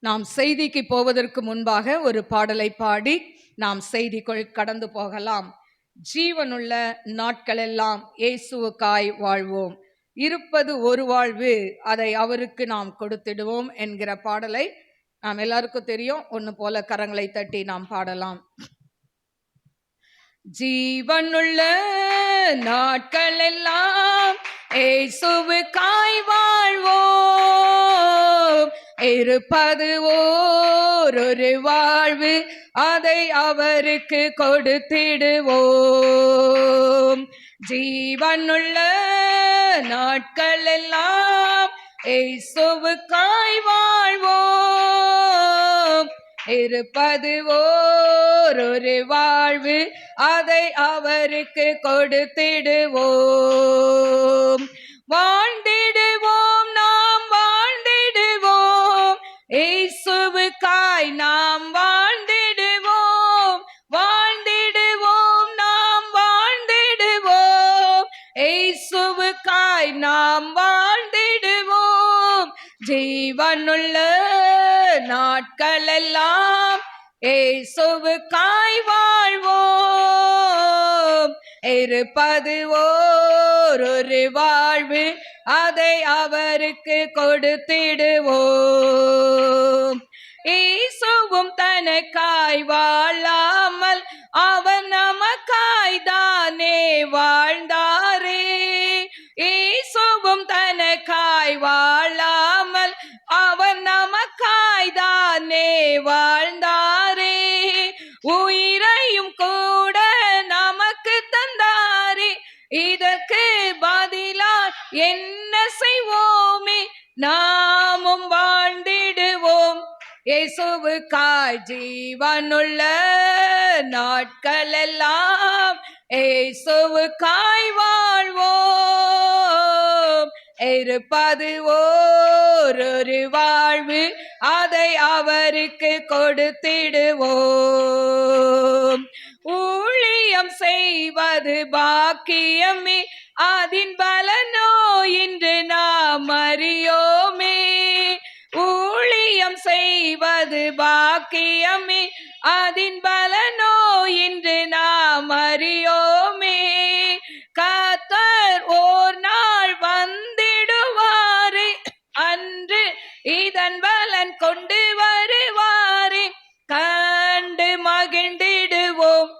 நாம் செய்திக்கு போவதற்கு முன்பாக ஒரு பாடலை பாடி நாம் செய்திக்குள் கடந்து போகலாம். ஜீவனுள்ள நாட்களெல்லாம் இயேசுவுக்காய் வாழ்வோம், இருப்பது ஒரு வாழ்வு, அதை அவருக்கு நாம் கொடுத்திடுவோம் என்கிற பாடலை நாம் எல்லாருக்கும் தெரியும். ஒன்று போல கரங்களை தட்டி நாம் பாடலாம். ஜீவனுள்ள நாட்களெல்லாம் இயேசுவுக்காய் வாழ்வோம், இருப்பது ஒரு வாழ்வு, அதை அவருக்கு கொடுத்திடுவோம். ஜீவனுள்ள நாட்களெல்லாம் இயேசுவுக்காய் வாழ்வோம், இருப்பது ஒரு வாழ்வு, அதை அவருக்கு கொடுத்திடுவோம். வாழ்ந்திடுவோம், நாம் வாழ்ந்திடுவோம், இயேசுவுக்காய் நாம் வாழ்ந்திடுவோம். வாழ்ந்திடுவோம், நாம் வாழ்ந்திடுவோம், இயேசுவுக்காய் நாம் வாழ்ந்திடுவோம். ஜீவனுள்ள நாட்களெல்லாம் இயேசுவுக்காய் வாழ்வோம், இருப்பது ஒரு வாழ்வு, அதை அவருக்கு கொடுத்திடுவோம். இயேசுவும் தனக்காய் வாழாமல் அவர் நமக்காய் தானே வாழ்ந்தாரே. இயேசுவும் தனக்காய் வாழாமல் அவர் நமக்காய் தானே வாழ்ந்தாரே. உயிரையும் கூட நமக்கு தந்தாரே, இதற்கு பதிலா என்ன செய்வோமே, நாமும் வாழ்ந்திடுவோம் இயேசுவுக்காய். ஜீவனுள்ள நாட்களெல்லாம் இயேசுவுக்காய் வாழ்வோம், இருப்பது ஒரு வாழ்வு, அதை அவருக்கு கொடுத்திடுவோம். ஊழியம் செய்வது பாக்கியமே, அதின் பலனோ இன்று நாம் அறியோமே. ஊழியம் செய்வது பாக்கியமே, அதின் பலனோ இன்று நாம் அறியோமே. கர்த்தர் ஓர் நாள் வந்திடுவாரே, அன்று இதன் பலன் கொண்டு வருவாரே. கண்டு மகிழ்ந்திடுவோம்,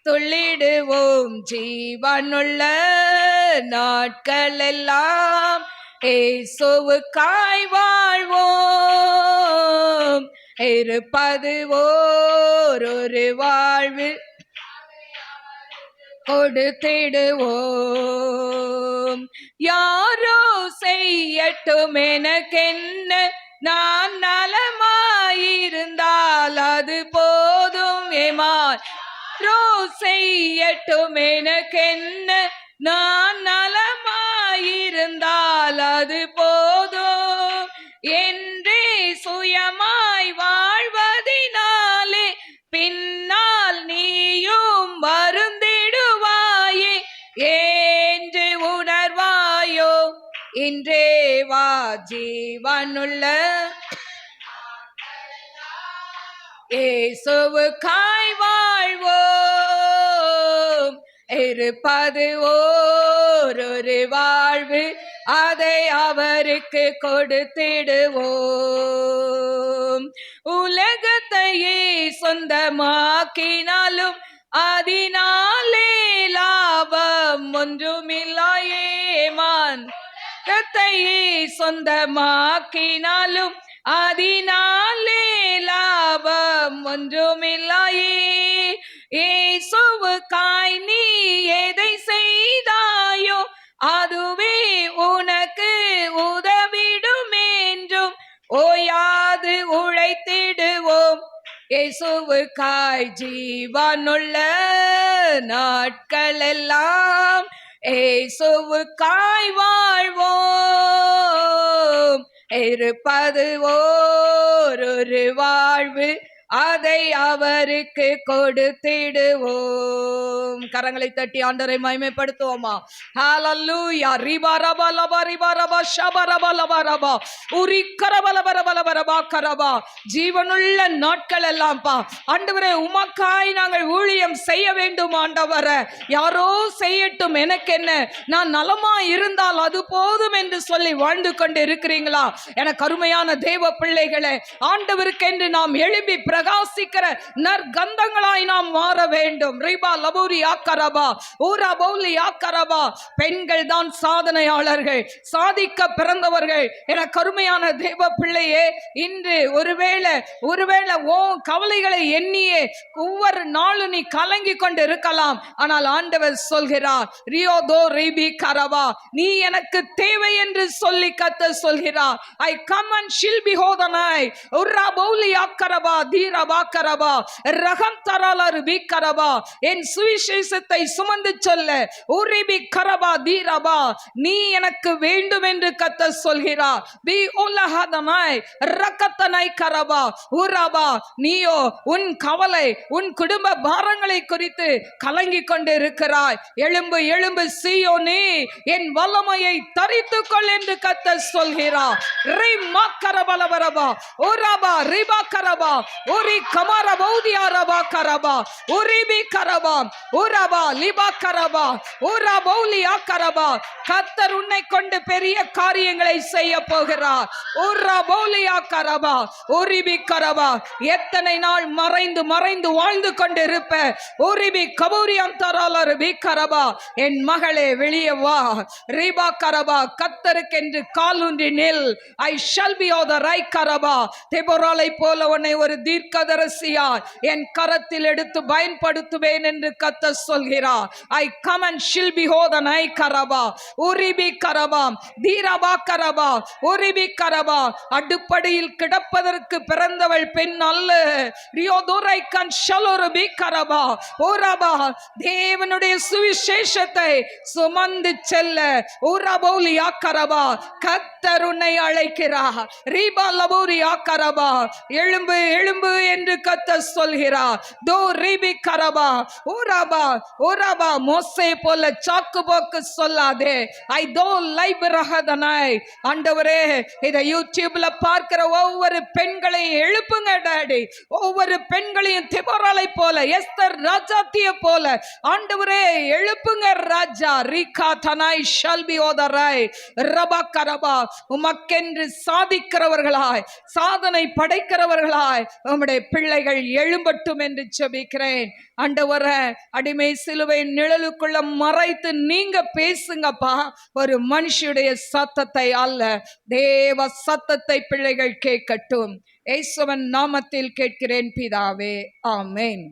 துள்ளிடுவோம், ஜீவனுள்ள நாட்களெல்லாம் இயேசுவுக்காய் வாழ்வோம், இருப்பது ஒரு வாழ்வு, கொடுத்திடுவோம். யாரோ செய்யட்டும் எனக்கென்ன, நான் நலமாயிருந்தால் அது போதும் ஏமான். யாரோ செய்யட்டும் எனக்கென்ன, நான் நலமாயிருந்தால் அது போதும் என்றே சுயமாய் வாழ்வதினாலே பின்னால் நீயும் வருந்திடுவாயே என்று உணர்வாயோ. இன்றே வா, ஜீவனுள்ள இயேசுவுக்காய் வாழ்வோம், இருப்பது ஒரு வாழ்வு, அதை அவருக்கு கொடுத்திடுவோம். உலகத்தையே சொந்தமாக்கினாலும் அதனாலே லாபம் ஒன்றுமில்லையேமான். உலகத்தையே சொந்தமாக்கினாலும் அதனாலே லாபம் ஒன்றுமில்லையே. இயேசுவுக்காய் நீ எதை செய்தாயோ, அதுவே உனக்கு உதவிடும் என்றும் ஓயாது உழைத்திடுவோம் இயேசுவுக்காய். ஜீவனுள்ள நாட்களெல்லாம் இயேசுவுக்காய் வாழ்வோம், இருப்பது ஒரு வாழ்வு, அதை அவருக்கு கொடுத்திடுவோம். கரங்களை தட்டி ஆண்டவரை மகிமைப்படுத்துவோமா? ஹalleluya. ரிபரபா லபா ரிபரபா ஷபரபா லபா ரபா உரி கரபல பரபல பரபா கரபா. ஜீவனுள்ள நாட்கள் எல்லாம் பா ஆண்டவரே உமக்காய் நாங்கள் ஊழியம் செய்ய வேண்டும் ஆண்டவரே. யாரோ செய்யட்டும், எனக்கு என்ன, நான் நலமா இருந்தால் அது போதும் என்று சொல்லி வாழ்ந்து கொண்டு இருக்கிறீங்களா? எனக்கு அருமையான தேவ பிள்ளைகளே, ஆண்டவருக்கென்று நாம் எழும்பி பிரகாசிக்கிற நற்கந்தங்களாய் நாம் மாற வேண்டும். ரிபா லபூரி ஆக்கரபா ஊரா பௌலி ஆக்கரபா. பெண்கள் தான் சாதனையாளர்கள், சாதிக்க பிறந்தவர்கள். எனக்கு அருமையான தேவ பிள்ளையே, இன்று ஒருவேளை ஓ கவலைகளை எண்ணியே ஒவ்வொரு நாளும் நீ கலங்கி கொண்டு இருக்கலாம். ஆனால் ஆண்டவர் சொல்கிறார், ரியோதோ ரிபி கரபா, நீ எனக்கு தேவை என்று சொல்லி கர்த்தர் சொல்கிறார். I come and shall be ஹோதனை உர்ரா பௌலி ஆக்கரபா தீரபா கரபா ரகம் தராலர் பி கரபா. என் சுவிசேஷத்தை சுமந்து சொல்ல உரிபி கரபா தீரபா, நீ எனக்கு வேண்டும் என்று கர்த்தர் சொல்கிறார். பி உலஹதனை ரக்கத்தனை கரபா உரபா. நீயோ உன் கவலை, உன் குடும்ப பாரங்களை குறித்து கலங்கி கொண்டு இருக்கிறாய். எழும்பு எழும்பு சீயோனே, என் வல்லமையை தரித்துக் கொள் என்று கர்த்தர் சொல்கிறார். ரிமா கரபலபரபா உரபா ரிபா கரபா உரி கமர பௌதியா ரபா கரபா உரிபி கரபா உரபா லிபா கரபா உரா பௌலியா கரபா. கர்த்தர் உன்னை கொண்டு பெரிய காரியங்களை செய்ய போகிறார். உரா பௌலியா கரபா உரிபி கரபா. எத்தனை நாள் மறைந்து மறைந்து வாழ்ந்து கொண்டு இருப்ப? உரிபி கபூரியம் தராலர் பி கரபா. என் மகளே வெளியே வா. ரிபா கரபா. கர்த்தருக்கென்று காலூன்றி நில். ஐ ஷல் பி த ரை கரபா. தெபோராளை போல உன்னை ஒரு தீர்க்கதரிசியாய் என் கரத்தில் எடுத்து பயன்படுத்துவேன் என்று கர்த்தர் சொல்கிறார். I come and shall be த நை கரபா உரிபி கரபா தீரபா கரபா உரிபி கரபா. அடுப்படியில் கிடப்பதற்கு பிறந்தவள் பெண் அல்ல. ரியோதோரை கன் ஷலோரு பி கரபா ஓரபா. தேவனுடைய சுவிசேஷத்தை சுமந்து செல்ல ஊரபௌலியா கரபா கர்த்தர் உன்னை அழைக்கிறார். ரீபா லபூரியா கரபா. எழும்பு எழும்பு என்று கர்த்தர் சொல்கிறார். தோ ரிபி கரபா ஊரபா ஊரபா. மோசே போல சாக்கு போக்கு சொல்லாதே. ஐ தோ லைப் ரஹதனை. ஆண்டவரே, இதை யூடியூப்ல பார்க்கிற ஒவ்வொரு பெண்களையும் எழுப்புங்க டாடி. ஒவ்வொரு பெண்களையும் தெபோராளை போல, எஸ்தர் ராஜாத்திய போல ஆண்டவரே எழுப்புங்க ராஜா. ரிகா தனாய் ஷல்பி ஓதராய் ரபா கரபா. உமக்கென்று சாதிக்கிறவர்களாய், சாதனை படைக்கிறவர்களாய் உம்முடைய பிள்ளைகள் எழும்பட்டும் என்று ஜெபிக்கிறேன். ஆண்டவரே, அடிமை சிலுவை நிழலுக்குள்ள மறைத்து நீங்க பேசுங்கப்பா. ஒரு மனுஷனுடைய சத்தத்தை அல்ல, தேவ சத்தத்தை பிள்ளைகள் கேட்கட்டும். இயேசுவின் நாமத்தில் கேட்கிறேன் பிதாவே, ஆமென்.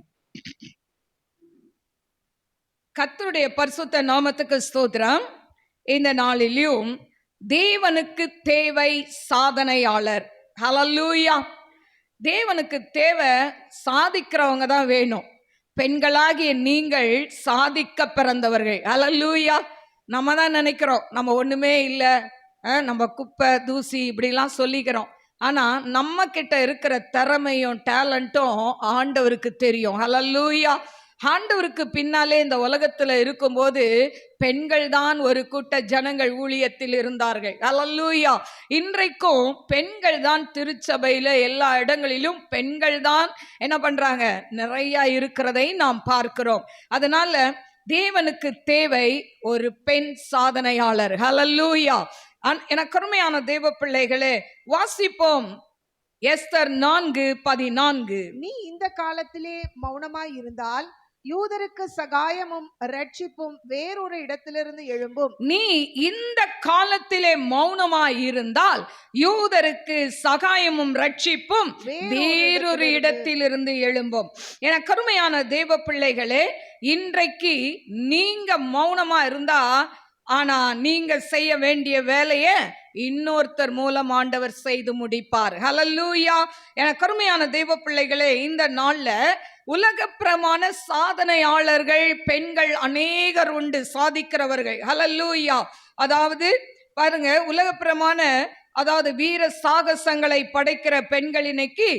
கர்த்தருடைய பரிசுத்த நாமத்துக்கு ஸ்தோத்திரம். இந்த நாளிலும் தேவனுக்கு தேவை சாதனையாளர். ஹல்லேலூயா. தேவனுக்கு தேவை சாதிக்கிறவங்க தான் வேணும். பெண்களாகிய நீங்கள் சாதிக்க பிறந்தவர்கள். ஹல்லேலூயா. நம்ம தான் நினைக்கிறோம் நம்ம ஒண்ணுமே இல்லை, நம்ம குப்பை தூசி இப்படிலாம் சொல்லிக்கிறோம். ஆனா நம்ம கிட்ட இருக்கிற திறமையும் டேலண்ட்டும் ஆண்டவருக்கு தெரியும். ஹல்லேலூயா. ஆண்டவருக்கு பின்னாலே இந்த உலகத்துல இருக்கும்போது பெண்கள் தான் ஒரு கூட்ட ஜனங்கள் ஊழியத்தில் இருந்தார்கள். ஹல்லேலூயா. இன்றைக்கும் பெண்கள் தான் திருச்சபையில எல்லா இடங்களிலும் பெண்கள் தான் என்ன பண்றாங்க, நிறைய இருக்கிறதை நாம் பார்க்கிறோம். அதனால தேவனுக்கு தேவை ஒரு பெண் சாதனையாளர். ஹல்லேலூயா. எனக்கு அருமையான தேவ பிள்ளைகளே, வாசிப்போம் எஸ்தர் 4:14. நீ இந்த காலத்திலே மௌனமாய் இருந்தால் யூதருக்கு சகாயமும் ரட்சிப்பும் வேறொரு இடத்திலிருந்து எழும்பும். நீ இந்த காலத்திலே மௌனமாய் இருந்தால் யூதருக்கு சகாயமும் ரட்சிப்பும் வேறொரு இடத்திலிருந்து எழும்பும். என கருமையான தேவ பிள்ளைகளே, இன்றைக்கு நீங்க மௌனமா இருந்தா, ஆனா நீங்க செய்ய வேண்டிய வேலையை இன்னொருத்தர் மூலம் ஆண்டவர் செய்து முடிப்பார். ஹல்லேலூயா. என கருமையான தேவ பிள்ளைகளே, இந்த நாள்ல உலக பிரமாண சாதனையாளர்கள் பெண்கள் அநேகர் உண்டு, சாதிக்கிறவர்கள். ஹல்லேலூயா. அதாவது பாருங்க, உலக பிரமாண அதாவது வீர சாகசங்களை படைக்கிற பெண்கள் இன்னைக்கு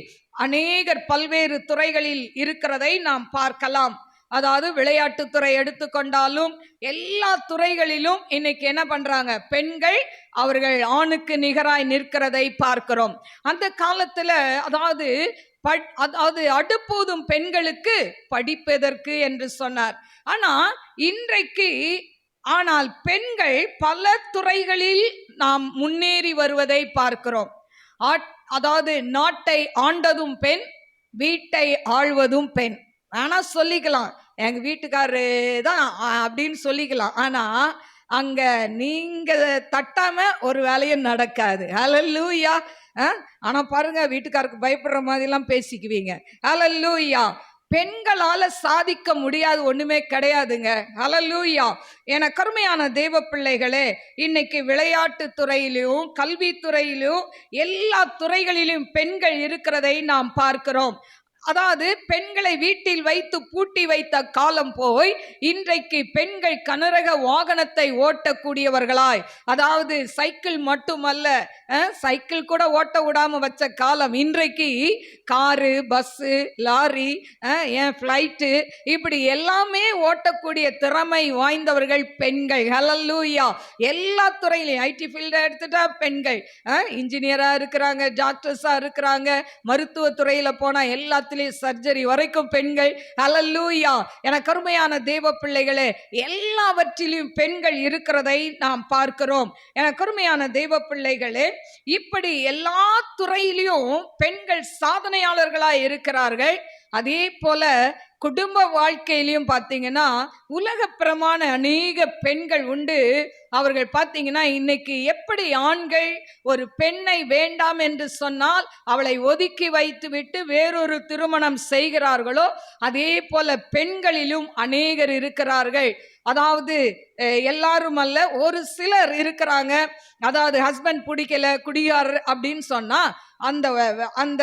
அநேகர் பல்வேறு துறைகளில் இருக்கிறதை நாம் பார்க்கலாம். அதாவது விளையாட்டுத்துறை எடுத்துக்கொண்டாலும் எல்லா துறைகளிலும் இன்னைக்கு என்ன பண்றாங்க, பெண்கள் அவர்கள் ஆணுக்கு நிகராய் நிற்கிறதை பார்க்கிறோம். அந்த காலத்துல அதாவது அடுப்பூதும் பெண்களுக்கு படிப்பதற்கு என்று சொன்னார். ஆனா இன்றைக்கு ஆனால் பெண்கள் பல துறைகளில் நாம் முன்னேறி வருவதை பார்க்கிறோம். அதாவது நாட்டை ஆண்டதும் பெண், வீட்டை ஆள்வதும் பெண். ஆனா சொல்லிக்கலாம் எங்க வீட்டுக்காரரு தான் அப்படின்னு சொல்லிக்கலாம். ஆனா அங்க நீங்க தட்டாம ஒரு வேலையும் நடக்காது. ஹல்லேலூயா. ஆனா பாருங்க, வீட்டுக்காருக்கு பயப்படுற மாதிரி எல்லாம் பேசிக்குவீங்க. ஹல்லேலூயா. பெண்களால சாதிக்க முடியாது ஒண்ணுமே கிடையாதுங்க. ஹல்லேலூயா. என கருமையான தேவ பிள்ளைகளே, இன்னைக்கு விளையாட்டு துறையிலும் கல்வித்துறையிலும் எல்லா துறைகளிலும் பெண்கள் இருக்கிறதை நாம் பார்க்கிறோம். அதாவது பெண்களை வீட்டில் வைத்து பூட்டி வைத்த காலம் போய் இன்றைக்கு பெண்கள் கனரக வாகனத்தை ஓட்டக்கூடியவர்களாய், அதாவது சைக்கிள் மட்டுமல்ல, சைக்கிள் கூட ஓட்ட விடாம வச்ச காலம் இன்றைக்கு காரு, பஸ்ஸு, லாரி, ஃப்ளைட்டு, இப்படி எல்லாமே ஓட்டக்கூடிய திறமை வாய்ந்தவர்கள் பெண்கள். ஹல்லேலூயா. எல்லா துறையிலையும் ஐடி ஃபீல்டை எடுத்துட்டா பெண்கள் இன்ஜினியரா இருக்கிறாங்க, டாக்டர்ஸா இருக்கிறாங்க, மருத்துவத்துறையில போனா எல்லாத்தையும் சர்ஜரி வரைக்கும் பெண்கள். ஹல்லேலூயா. என கருமையான தேவ பிள்ளைகளே, எல்லாவற்றிலும் பெண்கள் இருக்கிறதை நாம் பார்க்கிறோம். என கருமையான தேவ பிள்ளைகளே, இப்படி எல்லா துறையிலும் பெண்கள் சாதனையாளர்களாய் இருக்கிறார்கள். அதே போல குடும்ப வாழ்க்கையிலையும் பார்த்தீங்கன்னா உலக பிரமாண அநேக பெண்கள் உண்டு. அவர்கள் பார்த்தீங்கன்னா இன்னைக்கு எப்படி ஆண்கள் ஒரு பெண்ணை வேண்டாம் என்று சொன்னால் அவளை ஒதுக்கி வைத்து விட்டு வேறொரு திருமணம் செய்கிறார்களோ, அதே போல பெண்களிலும் அநேகர் இருக்கிறார்கள். அதாவது எல்லாரும் அல்ல, ஒரு சிலர் இருக்கிறாங்க. அதாவது ஹஸ்பண்ட் பிடிக்கல, குடியார் அப்படின்னு சொன்னா அந்த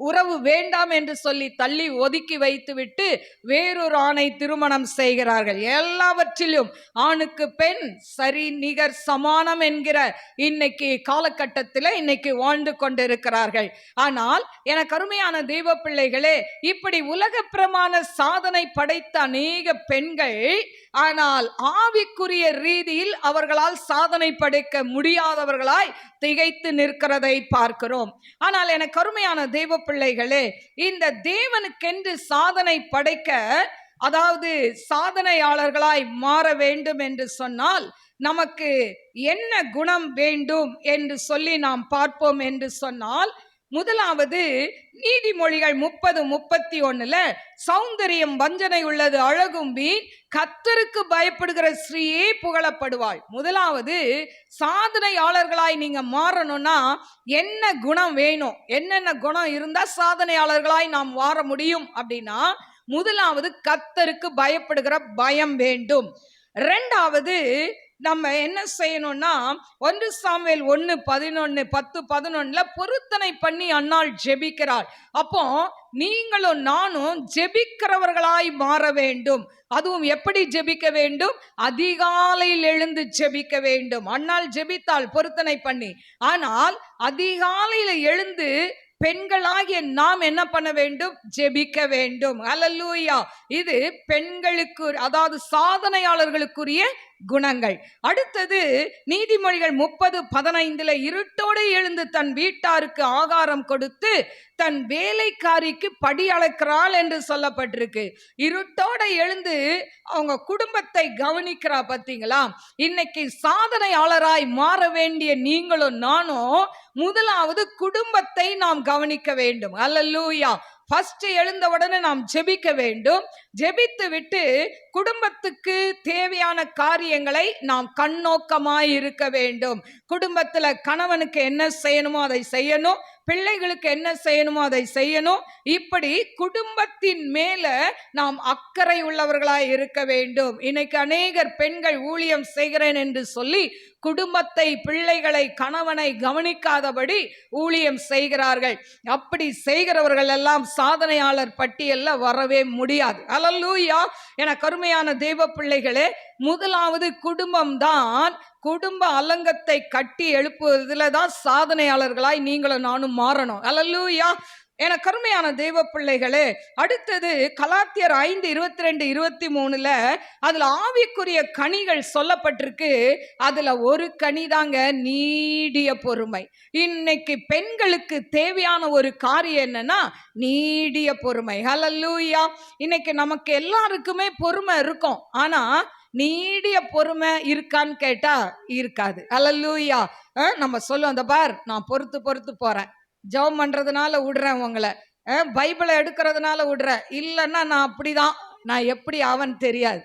உறவு வேண்டாம் என்று சொல்லி தள்ளி ஒதுக்கி வைத்து விட்டு வேறொரு ஆணை திருமணம் செய்கிறார்கள். எல்லாவற்றிலும் ஆணுக்கு பெண் சரி நிகர் சமானம் என்கிற இன்னைக்கு காலகட்டத்தில் இன்னைக்கு வாழ்ந்து கொண்டிருக்கிறார்கள். ஆனால் எனக்கு அருமையான தெய்வ பிள்ளைகளே, இப்படி உலக பிரமாண சாதனை படைத்த அநேக பெண்கள், ஆனால் ஆவிக்குரிய ரீதியில் அவர்களால் சாதனை படைக்க முடியாதவர்களாய் திகைத்து நிற்கிறதை பார்க்கிறோம். ஆனால் எனக்கு அருமையான தெய்வ பிள்ளைகளே, இந்த தேவனுக்கென்று சாதனை படைக்க, அதாவது சாதனையாளர்களாய் மாற வேண்டும் என்று சொன்னால் நமக்கு என்ன குணம் வேண்டும் என்று சொல்லி நாம் பார்ப்போம் என்று சொன்னால், முதலாவது நீதிமொழிகள் 30:31 சௌந்தரியம் வஞ்சனை உள்ளது, அழகும் வீண், கர்த்தருக்கு பயப்படுகிற ஸ்ரீயே புகழப்படுவாள். முதலாவது சாதனையாளர்களாய் நீங்க மாறணும்னா என்ன குணம் வேணும், என்னென்ன குணம் இருந்தா சாதனையாளர்களாய் நாம் மாற முடியும் அப்படின்னா, முதலாவது கர்த்தருக்கு பயப்படுகிற பயம் வேண்டும். இரண்டாவது நம்ம என்ன செய்யணும்னா 1 சாமுவேல் 1:10-11 பொருத்தனை பண்ணி அன்னாள் ஜெபிக்கிறாள். அப்போ நீங்களும் நானும் ஜெபிக்கிறவர்களாய் மாற வேண்டும். அதுவும் எப்படி ஜெபிக்க வேண்டும்? அதிகாலையில் எழுந்து ஜெபிக்க வேண்டும். அன்னாள் ஜெபித்தாள் பொருத்தனை பண்ணி. ஆனால் அதிகாலையில் எழுந்து பெண்களாகிய நாம் என்ன பண்ண வேண்டும்? ஜெபிக்க வேண்டும். ஹல்லேலூயா. இது பெண்களுக்கு, அதாவது சாதனையாளர்களுக்குரிய குணங்கள். அடுத்தது நீதிமொழிகள் 30:15 இருட்டோடு எழுந்து தன் வீட்டாருக்கு ஆகாரம் கொடுத்து தன் வேலைக்காரிக்கு படி அளக்கிறாள் என்று சொல்லப்பட்டிருக்கு. இருட்டோட எழுந்து அவங்க குடும்பத்தை கவனிக்கிறா. பார்த்தீங்களா? இன்னைக்கு சாதனையாளராய் மாற வேண்டிய நீங்களும் நானும் முதலாவது குடும்பத்தை நாம் கவனிக்க வேண்டும். ஹல்லேலூயா. ஃபர்ஸ்ட் எழுந்த உடனே நாம் ஜெபிக்க வேண்டும். ஜெபித்து விட்டு குடும்பத்துக்கு தேவையான காரியங்களை நாம் கண்ணோக்கமாய் இருக்க வேண்டும். குடும்பத்துல கணவனுக்கு என்ன செய்யணுமோ அதை செய்யணும், பிள்ளைகளுக்கு என்ன செய்யணுமோ அதை செய்யணும். இப்படி குடும்பத்தின் மேல நாம் அக்கறை உள்ளவர்களாய் இருக்க வேண்டும். இன்னைக்கு அநேகர் பெண்கள் ஊழியம் செய்கிறேன் என்று சொல்லி குடும்பத்தை, பிள்ளைகளை, கணவனை கவனிக்காதபடி ஊழியம் செய்கிறார்கள். அப்படி செய்கிறவர்கள் எல்லாம் சாதனையாளர் பட்டியல்ல வரவே முடியாது. ஹல்லேலூயா. என கருமையான தேவ பிள்ளைகளே, முதலாவது குடும்பம் தான். குடும்ப அலங்கத்தை கட்டி எழுப்புவதில் தான் சாதனையாளர்களாய் நீங்களும் நானும் மாறணும். ஹல்லேலூயா. என கருமையான தெய்வ பிள்ளைகளே, அடுத்தது கலாத்தியர் 5:22-23 அதுல ஆவிக்குரிய கனிகள் சொல்லப்பட்டிருக்கு. அதுல ஒரு கனி தாங்க நீடிய பொறுமை. இன்னைக்கு பெண்களுக்கு தேவையான ஒரு காரியம் என்னன்னா நீடிய பொறுமை. ஹல்லேலூயா. இன்னைக்கு நமக்கு எல்லாருக்குமே பொறுமை இருக்கும், ஆனா நீடிய பொறுமை இருக்கான்னு கேட்டா இருக்காது. ஹல்லேலூயா. நம்ம சொல்லுவோம், அந்த பார் நான் பொறுத்து பொறுத்து போறேன், ஜெபம் பண்றதுனால விடுறேன் உங்களை, பைபிளை எடுக்கிறதுனால விடுறேன், இல்லைன்னா நான் அப்படிதான், நான் எப்படி அவன் தெரியாது.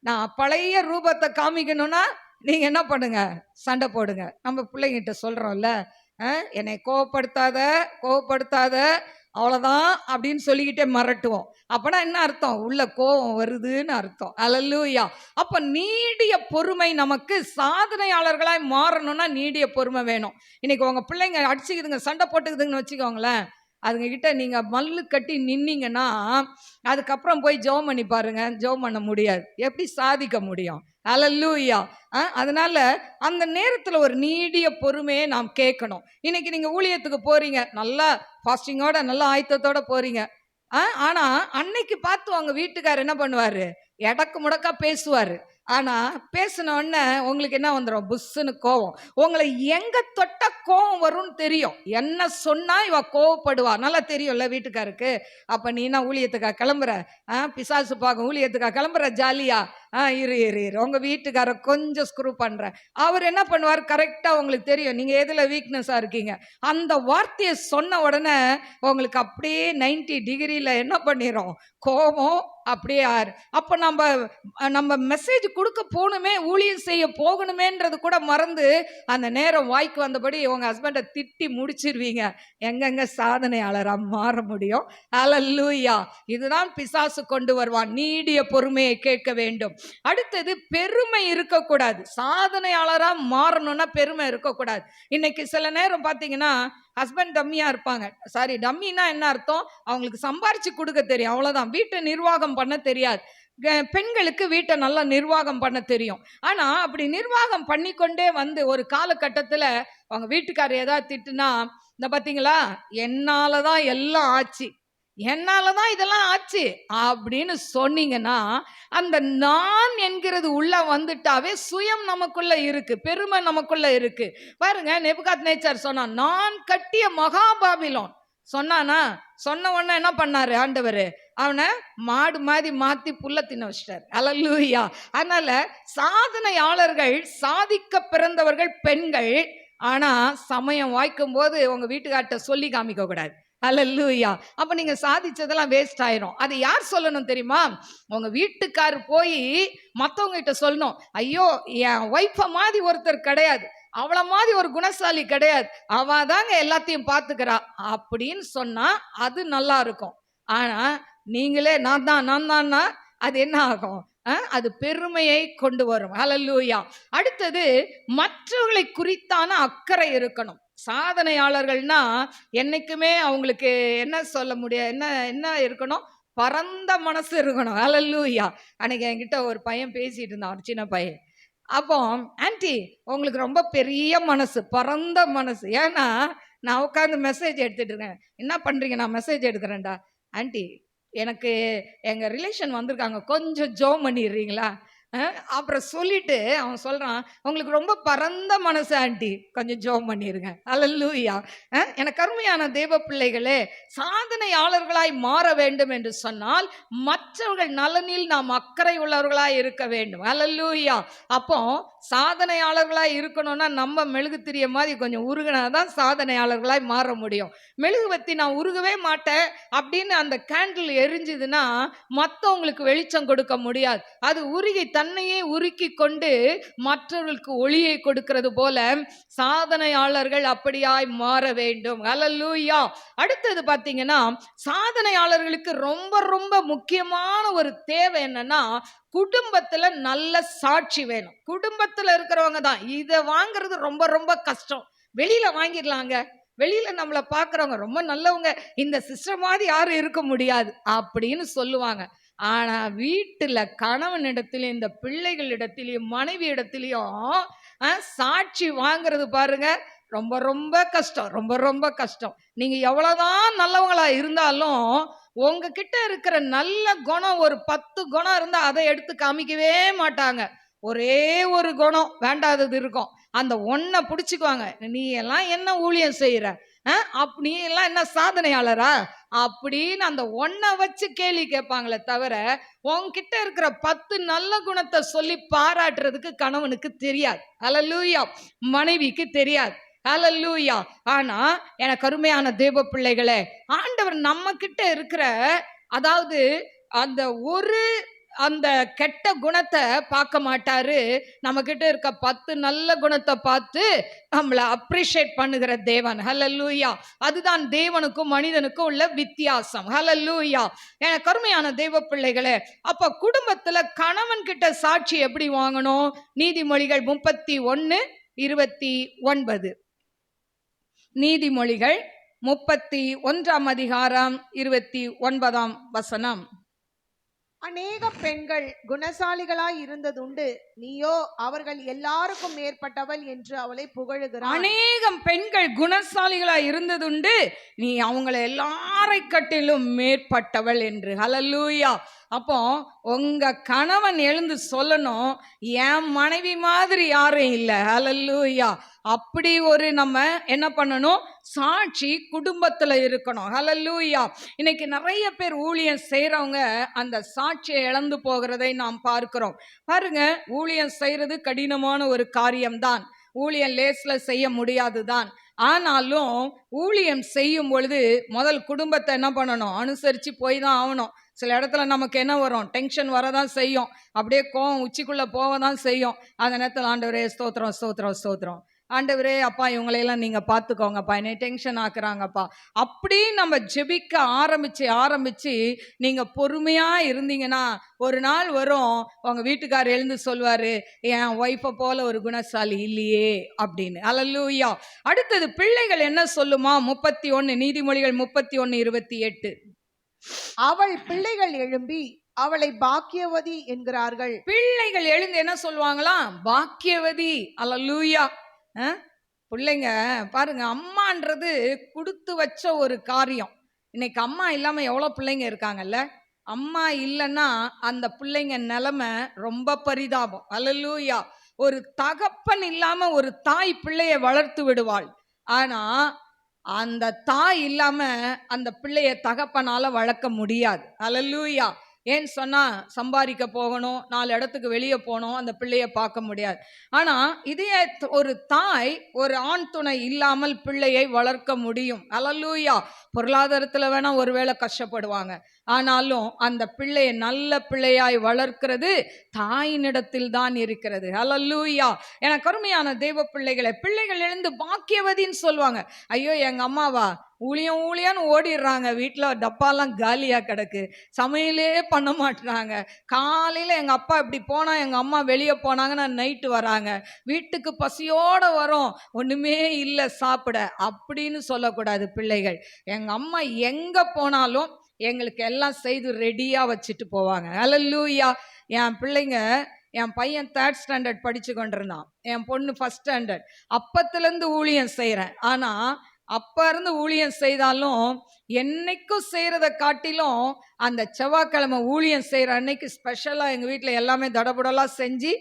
நான் பழைய ரூபத்தை காமிக்கணும்னா நீங்க என்ன பண்ணுங்க, சண்டை போடுங்க. நம்ம பிள்ளைங்கிட்ட சொல்றோம்ல, என்னை கோவப்படுத்தாத கோவப்படுத்தாத அவ்வளோதான் அப்படின்னு சொல்லிக்கிட்டே மிரட்டுவோம். அப்பனா என்ன அர்த்தம், உள்ள கோபம் வருதுன்னு அர்த்தம். அல்லேலூயா. அப்ப நீடிய பொறுமை நமக்கு சாதனையாளர்களாய் மாறணும்னா நீடிய பொறுமை வேணும். இன்னைக்கு உங்க பிள்ளைங்க அடிச்சுக்குதுங்க, சண்டை போட்டுக்குதுங்கன்னு வச்சுக்கோங்களேன், அதுங்க கிட்ட நீங்க மல்லு கட்டி நின்னீங்கன்னா அதுக்கப்புறம் போய் ஜெபம் பண்ணி பாருங்க, ஜெபம் பண்ண முடியாது. எப்படி சாதிக்க முடியும்? அல்லேலூயா. அதனால அந்த நேரத்துல ஒரு நீடிய பொறுமையை நாம் கேட்கணும். இன்னைக்கு நீங்க ஊழியத்துக்கு போறீங்க, நல்லா ஃபாஸ்டிங்கோட நல்லா ஆயத்தத்தோட போறீங்க. ஆனா அன்னைக்கு பார்த்து உங்க வீட்டுக்காரர் என்ன பண்ணுவாரு, எடக்கு முடக்கா பேசுவாரு. ஆனா பேசின உடனே உங்களுக்கு என்ன வந்துடும், புஷ்ஷுன்னு கோவம். உங்களை எங்க தொட்ட கோவம் வரும்னு தெரியும். என்ன சொன்னா இவ கோவப்படுவா நல்லா தெரியும்ல வீட்டுக்காருக்கு. அப்ப நீ என்ன ஊழியத்துக்கா கிளம்புற, பிசாசு பார்க்க ஊழியத்துக்கா கிளம்புற ஜாலியா, இரு இரு இரு உங்க வீட்டுக்கார கொஞ்சம் ஸ்க்ரூ பண்ற. அவர் என்ன பண்ணுவார், கரெக்டா உங்களுக்கு தெரியும் நீங்க எதுல வீக்னஸா இருக்கீங்க. அந்த வார்த்தையை சொன்ன உடனே உங்களுக்கு அப்படியே 90 டிகிரியில என்ன பண்ணிரும், கோபம் அப்படியே ஆறு. அப்ப நம்ம மெசேஜ் கொடுக்க போகணுமே, ஊழியம் செய்ய போகணுமேன்றது கூட மறந்து அந்த நேரம் வாய்க்கு வந்தபடி உங்க ஹஸ்பண்டை திட்டி முடிச்சிருவீங்க. எங்கெங்க சாதனையாளரா மாற முடியும்? அல்லேலூயா. இதுதான் பிசாசு கொண்டு வருவான். நீடிய பொறுமையை கேட்க வேண்டும். அடுத்தது பெருமை இருக்கக்கூடாது. சாதனையாளரா மாறணும்னா பெருமை இருக்கக்கூடாது. இன்னைக்கு சில நேரம் பார்த்தீங்கன்னா ஹஸ்பண்ட் டம்மியா இருப்பாங்க. சாரி, டம்மினா என்ன அர்த்தம், அவங்களுக்கு சம்பாரிச்சு கொடுக்க தெரியும், அவ்வளவுதான். வீட்டை நிர்வாகம் பண்ண தெரியாது. பெண்களுக்கு வீட்டை நல்லா நிர்வாகம் பண்ண தெரியும். ஆனா அப்படி நிர்வாகம் பண்ணிக்கொண்டே வந்து ஒரு காலகட்டத்தில் அவங்க வீட்டுக்காரர் ஏதாவது திட்டுனா, இந்த பார்த்தீங்களா என்னாலதான் எல்லாம் ஆச்சு, என்னாலதான் இதெல்லாம் ஆச்சு அப்படின்னு சொன்னீங்கன்னா, அந்த நான் என்கிறது உள்ள வந்துட்டாவே சுயம் நமக்குள்ள இருக்கு, பெருமை நமக்குள்ள இருக்கு. பாருங்க, நேபுகாத்நேச்சார் சொன்னான், நான் கட்டிய மகாபாபிலோன் சொன்னானா, சொன்ன உடனே என்ன பண்ணாரு ஆண்டவர், அவனை மாடு மாதிரி மாத்தி புல்ல தின்ன வச்சிட்டார். அல்லேலூயா. அதனால சாதனையாளர்கள், சாதிக்க பிறந்தவர்கள் பெண்கள். ஆனா சமயம் வாய்க்கும் போது உங்க வீட்டுக்கார்ட்ட சொல்லி காமிக்க கூடாது. அல்லேலூயா. அப்ப நீங்க சாதிச்சதெல்லாம் வேஸ்ட் ஆயிரும். அது யார் சொல்லணும் தெரியுமா, உங்க வீட்டுக்கார் போய் மத்தவங்க கிட்ட சொல்லணும், ஐயோ என் ஒய்ஃப மாதிரி ஒருத்தர் கிடையாது, அவள மாதிரி ஒரு குணசாலி கிடையாது, அவ தாங்க எல்லாத்தையும் பார்த்துக்கிறா அப்படின்னு சொன்னா அது நல்லா இருக்கும். ஆனா நீங்களே நான் தான் அது என்ன ஆகும், அது பெருமையை கொண்டு வரும். அல்லேலூயா. அடுத்தது மற்றவர்களை குறித்தான அக்கறை இருக்கணும். சாதனையாளர்கள்னா என்னைக்குமே அவங்களுக்கு என்ன சொல்ல முடியாது, என்ன இருக்கணும், பரந்த மனசு இருக்கணும். அல்லேலூயா. அன்னைக்கு என்கிட்ட ஒரு பையன் பேசிட்டு இருந்தான், ஒரு சின்ன பையன். அப்போ ஆன்ட்டி உங்களுக்கு ரொம்ப பெரிய மனசு, பரந்த மனசு. ஏன்னா நான் உட்காந்து மெசேஜ் எடுத்துட்டு இருக்கேன். என்ன பண்றீங்க, நான் மெசேஜ் எடுக்கிறேன்டா. ஆன்ட்டி எனக்கு எங்க ரிலேஷன் வந்திருக்காங்க, கொஞ்சம் ஜோம் பண்ணிடுறீங்களா? அப்புறம் சொல்லிட்டு அவன் சொல்றான், உங்களுக்கு ரொம்ப பரந்த மனசு ஆண்டி, கொஞ்சம் ஜெபம் பண்ணிருங்க. அல்லேலூயா. எனக்கு அருமையான தேவ பிள்ளைகளே, சாதனையாளர்களாய் மாற வேண்டும் என்று சொன்னால் மற்றவர்கள் நலனில் நாம் அக்கறை உள்ளவர்களாய் இருக்க வேண்டும். அல்லேலூயா. அப்போ சாதனையாளர்களாய் இருக்கணும்னா நம்ம மெழுகுத்திரிய மாதிரி கொஞ்சம் உருகினாதான் சாதனையாளர்களாய் மாற முடியும். மெழுகுவத்தி நான் உருகவே மாட்டேன் அப்படின்னு அந்த கேண்டில் எரிஞ்சுதுன்னா மற்றவங்களுக்கு வெளிச்சம் கொடுக்க முடியாது. அது உருகி தன்னையே உருக்கி கொண்டு மற்றவர்களுக்கு ஒளியை கொடுக்கிறது போல சாதனையாளர்கள் அப்படியாய் மாற வேண்டும். அல்லேலூயா. அடுத்தது பார்த்தீங்கன்னா, சாதனையாளர்களுக்கு ரொம்ப ரொம்ப முக்கியமான ஒரு தேவை என்னன்னா, குடும்பத்துல நல்ல சாட்சி வேணும். குடும்பத்துல இருக்கிறவங்க தான் இதை வாங்குறது ரொம்ப ரொம்ப கஷ்டம். வெளியில வாங்கிடலாங்க, வெளியில நம்மளை பார்க்குறவங்க ரொம்ப நல்லவங்க, இந்த சிஸ்டர் மாதிரி யாரும் இருக்க முடியாது அப்படின்னு சொல்லுவாங்க. ஆனா வீட்டுல கணவனிடத்திலையும் இந்த பிள்ளைகளிடத்திலையும் மனைவி இடத்திலையும் சாட்சி வாங்குறது பாருங்க ரொம்ப ரொம்ப கஷ்டம், ரொம்ப ரொம்ப கஷ்டம். நீங்க எவ்வளவுதான் நல்லவங்களா இருந்தாலும் உங்ககிட்ட இருக்கிற நல்ல குணம் ஒரு 10 குணம் இருந்தா அதை எடுத்து காமிக்கவே மாட்டாங்க. ஒரே ஒரு குணம் வேண்டாதது இருக்கும். அந்த ஒன்ன புடிச்சுக்குவாங்க. நீ எல்லாம் என்ன ஊழியம் செய்யற? நீ எல்லாம் என்ன சாதனையாளரா? அப்படின்னு அந்த ஒன்ன வச்சு கேள்வி கேட்பாங்களே தவிர, உன்கிட்ட இருக்கிற 10 நல்ல குணத்தை சொல்லி பாராட்டுறதுக்கு கணவனுக்கு தெரியாது. ஹல்லேலூயா. மனைவிக்கு தெரியாது. ஹல்லேலூயா. ஆனா எனக்கு அருமையான தேவ பிள்ளைகளே, ஆண்டவர் நம்ம கிட்ட இருக்கிற அதாவது அந்த ஒரு அந்த கெட்ட குணத்தை பார்க்க மாட்டாரு. நம்ம கிட்ட இருக்க 10 நல்ல குணத்தை பார்த்து நம்மளை அப்ரிஷியேட் பண்ணுகிற தேவன். ஹல்லேலூயா. அதுதான் தேவனுக்கும் மனிதனுக்கும் உள்ள வித்தியாசம். ஹல்லேலூயா. எனக்கு அருமையான தேவ பிள்ளைகளே, அப்ப குடும்பத்துல கணவன் கிட்ட சாட்சி எப்படி வாங்கணும்? நீதிமொழிகள் 31:29. நீதிமொழிகள் 31 அதிகாரம் 29 அநேக பெண்கள் குணசாலிகளாய் இருந்ததுண்டு, நீயோ அவர்கள் எல்லாருக்கும் மேற்பட்டவள் என்று அவளை புகழுகிறாய். அநேகம் பெண்கள் குணசாலிகளாய் இருந்ததுண்டு, நீ அவங்களை எல்லாரை கட்டிலும் மேற்பட்டவள் என்று. ஹல்லேலூயா. அப்போ உங்க கணவன் எழுந்து சொல்லணும், என் மனைவி மாதிரி யாரும் இல்லை. ஹல்லேலூயா. அப்படி ஒரு நம்ம என்ன பண்ணணும்? சாட்சி குடும்பத்துல இருக்கணும். ஹல்லேலூயா. இன்னைக்கு நிறைய பேர் ஊழியம் செய்யறவங்க அந்த சாட்சியை இழந்து போகிறதை நாம் பார்க்கிறோம். பாருங்க, ஊழியம் செய்யறது கடினமான ஒரு காரியம்தான். ஊழியம் லேஸ்ல செய்ய முடியாதுதான். ஆனாலும் ஊழியம் செய்யும் பொழுது முதல் குடும்பத்தை என்ன பண்ணணும்? அனுசரிச்சு போய் தான் ஆகணும். சில இடத்துல நமக்கு என்ன வரும்? டென்ஷன் வரதான் செய்யும். அப்படியே கோவம் உச்சிக்குள்ள போவதான் செய்யும். அந்த நேரத்தில் ஆண்டவரே ஸ்தோத்திரம் ஸ்தோத்திரம் ஸ்தோத்திரம், ஆண்டவரே அப்பா இவங்களையெல்லாம் நீங்க பார்த்துக்கோங்கப்பா, என்னை டென்ஷன் ஆக்குறாங்கப்பா, அப்படி நம்ம ஜெபிக்க ஆரம்பிச்சு நீங்க பொறுமையா இருந்தீங்கன்னா ஒரு நாள் வரும், உங்க வீட்டுக்காரர் எழுந்து சொல்வாரு, என் ஒய்ஃபை போல ஒரு குணசாலி இல்லையே அப்படின்னு. ஹல்லேலூயா. அடுத்தது பிள்ளைகள் என்ன சொல்லுமா? 31 நீதிமொழிகள் 31:28. அவள் பிள்ளைகள் எழும்பி அவளை பாக்கியவதி என்கிறார்கள். பிள்ளைகள் எழுந்து என்ன சொல்லுவாங்களாம்? பாக்கியவதி. ஹல்லேலூயா. பிள்ளைங்க பாருங்க, அம்மான்றது கொடுத்து வச்ச ஒரு காரியம். இன்னைக்கு அம்மா இல்லாம எவ்வளவு பிள்ளைங்க இருக்காங்கல்ல. அம்மா இல்லைன்னா அந்த பிள்ளைங்க நிலைமை ரொம்ப பரிதாபம். ஹல்லேலூயா. ஒரு தகப்பன் இல்லாம ஒரு தாய் பிள்ளைய வளர்த்து விடுவாள். ஆனா அந்த தாய் இல்லாம அந்த பிள்ளைய தகப்பனால வளர்க்க முடியாது. ஹல்லேலூயா. ஏன்னு சொன்னா சம்பாதிக்க போகணும், 4 இடத்துக்கு வெளியே போகணும், அந்த பிள்ளைய பார்க்க முடியாது. ஆனா இதே ஒரு தாய் ஒரு ஆண் துணை இல்லாமல் பிள்ளையை வளர்க்க முடியும். ஹல்லேலூயா. பொருளாதாரத்துல வேணா ஒருவேளை கஷ்டப்படுவாங்க, ஆனாலும் அந்த பிள்ளையை நல்ல பிள்ளையாய் வளர்க்கிறது தாயினிடத்தில் தான் இருக்கிறது. ஹல்லேலூயா. எனக்கு அருமையான தேவ பிள்ளைகளை, பிள்ளைகள் எழுந்து பாக்கியவதின்னு சொல்லுவாங்க. ஐயோ எங்க அம்மாவா ஊழியம்னு ஓடிடுறாங்க, வீட்டில் டப்பாலாம் காலியாக கிடக்கு, சமையலே பண்ண மாட்டுறாங்க. காலையில் எங்கள் அப்பா இப்படி போனால் எங்கள் அம்மா வெளியே போனாங்கன்னா நைட்டு வராங்க, வீட்டுக்கு பசியோடு வரோம், ஒன்றுமே இல்லை சாப்பிட அப்படின்னு சொல்லக்கூடாது பிள்ளைகள். எங்கள் அம்மா எங்கே போனாலும் எங்களுக்கு எல்லாம் செய்து ரெடியாக வச்சுட்டு போவாங்க. ஹல்லேலூயா. என் பிள்ளைங்க, என் பையன் 3rd ஸ்டாண்டர்ட் படித்து கொண்டிருந்தான், என் பொண்ணு 1st ஸ்டாண்டர்ட். அப்பத்துலேருந்து ஊழியம் செய்கிறேன். ஆனால் அப்ப இருந்து ஊழியம் செய்தாலும் என்னைக்கும் செய்யறத காட்டிலும் அந்த செவ்வாய்க்கிழமை ஊழியம் செய்யற அன்னைக்கு ஸ்பெஷலா எங்க வீட்டில் எல்லாமே தடபுடலாம் செஞ்சு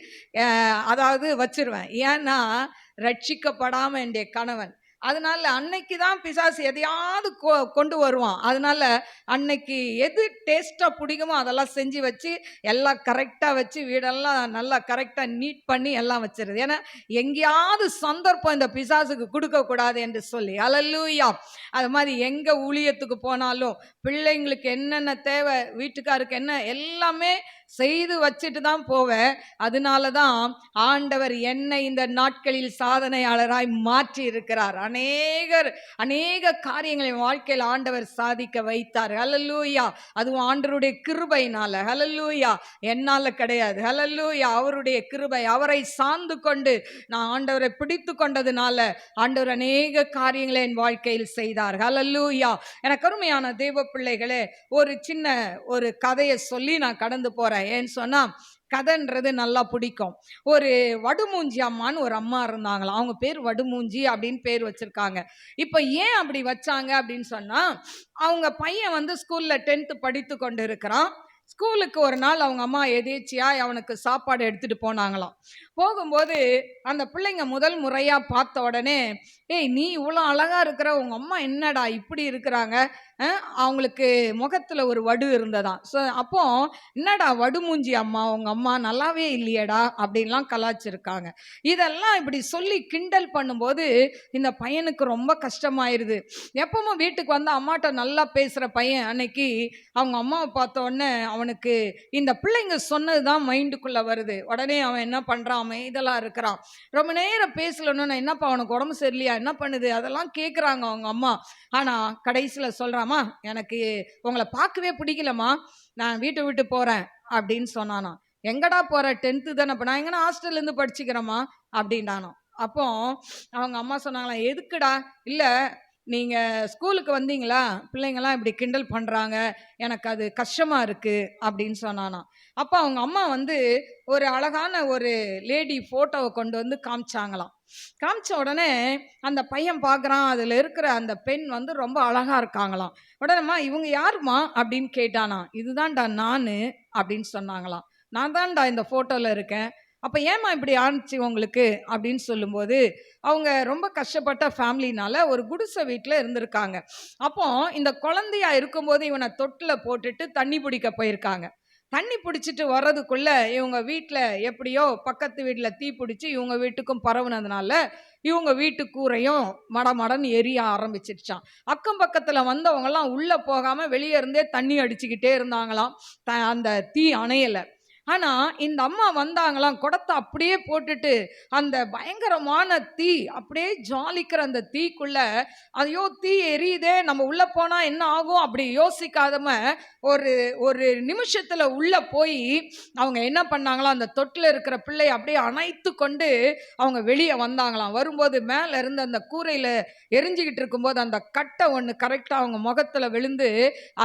அதாவது வச்சிருவேன். ஏன்னா ரட்சிக்கப்படாம என்னுடைய கணவன், அதனால அன்னைக்கு தான் பிசாசு எதையாவது கொண்டு வருவான். அதனால அன்னைக்கு எது டேஸ்டா பிடிக்குமோ அதெல்லாம் செஞ்சு வச்சு எல்லாம் கரெக்டா வச்சு வீடெல்லாம் நல்லா கரெக்டா நீட் பண்ணி எல்லாம் வச்சிருது. ஏன்னா எங்கேயாவது சந்தர்ப்பம் இந்த பிசாசுக்கு கொடுக்க கூடாது என்று சொல்லி. ஹல்லேலூயா. அது மாதிரி எங்க ஊழியத்துக்கு போனாலும் பிள்ளைங்களுக்கு என்னென்ன தேவை, வீட்டுக்காருக்கு என்ன, எல்லாமே செய்து வச்சுட்டு தான் போவேன். அதனால தான் ஆண்டவர் என்னை இந்த நாட்களில் சாதனையாளராய் மாற்றி இருக்கிறார். அநேக காரியங்களை வாழ்க்கையில் ஆண்டவர் சாதிக்க வைத்தார். ஹல்லேலூயா. அதுவும் ஆண்டவருடைய கிருபையினால. ஹல்லேலூயா. என்னால கிடையாது. ஹல்லேலூயா. அவருடைய கிருபை, அவரை சார்ந்து கொண்டு நான் ஆண்டவரை பிடித்து கொண்டதுனால ஆண்டவர் அநேக காரியங்களை என் வாழ்க்கையில் செய்தார். ஹல்லேலூயா. எனக்கு அருமையான தேவ பிள்ளைகளே, ஒரு சின்ன ஒரு கதையை சொல்லி நான் கடந்து போறேன். சொல்றேன். ஏன்னு சொன்னா கதைன்றது நல்லா பிடிக்கும். ஒரு வடுமூஞ்சி அம்மான்னு ஒரு அம்மா இருந்தாங்களாம். அவங்க பேர் வடுமூஞ்சி அப்படின்னு பேர் வச்சிருக்காங்க. இப்ப ஏன் அப்படி வச்சாங்க அப்படின்னு சொன்னா, அவங்க பையன் வந்து ஸ்கூல்ல 10th படித்து கொண்டு இருக்கிறான். ஸ்கூலுக்கு ஒரு நாள் அவங்க அம்மா எதேச்சியா அவனுக்கு சாப்பாடு எடுத்துட்டு போனாங்களாம். போகும்போது அந்த பிள்ளைங்க முதல் முறையா பார்த்த உடனே, ஏய் நீ இவ்வளோ அழகா இருக்கிற, உங்க அம்மா என்னடா இப்படி இருக்கிறாங்க? அவங்களுக்கு முகத்துல ஒரு வடு இருந்ததாம். ஸோ அப்போ என்னடா வடுமூஞ்சி அம்மா, உங்க அம்மா நல்லாவே இல்லையேடா அப்படின்லாம் கலாய்ச்சிருக்காங்க. இதெல்லாம் இப்படி சொல்லி கிண்டல் பண்ணும்போது இந்த பையனுக்கு ரொம்ப கஷ்டமாயிருது. எப்பவும் வீட்டுக்கு வந்து அம்மாட்ட நல்லா பேசுற பையன் அன்னைக்கு அவங்க அம்மாவை பார்த்த உடனே அவனுக்கு இந்த பிள்ளைங்க சொன்னதுதான் மைண்டுக்குள்ள வருது. உடனே அவன் என்ன பண்றான், அமைதலா இருக்கிறான். ரொம்ப நேரம் பேசலன்னு, என்னப்பா அவனுக்கு உடம்பு சரியில்லையா, என்ன பண்ணுது, அதெல்லாம் கேட்குறாங்க அவங்க அம்மா. ஆனா கடைசியில சொல்றாமா, எனக்கு உங்களை பார்க்கவே பிடிக்கலம்மா, நான் வீட்டை விட்டு போறேன் அப்படின்னு சொன்னானா. எங்கடா போற, 10th தானே, நான் எங்கன்னா ஹாஸ்டல்ல இருந்து படிச்சுக்கிறேம்மா அப்படின்டானோ. அப்போ அவங்க அம்மா சொன்னாங்களாம், எதுக்குடா, இல்ல நீங்க ஸ்கூலுக்கு வந்தீங்களா, பிள்ளைங்கெல்லாம் இப்படி கிண்டல் பண்றாங்க, எனக்கு அது கஷ்டமா இருக்கு அப்படின்னு சொன்னானா. அப்போ அவங்க அம்மா வந்து ஒரு அழகான ஒரு லேடி போட்டோவை கொண்டு வந்து காமிச்சாங்களாம். காமிச்ச உடனே அந்த பையன் பார்க்குறான், அதில் இருக்கிற அந்த பெண் வந்து ரொம்ப அழகா இருக்காங்களாம். உடனேம்மா இவங்க யாருமா அப்படின்னு கேட்டானா. இதுதான்டா நான் அப்படின்னு சொன்னாங்களாம். நான் தான்டா இந்த ஃபோட்டோவில் இருக்கேன். அப்போ ஏம்மா இப்படி ஆணுச்சு உங்களுக்கு அப்படின்னு சொல்லும்போது, அவங்க ரொம்ப கஷ்டப்பட்ட ஃபேமிலினால ஒரு குடிசை வீட்டில் இருந்திருக்காங்க. அப்போ இந்த குழந்தையா இருக்கும்போது இவனை தொட்டில் போட்டுட்டு தண்ணி பிடிக்க போயிருக்காங்க. தண்ணி பிடிச்சிட்டு வர்றதுக்குள்ள இவங்க வீட்டில் எப்படியோ பக்கத்து வீட்டில் தீ பிடிச்சி இவங்க வீட்டுக்கும் பரவுனதுனால இவங்க வீட்டு கூரையும் மடமடன்னு எரிய ஆரம்பிச்சிருச்சான். அக்கம் பக்கத்தில் வந்தவங்கலாம் உள்ளே போகாமல் வெளியே இருந்தே தண்ணி அடிச்சுக்கிட்டே இருந்தாங்களாம். அந்த தீ அணையலை. ஆனா இந்த அம்மா வந்தாங்களாம், குடத்தை அப்படியே போட்டுட்டு அந்த பயங்கரமான தீ அப்படியே ஜாலிக்கிற அந்த தீக்குள்ள, ஐயோ தீ எரியுதே, நம்ம உள்ள போனா என்ன ஆகும் அப்படி யோசிக்காதம ஒரு ஒரு நிமிஷத்துல உள்ள போய் அவங்க என்ன பண்ணாங்களாம், அந்த தொட்டில் இருக்கிற பிள்ளையை அப்படியே அணைத்து கொண்டு அவங்க வெளியே வந்தாங்களாம். வரும்போது மேல இருந்து அந்த கூரையில எரிஞ்சுக்கிட்டு இருக்கும்போது அந்த கட்டை ஒன்று கரெக்டா அவங்க முகத்துல விழுந்து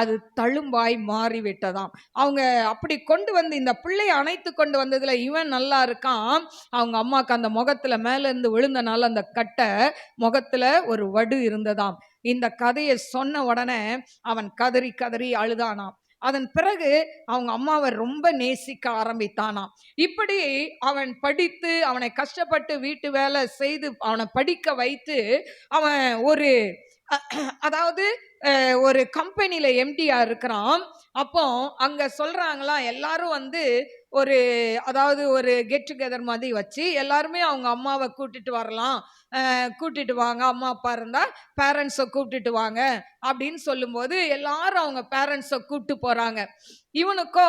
அது தழும்பாய் மாறி விட்டதாம். அவங்க அப்படி கொண்டு வந்து இந்த பிள்ளையை அணைத்து கொண்டு வந்ததுல இவன் நல்லா இருக்கான். அவங்க அம்மாக்கு அந்த முகத்துல மேல இருந்து விழுந்தனால அந்த கட்டை முகத்துல ஒரு வடு இருந்ததாம். இந்த கதையை சொன்ன உடனே அவன் கதறி கதறி அழுதானாம். அதன் பிறகு அவங்க அம்மாவை ரொம்ப நேசிக்க ஆரம்பித்தானாம். இப்படி அவன் படித்து அவனை கஷ்டப்பட்டு வீட்டு வேலை செய்து அவனை படிக்க வைத்து அவன் ஒரு அதாவது ஒரு கம்பெனியில எம்டியா இருக்கிறான். அப்போ அங்க சொல்றாங்களா, எல்லாரும் வந்து ஒரு அதாவது ஒரு கெட் டுகெதர் மாதிரி வச்சு எல்லாருமே அவங்க அம்மாவை கூட்டிட்டு வரலாம், கூட்டிட்டு வாங்க, அம்மா அப்பா இருந்தா பேரண்ட்ஸை கூப்பிட்டுட்டு வாங்க அப்படின்னு சொல்லும்போது எல்லாரும் அவங்க பேரண்ட்ஸை கூப்பிட்டு போறாங்க. இவனுக்கோ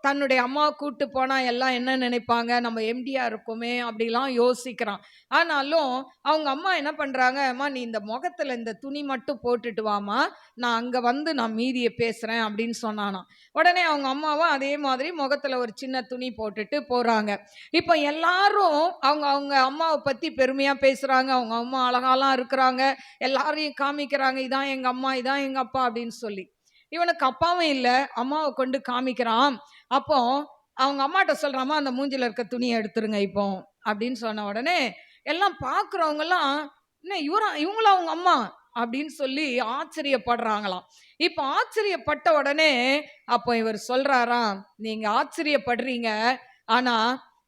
தன்னுடைய அம்மாவை கூப்பிட்டு போனா எல்லாம் என்ன நினைப்பாங்க, நம்ம எம்டியா இருக்கோமே அப்படிலாம் யோசிக்கிறான். ஆனாலும் அவங்க அம்மா என்ன பண்றாங்க, அம்மா நீ இந்த முகத்துல இந்த துணி மட்டும் போட்டுட்டு வாமா, நான் அங்க வந்து நான் மீதியை பேசுறேன் அப்படின்னு சொன்னானாம். உடனே அவங்க அம்மாவும் அதே மாதிரி முகத்துல ஒரு சின்ன துணி போட்டுட்டு போறாங்க. இப்போ எல்லாரும் அவங்க அவங்க அம்மாவை பத்தி பெருமையா பேசுறாங்க, அவங்க அம்மா அழகாலாம் இருக்கிறாங்க, எல்லாரையும் காமிக்கிறாங்க, இதான் எங்க அம்மா, இதான் எங்க அப்பா அப்படின்னு சொல்லி. இவனுக்கு அப்பாவும் இல்லை, அம்மாவை கொண்டு காமிக்கிறான். அப்போ அவங்க அம்மாட்ட சொல்றாமா, அந்த மூஞ்சில இருக்க துணியை எடுத்துருங்க இப்போ அப்படின்னு சொன்ன உடனே எல்லாம் பார்க்குறவங்க எல்லாம், என்ன இவங்களா அவங்க அம்மா அப்படின்னு சொல்லி ஆச்சரியப்படுறாங்களாம். இப்போ ஆச்சரியப்பட்ட உடனே அப்போ இவர் சொல்றாராம், நீங்க ஆச்சரியப்படுறீங்க, ஆனா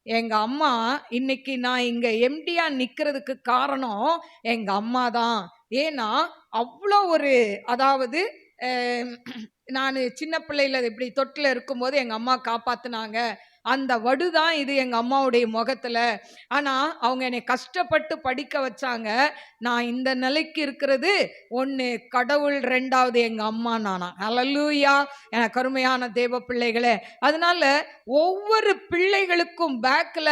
எங்க அம்மா இன்னைக்கு நான் இங்க எம்டியா நிக்கிறதுக்கு காரணம் எங்க அம்மா தான். ஏன்னா அவ்வளோ ஒரு அதாவது நான் சின்ன பிள்ளையில இப்படி தொட்டில் இருக்கும்போது எங்க அம்மா காப்பாத்துனாங்க, அந்த வடுதான் இது எங்க அம்மாவுடைய முகத்துல. ஆனா அவங்க என்னை கஷ்டப்பட்டு படிக்க வச்சாங்க, நான் இந்த நிலைக்கு இருக்கிறது ஒண்ணு கடவுள், ரெண்டாவது எங்க அம்மா நானா. ஹல்லேலூயா. எனக்கு அருமையான தேவ பிள்ளைகளே, அதனால ஒவ்வொரு பிள்ளைகளுக்கும் பேக்ல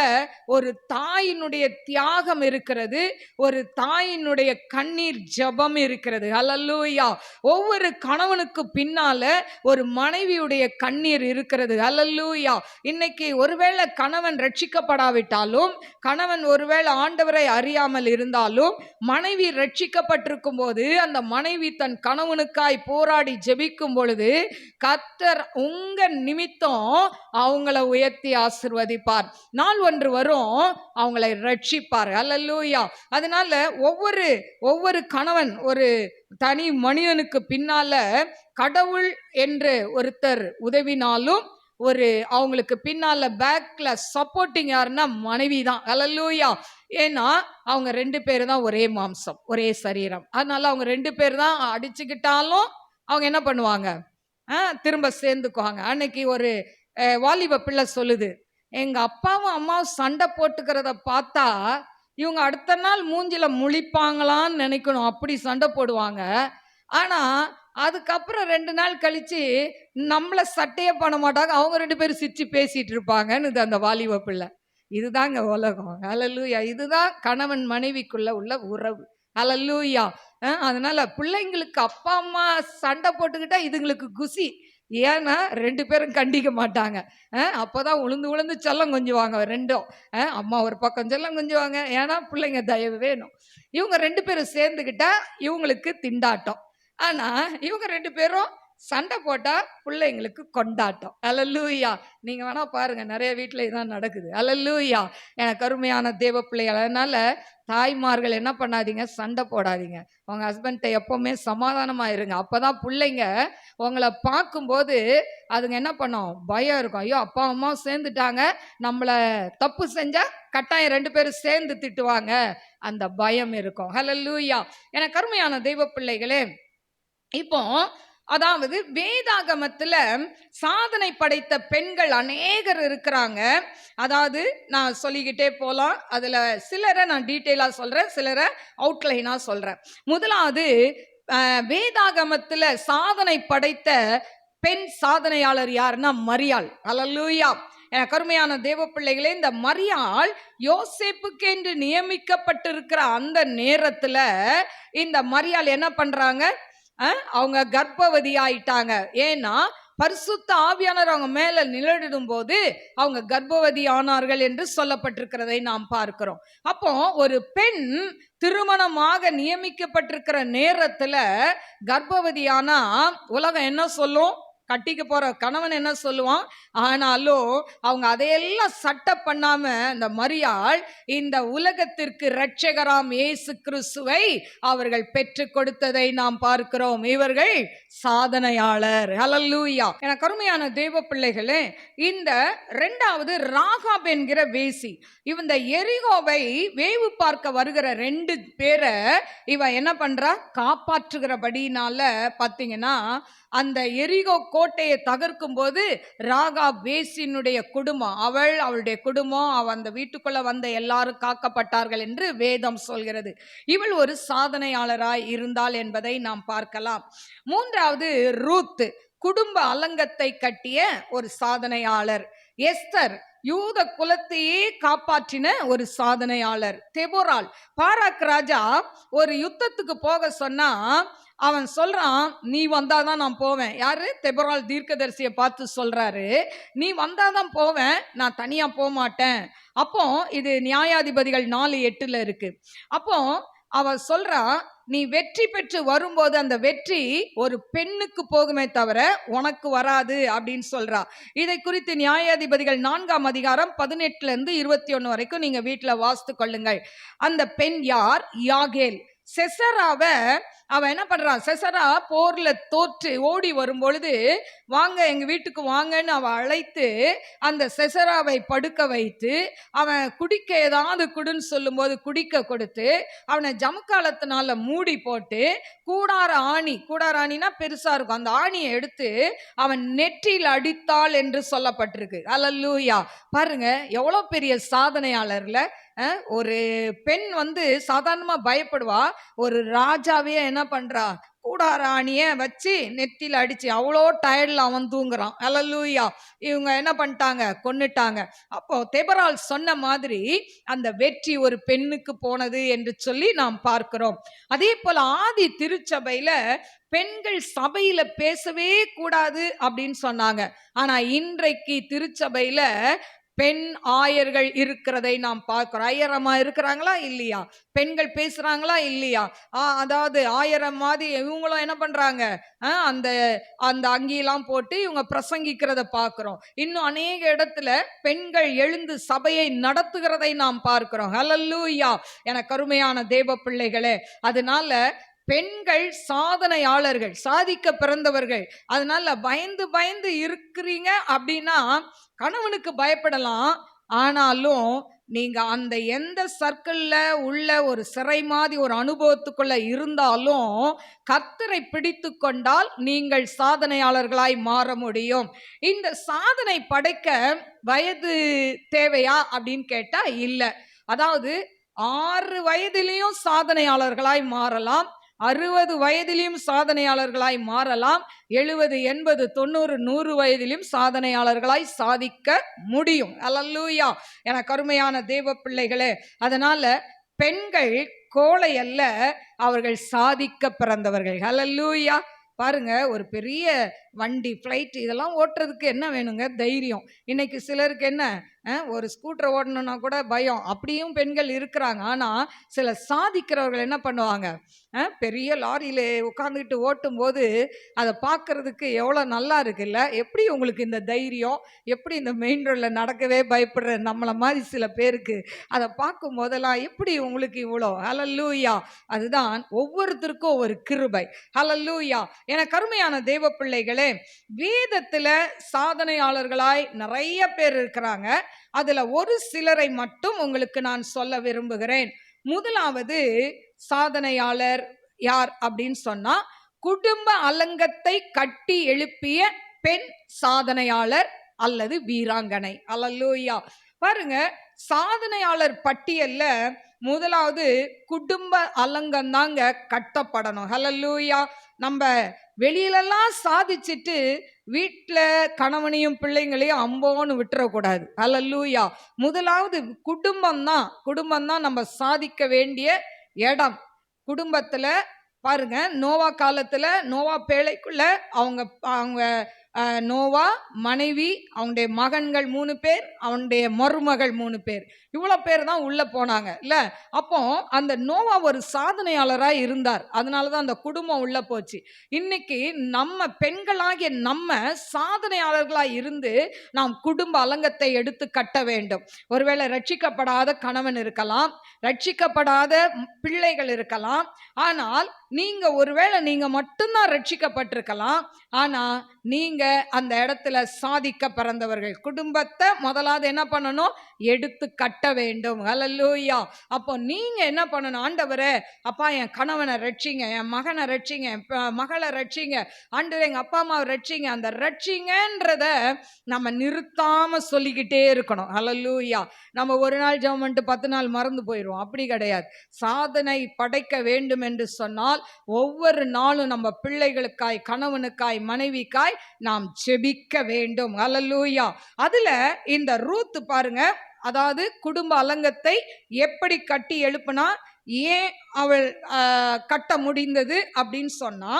ஒரு தாயினுடைய தியாகம் இருக்கிறது, ஒரு தாயினுடைய கண்ணீர் ஜெபம் இருக்கிறது. ஹல்லேலூயா. ஒவ்வொரு கணவனுக்கு பின்னால ஒரு மனைவியுடைய கண்ணீர் இருக்கிறது. ஹல்லேலூயா. இன்னைக்கு அன்னைக்கு ஒருவேளை கணவன் ரட்சிக்கப்படாவிட்டாலும், கணவன் ஒருவேளை ஆண்டவரை அறியாமல் இருந்தாலும், மனைவி ரட்சிக்கப்பட்டிருக்கும் போது அந்த மனைவி தன் கணவனுக்காய் போராடி ஜெபிக்கும் பொழுது கர்த்தர் உங்க நிமித்தம் அவங்கள உயர்த்தி ஆசீர்வதிப்பார். நாள் ஒன்று வரும், அவங்களை ரட்சிப்பார். அல்லேலூயா. அதனால ஒவ்வொரு கணவன் ஒரு தனி மனிதனுக்கு பின்னால கடவுள் என்று ஒருத்தர் உதவினாலும் அவங்களுக்கு பின்னால பேக்ல சப்போர்ட்டிங் யாருன்னா மனைவி தான். அல்லேலூயா. ஏன்னா அவங்க 2 பேரு தான் ஒரே மாம்சம், ஒரே சரீரம். அதனால அவங்க 2 பேர் தான் அடிச்சுக்கிட்டாலும் அவங்க என்ன பண்ணுவாங்க, திரும்ப சேர்ந்துக்குவாங்க. அன்னைக்கு ஒரு வாலிப பிள்ளை சொல்லுது, எங்க அப்பாவும் அம்மாவும் சண்டை போட்டுக்கிறத பார்த்தா இவங்க அடுத்த நாள் மூஞ்சில முழிப்பாங்களான்னு நினைக்கணும், அப்படி சண்டை போடுவாங்க. ஆனா அதுக்கப்புறம் 2 நாள் கழிச்சு நம்மள சட்டையே பண்ண மாட்டாங்க, அவங்க 2 பேரும் சிரிச்சு பேசிட்டு இருப்பாங்கன்னு அந்த வாலிப பிள்ளை. இதுதாங்க உலகம். அல்லேலூயா. இதுதான் கணவன் மனைவிக்குள்ள உள்ள உறவு. அல்லேலூயா. அதனால பிள்ளைங்களுக்கு அப்பா அம்மா சண்டை போட்டுக்கிட்டா இதுங்களுக்கு குசி. ஏன்னா 2 பேரும் கண்டிக்க மாட்டாங்க. அப்போதான் உளுந்து செல்லம் கொஞ்சுவாங்க ரெண்டும். அம்மா ஒரு பக்கம் செல்லம் கொஞ்சுவாங்க, ஏன்னா பிள்ளைங்க தயவு வேணும். இவங்க 2 பேரும் சேர்ந்துக்கிட்டா இவங்களுக்கு திண்டாட்டம். ஆனா இவங்க 2 பேரும் சண்டை போட்டா பிள்ளைங்களுக்கு கொண்டாட்டம். அல்லேலூயா. நீங்க வேணா பாருங்க, நிறைய வீட்டுல இதான் நடக்குது. அல்லேலூயா. எனக்கு அருமையான தேவ பிள்ளைகள், அதனால தாய்மார்கள் என்ன பண்ணாதீங்க, சண்டை போடாதீங்க. உங்க ஹஸ்பண்ட எப்பவுமே சமாதானமா இருங்க. அப்பதான் பிள்ளைங்க உங்களை பார்க்கும்போது அதுங்க என்ன பண்ணும், பயம் இருக்கும். ஐயோ அப்பா அம்மா சேர்ந்துட்டாங்க, நம்மள தப்பு செஞ்சா கட்டாயம் 2 பேரும் சேர்ந்து திட்டுவாங்க, அந்த பயம் இருக்கும். அல்லேலூயா. எனக்கு அருமையான தெய்வ பிள்ளைகளே, இப்போ அதாவது வேதாகமத்துல சாதனை படைத்த பெண்கள் அநேகர் இருக்கிறாங்க. அதாவது நான் சொல்லிக்கிட்டே போலாம். அதுல சிலரை நான் டீட்டெயிலா சொல்றேன், சிலரை அவுட்லைனா சொல்றேன். முதலாவது வேதாகமத்துல சாதனை படைத்த பெண் சாதனையாளர் யாருன்னா மரியாள். அல்லேலூயா. எனக்கு அருமையான தேவ பிள்ளைகளே, இந்த மரியாள் யோசேப்புக்கு என்று நியமிக்கப்பட்டிருக்கிற அந்த நேரத்துல இந்த மரியாள் என்ன பண்றாங்க, அவங்க கர்ப்பவதி ஆயிட்டாங்க. ஏன்னா பரிசுத்த ஆவியானவர் அவங்க மேல நிழலிடும் போது அவங்க கர்ப்பவதி ஆனார்கள் என்று சொல்லப்பட்டிருக்கிறதை நாம் பார்க்கிறோம். அப்போ ஒரு பெண் திருமணமாக நியமிக்கப்பட்டிருக்கிற நேரத்துல கர்ப்பவதியானா உலகம் என்ன சொல்லும், கட்டிக்க போற கணவன் என்ன சொல்லுவான். ஆனாலும் அவங்க அதையெல்லாம் சட்டை பண்ணாம இந்த மரியாள் இந்த உலகத்திற்கு இரட்சகராம் இயேசு கிறிஸ்துவை அவர்கள் பெற்று கொடுத்ததை நாம் பார்க்கிறோம். இவர்கள் சாதனையாளர். அல்லேலூயா. எனக்கு அருமையான தேவ பிள்ளைகளே, இந்த 2வது ராகாப் என்கிற வேசி, இந்த எரிகோவை வேவு பார்க்க வருகிற 2 பேரை இவன் என்ன பண்றா, காப்பாற்றுகிறபடினால பாத்தீங்கன்னா அந்த எரிகோ கோட்டையை தகர்க்கும் போது ராகாப் வேசினுடைய குடும்பம், அவளுடைய குடும்பம், அந்த வீட்டுக்குள்ள வந்த எல்லாரும் காக்கப்பட்டார்கள் என்று வேதம் சொல்கிறது. இவள் ஒரு சாதனையாளராய் இருந்தாள் என்பதை நாம் பார்க்கலாம். 3வது ரூத், குடும்ப அலங்கத்தை கட்டிய ஒரு சாதனையாளர். எஸ்தர், யூத குலத்தையே காப்பாற்றின ஒரு சாதனையாளர். தெபோராள், பாராக் ராஜா ஒரு யுத்தத்துக்கு போக சொன்னா அவன் சொல்றான், நீ வந்தாதான் நான் போவேன். யாரு, தெபோராள் தீர்க்கதரிசியை பார்த்து சொல்றாரு, நீ வந்தாதான் போவேன், நான் தனியா போக மாட்டேன். அப்போ இது நியாயாதிபதிகள் 4:8 இருக்கு. அப்போ அவ சொல்றா, நீ வெற்றி பெற்று வரும்போது அந்த வெற்றி ஒரு பெண்ணுக்கு போகுமே தவிர உனக்கு வராது அப்படின்னு சொல்றா. இதை குறித்து நியாயாதிபதிகள் 4ஆம் அதிகாரம் 18 21 வரைக்கும் நீங்க வீட்டுல வாசித்து கொள்ளுங்கள். அந்த பெண் யார், யாகேல். செசராவை அவன் என்ன பண்றான், செசரா போர்ல தோற்று ஓடி வரும் பொழுது வாங்க எங்க வீட்டுக்கு வாங்கன்னு அவன் அழைத்து அந்த செசராவை படுக்க வைத்து அவன் குடிக்க ஏதாவது குடுன்னு சொல்லும் போது குடிக்க கொடுத்து அவனை ஜமுக்காலத்தினால மூடி போட்டு கூடார ஆணினா பெருசா இருக்கும், அந்த ஆணியை எடுத்து அவன் நெற்றியில் அடித்தாள் என்று சொல்லப்பட்டிருக்கு. அல்லேலூயா. பாருங்க எவ்வளவு பெரிய சாதனையாளர்ல. ஒரு பெண் வந்து சாதாரணமா பயப்படுவா. ஒரு ராஜாவே என்ன பண்றா, கூடாராணிய வச்சு நெத்தியில அடிச்சு அவ்வளோ டயர்ட்ல அவன் தூங்குறான். அல்லேலூயா. இவங்க என்ன பண்ணிட்டாங்க, கொன்னுட்டாங்க. அப்போ தெபரால் சொன்ன மாதிரி அந்த வெற்றி ஒரு பெண்ணுக்கு போனது என்று சொல்லி நாம் பார்க்கிறோம். அதே போல ஆதி திருச்சபையில பெண்கள் சபையில பேசவே கூடாது அப்படின்னு சொன்னாங்க. ஆனா இன்றைக்கு திருச்சபையில பெண் ஆயர்கள் இருக்கிறதை நாம் பார்க்கிறோம். ஐயரம்மா இருக்கிறாங்களா இல்லையா? பெண்கள் பேசுறாங்களா இல்லையா? அதாவது ஆயிரம் மாதிரி இவங்களும் என்ன பண்றாங்க, அந்த அந்த அங்கியெல்லாம் போட்டு இவங்க பிரசங்கிக்கிறத பார்க்கிறோம். இன்னும் அநேக இடத்துல பெண்கள் எழுந்து சபையை நடத்துகிறதை நாம் பார்க்கிறோம். ஹல்லேலூயா. எனக்கு அருமையான தேவ பிள்ளைகளே, அதனால பெண்கள் சாதனையாளர்கள், சாதிக்க பிறந்தவர்கள். அதனால பயந்து பயந்து இருக்கிறீங்க அப்படின்னா கணவனுக்கு பயப்படலாம். ஆனாலும் நீங்க அந்த எந்த சர்க்கிள்ல உள்ள ஒரு சிறை மாதிரி ஒரு அனுபவத்துக்குள்ள இருந்தாலும் கர்த்தரை பிடித்து கொண்டால் நீங்கள் சாதனையாளர்களாய் மாற முடியும். இந்த சாதனை படைக்க வயது தேவையா அப்படின்னு கேட்டா இல்ல. அதாவது 6 வயதிலையும் சாதனையாளர்களாய் மாறலாம், 60 வயதிலும் சாதனையாளர்களாய் மாறலாம், 70 80 90 100 வயதிலும் சாதனையாளர்களாய் சாதிக்க முடியும். அல்லேலூயா. எனக்கு அருமையான தேவ பிள்ளைகளே, அதனால பெண்கள் கோழை அல்ல, அவர்கள் சாதிக்க பிறந்தவர்கள். அல்லேலூயா. பாருங்க, ஒரு பெரிய வண்டி ஃப்ளைட் இதெல்லாம் ஓட்டுறதுக்கு என்ன வேணுங்க, தைரியம். இன்னைக்கு சிலருக்கு என்ன, ஒரு ஸ்கூட்டர் ஓடணும்னா கூட பயம். அப்படியும் பெண்கள் இருக்கிறாங்க. ஆனா சில சாதிக்கிறவர்கள் என்ன பண்ணுவாங்க, பெரிய லாரியில உட்காந்துக்கிட்டு ஓட்டும் போது அதை பார்க்கறதுக்கு எவ்வளோ நல்லா இருக்குல்ல. எப்படி உங்களுக்கு இந்த தைரியம், எப்படி இந்த மெயின் ரோட்ல நடக்கவே பயப்படுற நம்மளை மாதிரி சில பேருக்கு அதை பார்க்கும் போதெல்லாம் எப்படி உங்களுக்கு இவ்வளோ? ஹல்லேலூயா. அதுதான் ஒவ்வொருத்தருக்கும் ஒரு கிருபை. ஹல்லேலூயா. எனக்கு அருமையான தேவ பிள்ளைகளே, வேதத்துல சாதனையாளர்களாய் நிறைய பேர் இருக்கிறாங்க. அதுல ஒரு சிலரை மட்டும் உங்களுக்கு நான் சொல்ல விரும்புகிறேன். முதலாவது சாதனையாளர் யார் அப்படின்னு சொன்னா, குடும்ப அலங்கத்தை கட்டி எழுப்பிய பெண் சாதனையாளர் அல்லது வீராங்கனை. அல்லேலூயா. பாருங்க, சாதனையாளர் பட்டியல்ல முதலாவது குடும்ப அலங்கம் தாங்க கட்டப்படணும். ஹல்லேலூயா. நம்ம வெளியிலெல்லாம் சாதிச்சுட்டு வீட்டில் கணவனையும் பிள்ளைங்களையும் அம்போன்னு விட்டுறக்கூடாது. ஹல்லேலூயா. முதலாவது குடும்பம் தான் நம்ம சாதிக்க வேண்டிய இடம். குடும்பத்துல பாருங்க, நோவா காலத்துல நோவா பேழைக்குள்ள அவங்க அவங்க நோவா மனைவி, அவனுடைய மகன்கள் 3 பேர், அவனுடைய மருமகள் 3 பேர், இவ்வளோ பேர் தான் உள்ள போனாங்க இல்ல. அப்போ அந்த நோவா ஒரு சாதனையாளராக இருந்தார். அதனால தான் அந்த குடும்பம் உள்ள போச்சு. இன்னைக்கு நம்ம பெண்களாகிய நம்ம சாதனையாளர்களாக இருந்து நாம் குடும்ப அலங்கத்தை எடுத்து கட்ட வேண்டும். ஒருவேளை ரட்சிக்கப்படாத கணவன் இருக்கலாம், ரட்சிக்கப்படாத பிள்ளைகள் இருக்கலாம். ஆனால் நீங்க ஒருவேளை நீங்க மட்டும்தான் ரட்சிக்கப்பட்டிருக்கலாம். ஆனா நீங்க அந்த இடத்துல சாதிக்க பிறந்தவர்கள். குடும்பத்தை முதலாவது என்ன பண்ணணும், எடுத்து கட்ட வேண்டும். ஹல்லேலூயா. அப்போ நீங்க என்ன பண்ணணும், ஆண்டவரே அப்பா என் கணவனை ரட்சிங்க, என் மகனை ரட்சிங்க, என் மகளை ரட்சிங்க, ஆண்டவரே எங்க அப்பா அம்மாவை ரட்சிங்க. அந்த ரட்சிங்கன்றத நம்ம நிறுத்தாம சொல்லிக்கிட்டே இருக்கணும். ஹல்லேலூயா. நம்ம ஒரு நாள் ஜெபம் பண்ணிட்டு 10 நாள் மறந்து போயிடுவோம். அப்படி கிடையாது. சாதனை படைக்க வேண்டும் என்று சொன்னால் ஒவ்வொரு நாளும் நம்ம பிள்ளைகளுக்காய், கணவனுக்காய், மனைவிக்காய் நாம் ஜெபிக்க வேண்டும். ஹல்லேலூயா. அதுல இந்த ரூத் பாருங்க, அதாவது குடும்ப அலங்கத்தை எப்படி கட்டி எழுப்புனா, ஏன் அவள் கட்ட முடிந்தது அப்படின்னு சொன்னா,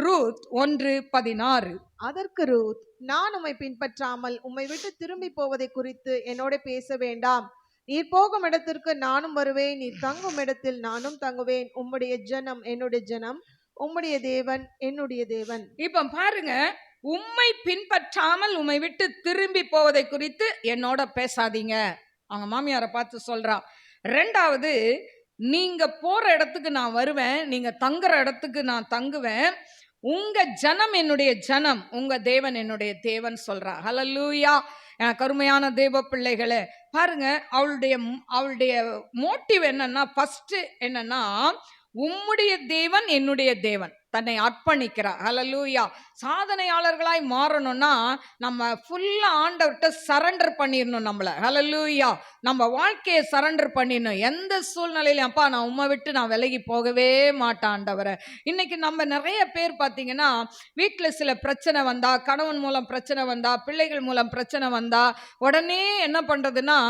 ரூத் 1:16. அதற்கு ரூத், நான் உம்மை பின்பற்றாமல் உம்மை விட்டு திரும்பி போவதை குறித்து என்னோட பேச வேண்டாம். நீர் போகும் இடத்திற்கு நானும் வருவேன், நீர் தங்கும் இடத்தில் நானும் தங்குவேன். உம்முடைய ஜனம் என்னுடைய ஜனம், உம்முடைய தேவன் என்னுடைய தேவன். இப்ப பாருங்க, உம்மை பின்பற்றாமல் உம்மை விட்டு திரும்பி போவதை குறித்து என்னோட பேசாதீங்க. அவங்க மாமியாரை பார்த்து சொல்றா. 2வது, நீங்க போற இடத்துக்கு நான் வருவேன், நீங்க தங்குற இடத்துக்கு நான் தங்குவேன். உங்க ஜனம் என்னுடைய ஜனம், உங்க தேவன் என்னுடைய தேவன் சொல்றா. ஹல்லேலூயா. எனக்கு அருமையான தேவ பிள்ளைகளே, பாருங்க, அவளுடைய மோட்டிவ் என்னன்னா, ஃபர்ஸ்ட் என்னன்னா, உம்முடைய தேவன் என்னுடைய தேவன். தன்னை அர்ப்பணிக்கிறார். ஹல்லேலூயா. சாதனையாளர்களாய் மாறணும்னா நம்ம ஃபுல்லா ஆண்டவர்கிட்ட சரண்டர் பண்ணிடணும். நம்மள ஹல்லேலூயா நம்ம வாழ்க்கையை சரண்டர் பண்ணிடணும். எந்த சூழ்நிலையிலும் அப்பா நான் உம்மை விட்டு நான் விலகி போகவே மாட்டேன் ஆண்டவரே. இன்னைக்கு நம்ம நிறைய பேர் பார்த்தீங்கன்னா வீட்டில் சில பிரச்சனை வந்தா, கணவன் மூலம் பிரச்சனை வந்தா, பிள்ளைகள் மூலம் பிரச்சனை வந்தா உடனே என்ன பண்றதுன்னா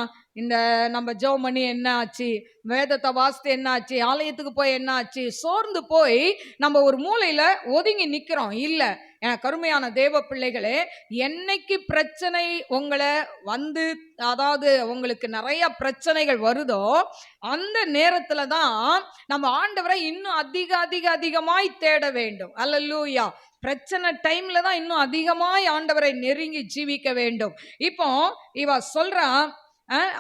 இந்த நம்ம ஜெபம் பண்ணி என்ன ஆச்சு, வேதத்தை வாசித்து என்ன ஆச்சு, ஆலயத்துக்கு போய் என்ன ஆச்சு, சோர்ந்து போய் நம்ம ஒரு மூலையில ஒதுங்கி நிக்கிறோம். இல்ல எனக்கு அருமையான தேவ பிள்ளைகளே, என்னைக்கு பிரச்சனை உங்களை வந்து அதாவது உங்களுக்கு நிறைய பிரச்சனைகள் வருதோ அந்த நேரத்துல தான் நம்ம ஆண்டவரை இன்னும் அதிகமாய் தேட வேண்டும். அல்லேலூயா. பிரச்சனை டைம்ல தான் இன்னும் அதிகமாய் ஆண்டவரை நெருங்கி ஜீவிக்க வேண்டும். இப்போ இவ சொல்றான்,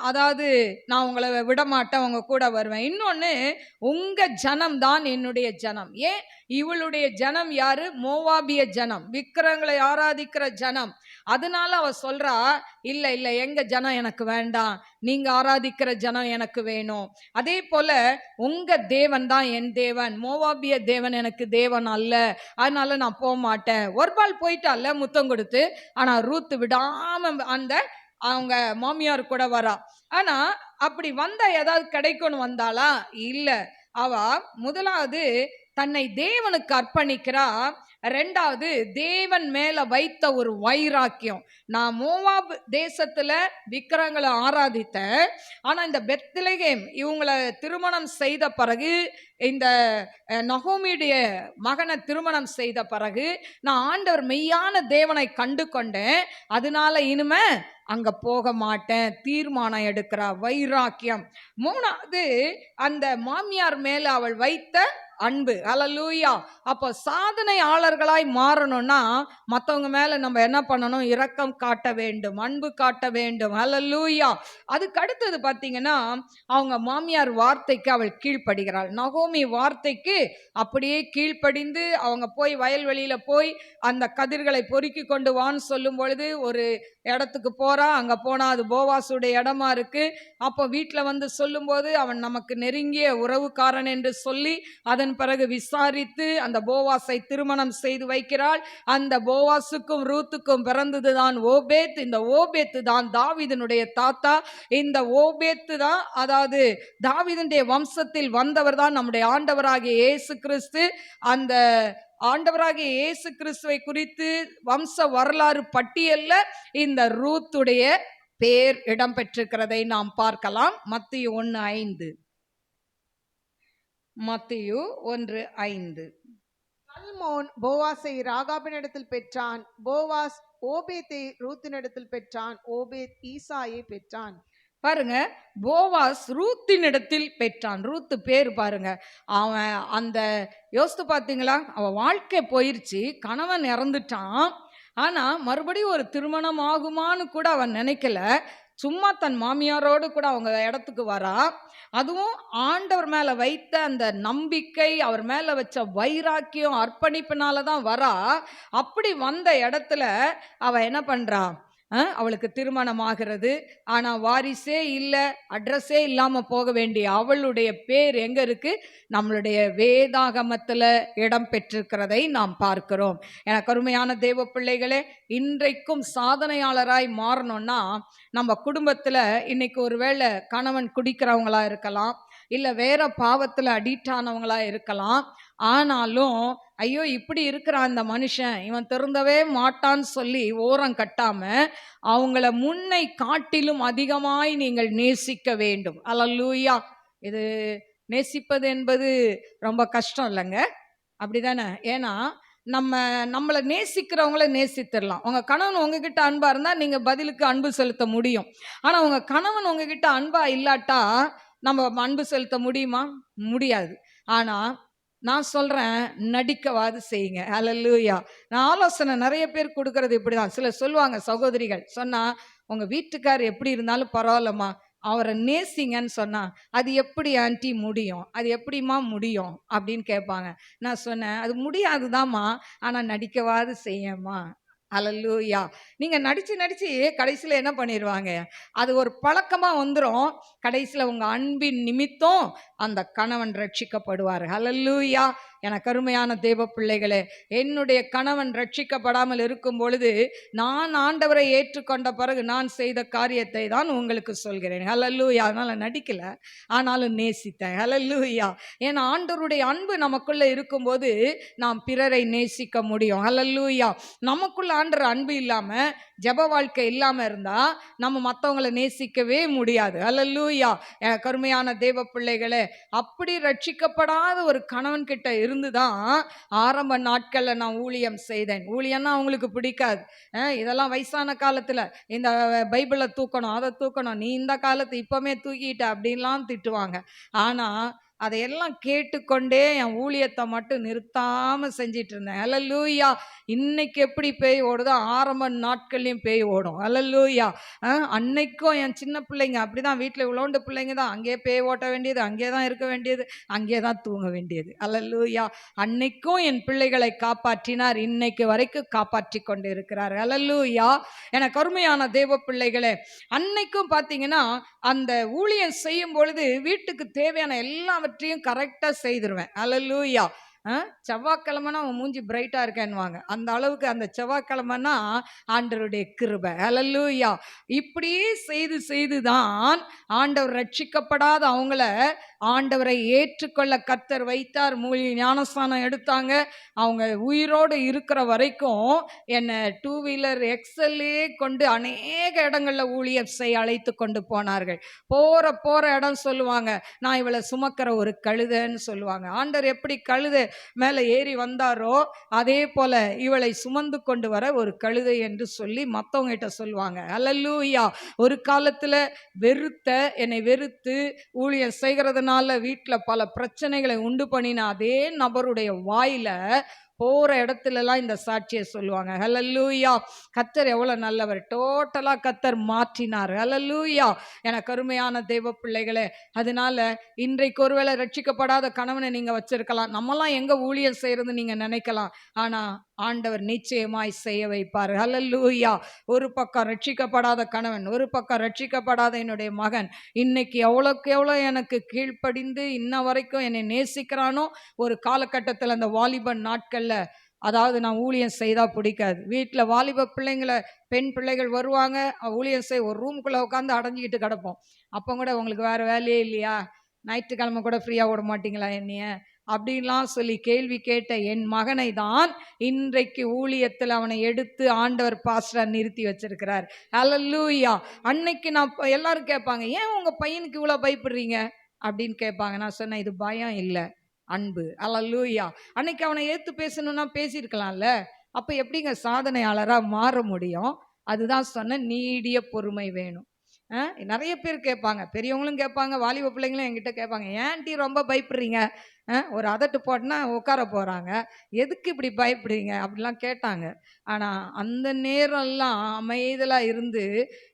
அதாவது நான் உங்களை விட மாட்டேன், உங்க கூட வருவேன். இன்னொன்னு, உங்க ஜனம் தான் என்னுடைய ஜனம். ஏன் இவளுடைய ஜனம் யாரு? மோவாபிய ஜனம், விக்கிரங்களை ஆராதிக்கிற ஜனம். அதனால அவ சொல்றா, இல்ல இல்ல எங்க ஜனம் எனக்கு வேண்டாம், நீங்க ஆராதிக்கிற ஜனம் எனக்கு வேணும். அதே போல உங்க தேவன் தான் என் தேவன், மோவாபிய தேவன் எனக்கு தேவன் அல்ல, அதனால நான் போக மாட்டேன். ஒரு பால் போயிட்டால முத்தம் கொடுத்து. ஆனா ரூத் விடாம அந்த அவங்க மாமியார் கூட வரா. ஆனா அப்படி வந்தா ஏதாவது கிடைக்கும்னு வந்தாளா? இல்ல. அவ முதலாவது தன்னை தேவனுக்கு அர்ப்பணிக்கிறா. ரெண்டாவது தேவன் மேல வைத்த ஒரு வைராக்கியம். நான் மோவாப் தேசத்துல விக்கிரங்களை ஆராதித்தேன், ஆனா இந்த பெத்லகேம் இவங்களை திருமணம் செய்த பிறகு, இந்த நகோமியுடைய மகனை திருமணம் செய்த பிறகு நான் ஆண்டவர் மெய்யான தேவனை கண்டு கொண்டேன், அதனால இனிமே அங்க போக மாட்டேன் தீர்மானம் எடுக்கிறா. வைராக்கியம். மூணாவது அந்த மாமியார் மேல அவள் வைத்த அன்பு. அல்லேலூயா. அப்போ சாதனையாளர்களாய் மாறணும்னா மற்றவங்க மேல நம்ம என்ன பண்ணணும்? இரக்கம் காட்ட வேண்டும், அன்பு காட்ட வேண்டும். அல்லேலூயா. அதுக்கு அடுத்தது பார்த்தீங்கன்னா அவங்க மாமியார் வார்த்தைக்கு அவள் கீழ்ப்படுகிறாள். நகோமி வார்த்தைக்கு அப்படியே கீழ்ப்படிந்து அவங்க போய் வயல்வெளியில போய் அந்த கதிர்களை பொறுக்கி கொண்டு வான்னு சொல்லும் பொழுது ஒரு இடத்துக்கு போறா. அங்க போனா அது போவாசுடைய இடமா இருக்கு. அப்போ வீட்டில் வந்து சொல்லும்போது அவன் நமக்கு நெருங்கிய உறவுக்காரன் என்று சொல்லி அதன் பிறகு விசாரித்து அந்த போவாசை திருமணம் செய்து வைக்கிறாள். அந்த போவாசுக்கும் ரூத்துக்கும் பிறந்தது தான் ஓபேத். இந்த ஓபேத்து தான் தாவீதினுடைய தாத்தா. இந்த ஓபேத்து தான், அதாவது தாவீதினுடைய வம்சத்தில் வந்தவர் தான் நம்முடைய ஆண்டவராகிய இயேசு கிறிஸ்து. அந்த ஆண்டவராகிய இயேசு கிறிஸ்துவை குறித்து வம்ச வரலாறு பட்டியல்ல இந்த ரூத்துடைய பேர் இடம்பெற்றிருக்கிறதை நாம் பார்க்கலாம். மத்தேயு 1:5. மத்தேயு 1:5. சல்மோன் போவாசை ராகாபினிடத்தில் பெற்றான், போவாஸ் ஓபேத்தை ரூத்தினிடத்தில் பெற்றான், ஓபேத் ஈசாயை பெற்றான். பாருங்க, போவாஸ் ரூத்தினிடத்தில் பெற்றான். ரூத்து பேர் பாருங்க. அவன் அந்த யோசித்து பார்த்தீங்களா, அவன் வாழ்க்கை போயிருச்சு, கணவன் இறந்துட்டான். ஆனா மறுபடியும் ஒரு திருமணம் ஆகுமான்னு கூட அவன் நினைக்கல. சும்மா தன் மாமியாரோடு கூட அவங்க இடத்துக்கு வரா. அதுவும் ஆண்டவர் மேல வைத்த அந்த நம்பிக்கை, அவர் மேல வச்ச வைராக்கியம், அர்ப்பணிப்பினால தான் வரா. அப்படி வந்த இடத்துல அவ என்ன பண்றா? அவளுக்கு திருமணம் ஆகிறது. ஆனா வாரிசே இல்லை, அட்ரஸே இல்லாம போக வேண்டிய அவளுடைய பேர் எங்க இருக்கு? நம்மளுடைய வேதாகமத்துல இடம் பெற்றிருக்கிறதை நாம் பார்க்கிறோம். எனக்கு அருமையான தேவ பிள்ளைகளே, இன்றைக்கும் சாதனையாளராய் மாறணும்னா நம்ம குடும்பத்துல இன்னைக்கு ஒருவேளை கணவன் குடிக்கிறவங்களா இருக்கலாம், இல்ல வேற பாவத்துல அடிக்ட் ஆனவங்களா இருக்கலாம். ஆனாலும் ஐயோ இப்படி இருக்கிறான் அந்த மனுஷன், இவன் திருந்தவே மாட்டான்னு சொல்லி ஓரம் கட்டாம அவங்கள முன்னை காட்டிலும் அதிகமாய் நீங்கள் நேசிக்க வேண்டும். அல்லேலூயா. இது நேசிப்பது என்பது ரொம்ப கஷ்டம் இல்லைங்க, அப்படிதானே? ஏன்னா நம்மளை நேசிக்கிறவங்கள நேசித்திடலாம். உங்க கணவன் உங்ககிட்ட அன்பா இருந்தா நீங்க பதிலுக்கு அன்பு செலுத்த முடியும். ஆனா உங்க கணவன் உங்ககிட்ட அன்பா இல்லாட்டா நம்ம அன்பு செலுத்த முடியுமா? முடியாது. ஆனா நான் சொல்றேன், நடிக்கவாது செய்யுங்க. அல்லேலூயா. நான் ஆலோசனை நிறைய பேர் கொடுக்கறது இப்படிதான். சிலர் சொல்லுவாங்க, சகோதரிகள் சொன்னா, உங்க வீட்டுக்கார் எப்படி இருந்தாலும் பரவாயில்லம்மா, அவரை நேசிங்கன்னு சொன்னா, அது எப்படி ஆன்ட்டி முடியும், அது எப்படிமா முடியும் அப்படின்னு கேட்பாங்க. நான் சொன்னேன், அது முடியாதுதாம்மா, ஆனா நடிக்கவாது செய்யம்மா. அல்லேலூயா. நீங்க நடிச்சு கடைசியில என்ன பண்ணிடுவாங்க? அது ஒரு பழக்கமா வந்துடும். கடைசியில உங்க அன்பின் நிமித்தம் அந்த கணவன் ரட்சிக்கப்படுவார். அல்லேலூயா. எனக்கு அருமையான தேவ பிள்ளைகளே, என்னுடைய கணவன் ரட்சிக்கப்படாமல் இருக்கும் பொழுது நான் ஆண்டவரை ஏற்றுக்கொண்ட பிறகு நான் செய்த காரியத்தை தான் உங்களுக்கு சொல்கிறேன். ஹல்லேலூயா. அதனால நடிக்கல, ஆனாலும் நேசித்தேன். ஹல்லேலூயா. ஏன்னா ஆண்டவருடைய அன்பு நமக்குள்ள இருக்கும்போது நாம் பிறரை நேசிக்க முடியும். ஹல்லேலூயா. நமக்குள்ள ஆண்டவர் அன்பு இல்லாம, ஜெப வாழ்க்கை இல்லாம இருந்தா நம்ம மற்றவங்களை நேசிக்கவே முடியாது. ஹல்லேலூயா. கருமையான தேவ பிள்ளைகளே, அப்படி ரட்சிக்கப்படாத ஒரு கணவன் கிட்ட இருந்துதான் ஆரம்ப நாட்கள்ல நான் ஊழியம் செய்தேன். ஊழியம்னா அவங்களுக்கு பிடிக்காது. இதெல்லாம் வயசான காலத்துல இந்த பைபிளை தூக்கணும், அதை தூக்கணும், நீ இந்த காலத்து இப்பமே தூக்கிட்ட அப்படின்லாம் திட்டுவாங்க. ஆனா அதையெல்லாம் கேட்டுக்கொண்டே என் ஊழியத்தை மட்டும் நிறுத்தாம செஞ்சிட்டு இருந்தேன். ஹல்லேலூயா. இன்னைக்கு எப்படி பேய் ஓடுதோ ஆரம்ப நாட்கள்லையும் பேய் ஓடும். ஹல்லேலூயா. அன்னைக்கும் என் சின்ன பிள்ளைங்க அப்படிதான், வீட்டில் இவ்வளோண்டு பிள்ளைங்க தான், அங்கேயே பேய் ஓட்ட வேண்டியது, அங்கே தான் இருக்க வேண்டியது, அங்கே தான் தூங்க வேண்டியது. ஹல்லேலூயா. அன்னைக்கும் என் பிள்ளைகளை காப்பாற்றினார், இன்னைக்கு வரைக்கும் காப்பாற்றி கொண்டு இருக்கிறார். ஹல்லேலூயா. எனக்கு அருமையான தேவ பிள்ளைகளே, அன்னைக்கும் பார்த்தீங்கன்னா அந்த ஊழியம் செய்யும் பொழுது வீட்டுக்கு தேவையான எல்லாவற்றையும் கரெக்டாக செய்திருவேன். ஹல்லேலூயா. செவ்வாய்க்கிழமைனா அவன் மூஞ்சி பிரைட்டா இருக்கேன்னுவாங்க. அந்த அளவுக்கு அந்த செவ்வாய்க்கிழமைனா ஆண்டவருடைய கிருபை. ஹல்லேலூயா. இப்படி செய்து செய்துதான் ஆண்டவர் ரட்சிக்கப்படாத அவங்கள ஆண்டவரை ஏற்றுக்கொள்ள கர்த்தர் வைத்தார். மூழ்கி ஞானஸ்தானம் எடுத்தாங்க. அவங்க உயிரோடு இருக்கிற வரைக்கும் என்னை 2 வீலர் எக்ஸல்லே கொண்டு அநேக இடங்கள்ல ஊழியம் செய்ய அழைத்து கொண்டு போனார்கள். போற இடம் சொல்லுவாங்க, நான் இவளை சுமக்கிற ஒரு கழுதைன்னு சொல்லுவாங்க. ஆண்டவர் எப்படி கழுதை மேலே ஏறி வந்தாரோ அதே போல இவளை சுமந்து கொண்டு வர ஒரு கழுதை என்று சொல்லி மற்றவங்க கிட்ட சொல்லுவாங்க. ஹல்லேலூயா. ஒரு காலத்துல என்னை வெறுத்து ஊழியம் செய்கிறதுனால வீட்டில் பல பிரச்சனைகளை உண்டு பண்ணின அதே நபருடைய வாயில போற இடத்துலலாம் இந்த சாட்சியை சொல்லுவாங்க. ஹல்லேலூயா. கர்த்தர் எவ்வளவு நல்லவர். டோட்டலா கர்த்தர் மாற்றினார். ஹல்லேலூயா. எனக்கு அருமையான தேவ பிள்ளைகளே, அதனால இன்றைக்கு ஒருவேளை ரட்சிக்கப்படாத கணவனை நீங்க வச்சிருக்கலாம். நம்மலாம் எங்க ஊழியம் செய்யறது நீங்க நினைக்கலாம். ஆனா ஆண்டவர் நிச்சயமாய் செய்ய வைப்பார். ஹல்லேலூயா. ஒரு பக்கம் ரட்சிக்கப்படாத கணவன், ஒரு பக்கம் ரட்சிக்கப்படாத என்னுடைய மகன் இன்னைக்கு எவ்வளோக்கு எவ்வளோ எனக்கு கீழ்ப்படிந்து இன்ன வரைக்கும் என்னை நேசிக்கிறானோ. ஒரு காலகட்டத்தில் அந்த வாலிபன் நாட்கள்ல, அதாவது நான் ஊழியம் செய்தா பிடிக்காது. வீட்டில் வாலிப பிள்ளைங்களை, பெண் பிள்ளைகள் வருவாங்க, ஊழியம் செய் ஒரு ரூமுக்குள்ளே உட்காந்து அடைஞ்சிக்கிட்டு கிடப்போம். அப்போ கூட உங்களுக்கு வேறு வேலையே இல்லையா, ஞாயிற்றுக்கிழமை கூட ஃப்ரீயாக விட மாட்டீங்களா என்னைய அப்படின்லாம் சொல்லி கேள்வி கேட்ட என் மகனை தான் இன்றைக்கு ஊழியத்தில் அவனை எடுத்து ஆண்டவர் பாஸ்டரா நிறுத்தி வச்சிருக்கிறார். ஹல்லேலூயா. அன்னைக்கு நான் எல்லாரும் கேட்பாங்க, ஏன் உங்க பையனுக்கு இவ்வளோ பயப்படுறீங்க அப்படின்னு கேட்பாங்க. நான் சொன்னேன், இது பயம் இல்லை, அன்பு. ஹல்லேலூயா. அன்னைக்கு அவனை ஏத்து பேசணும்னா பேசியிருக்கலாம்ல. அப்ப எப்படிங்க சாதனையாளரா மாற முடியும்? அதுதான் சொன்ன, நீடிய பொறுமை வேணும். நிறைய பேர் கேட்பாங்க, பெரியவங்களும் கேட்பாங்க, வாலிப பிள்ளைங்களும் என்கிட்ட கேட்பாங்க, ஏன்டி ரொம்ப பயப்படுறீங்க, ஒரு அதட்டு போட்டுனா உட்கார போறாங்க, எதுக்கு இப்படி பயப்படுறீங்க அப்படிலாம் கேட்டாங்க. ஆனா அந்த நேரம்லாம் அமைதலாக இருந்து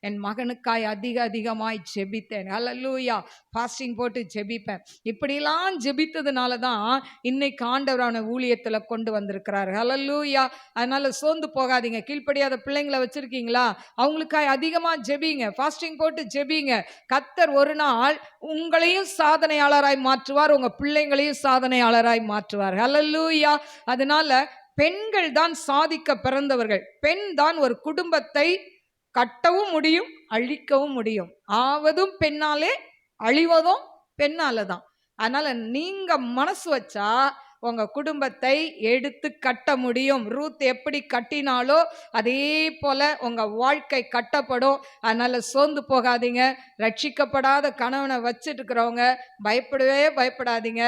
என் மகனுக்காய் அதிகமாய் ஜெபித்தேன். ஹல்லேலூயா. ஃபாஸ்டிங் போட்டு ஜெபிப்பேன். இப்படிலாம் ஜெபித்ததுனால தான் இன்னைக்கு ஆண்டவர் அவனை ஊழியத்தில் கொண்டு வந்திருக்கிறார். ஹல்லேலூயா. அதனால சோர்ந்து போகாதீங்க. கீழ்ப்படியாத பிள்ளைங்களை வச்சிருக்கீங்களா, அவங்களுக்காய் அதிகமாக ஜெபிங்க, ஃபாஸ்டிங் போட்டு ஜெபிங்க. கர்த்தர் ஒரு நாள் உங்களையும் சாதனையாளராய் மாற்றுவார், உங்க பிள்ளைங்களையும் சாதனையாளராய் மாற்றுவார். ஹல்லேலூயா. அதனால பெண்கள் தான் சாதிக்க பிறந்தவர்கள். பெண் தான் ஒரு குடும்பத்தை கட்டவும் முடியும், அழிக்கவும் முடியும். ஆவதும் பெண்ணாலே, அழிவதும் பெண்ணால தான். அதனால நீங்க மனசு வச்சா உங்க குடும்பத்தை எடுத்து கட்ட முடியும். ரூத் எப்படி கட்டினாலோ அதே போல உங்க வாழ்க்கை கட்டப்படும். அதனால சோர்ந்து போகாதீங்க. ரட்சிக்கப்படாத கணவனை வச்சுட்டு இருக்கிறவங்க பயப்படவே பயப்படாதீங்க.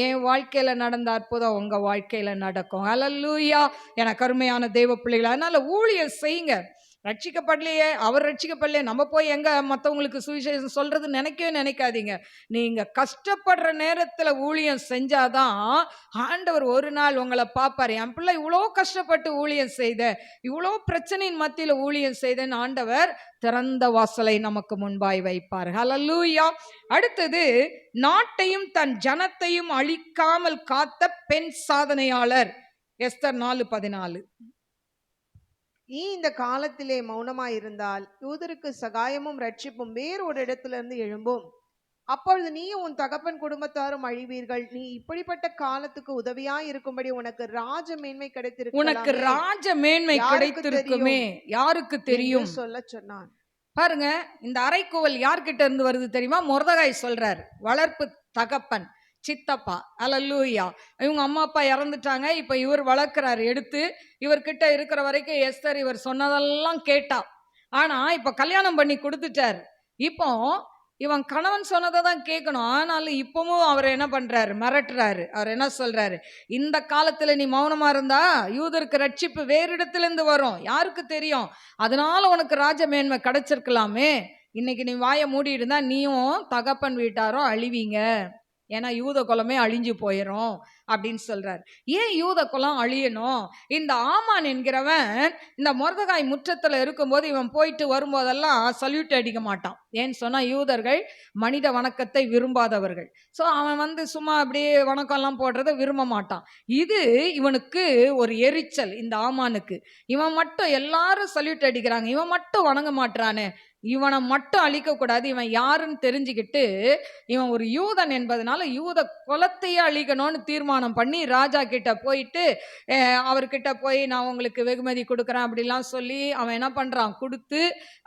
என் வாழ்க்கையில நடந்த அற்புதம் உங்க வாழ்க்கையில நடக்கும். ஹல்லேலூயா. எனக்கு அருமையான தெய்வ பிள்ளைகள், அதனால ஊழியம் செய்யுங்க. ரட்சிக்கப்படலையே, அவர் ரட்சிக்கப்படலையே, நம்ம போய் எங்க மற்றவங்களுக்கு சுவிசேஷம் சொல்றது நினைக்கவே நினைக்காதீங்க. நீங்க கஷ்டப்படுற நேரத்துல ஊழியம் செஞ்சாதான் ஆண்டவர் ஒரு நாள் உங்களை பார்ப்பார். என் பிள்ளை இவ்வளோ கஷ்டப்பட்டு ஊழியம் செய்த, இவ்வளோ பிரச்சனையின் மத்தியில ஊழியம் செய்தேன்னு ஆண்டவர் திறந்த வாசலை நமக்கு முன்பாய் வைப்பார். ஹல்லேலூயா. அடுத்தது, நாட்டையும் தன் ஜனத்தையும் அழிக்காமல் காத்த பெண் சாதனையாளர். எஸ்தர் 4:14. நீ இந்த காலத்திலே மௌனமாயிருந்தால் யூதருக்கு சகாயமும் ரட்சிப்பும் வேறு ஒரு இடத்திலிருந்து எழும்பும். அப்பொழுது நீயும் உன் தகப்பன் குடும்பத்தாரும் அழிவீர்கள். நீ இப்படிப்பட்ட காலத்துக்கு உதவியாய் இருக்கும்படி உனக்கு ராஜ மேன்மை உனக்கு கிடைத்திருக்கலாமே, ராஜ மேன்மை யாருக்கு கிடைத்திருக்குமே, யாருக்கு என்று தெரியும்? சொல்ல சொன்னான். பாருங்க, இந்த அறைக்கூவல் யார்கிட்ட இருந்து வருது தெரியுமா? மொர்தகாய் சொல்றார், வளர்ப்பு தகப்பன், சித்தப்பா. அல்லேலூயா. இவங்க அம்மா அப்பா இறந்துட்டாங்க, இப்ப இவர் வளர்க்கிறார். எடுத்து இவர்கிட்ட இருக்கிற வரைக்கும் எஸ்தர் இவர் சொன்னதெல்லாம் கேட்டா. ஆனா இப்ப கல்யாணம் பண்ணி கொடுத்துட்டார். இப்போ இவன் கணவன் சொன்னதை தான் கேட்கணும். ஆனாலும் இப்பவும் அவர் என்ன பண்றாரு? மிரட்டுறாரு. அவர் என்ன சொல்றாரு? இந்த காலத்துல நீ மௌனமா இருந்தா யூதருக்கு ரட்சிப்பு வேறு இடத்துல இருந்து வரும், யாருக்கு தெரியும்? அதனால உனக்கு ராஜ மேன்மை கிடைச்சிருக்கலாமே. இன்னைக்கு நீ வாயை மூடி இருந்தா நீயும் தகப்பன் வீட்டாரும் அழிவீங்க. ஏன்னா யூத குலமே அழிஞ்சு போயிடும் அப்படின்னு சொல்றாரு. ஏன் யூத குலம் அழியணும்? இந்த ஆமான் என்கிறவன் இந்த மொர்தகாய் முற்றத்துல இருக்கும்போது இவன் போயிட்டு வரும்போதெல்லாம் சல்யூட் அடிக்க மாட்டான். ஏன்னு சொன்னா யூதர்கள் மனித வணக்கத்தை விரும்பாதவர்கள். ஸோ அவன் சும்மா அப்படியே வணக்கம்லாம் போடுறத விரும்ப மாட்டான். இது இவனுக்கு ஒரு எரிச்சல். இந்த ஆமானுக்கு இவன் மட்டும் எல்லாரும் சல்யூட் அடிக்கிறாங்க, இவன் மட்டும் வணங்க மாட்டானே, இவனை மட்டும் அழிக்க கூடாது, இவன் யாருன்னு தெரிஞ்சுக்கிட்டு இவன் ஒரு யூதன் என்பதனால யூத குலத்தையே அழிக்கணும்னு தீர்மானம் பண்ணி ராஜா கிட்ட போயிட்டு அவர்கிட்ட போய் நான் உங்களுக்கு வெகுமதி கொடுக்குறேன் அப்படிலாம் சொல்லி அவன் என்ன பண்றான்? கொடுத்து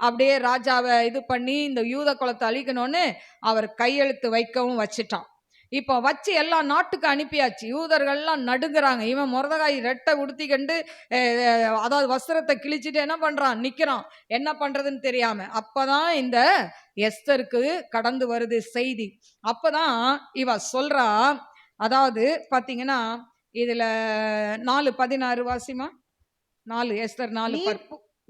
அப்படியே ராஜாவை இது பண்ணி இந்த யூத குலத்தை அழிக்கணும்னு அவர் கையெழுத்து வைக்கவும் வச்சிட்டான். இப்போ வச்சு எல்லா நாட்டுக்கு அனுப்பியாச்சு. யூதர்கள்லாம் நடுங்குறாங்க. இவன் மொர்தகாய் ரெட்டை உடுத்திக்கண்டு அதாவது வஸ்திரத்தை கிழிச்சிட்டு என்ன பண்றான்? நிக்கிறான், என்ன பண்றதுன்னு தெரியாம. அப்பதான் இந்த எஸ்தருக்கு கடந்து வருது செய்தி. அப்பதான் இவ சொல்றா, அதாவது பாத்தீங்கன்னா இதுல 4:16 வாசிமா. 4 எஸ்தர் 4.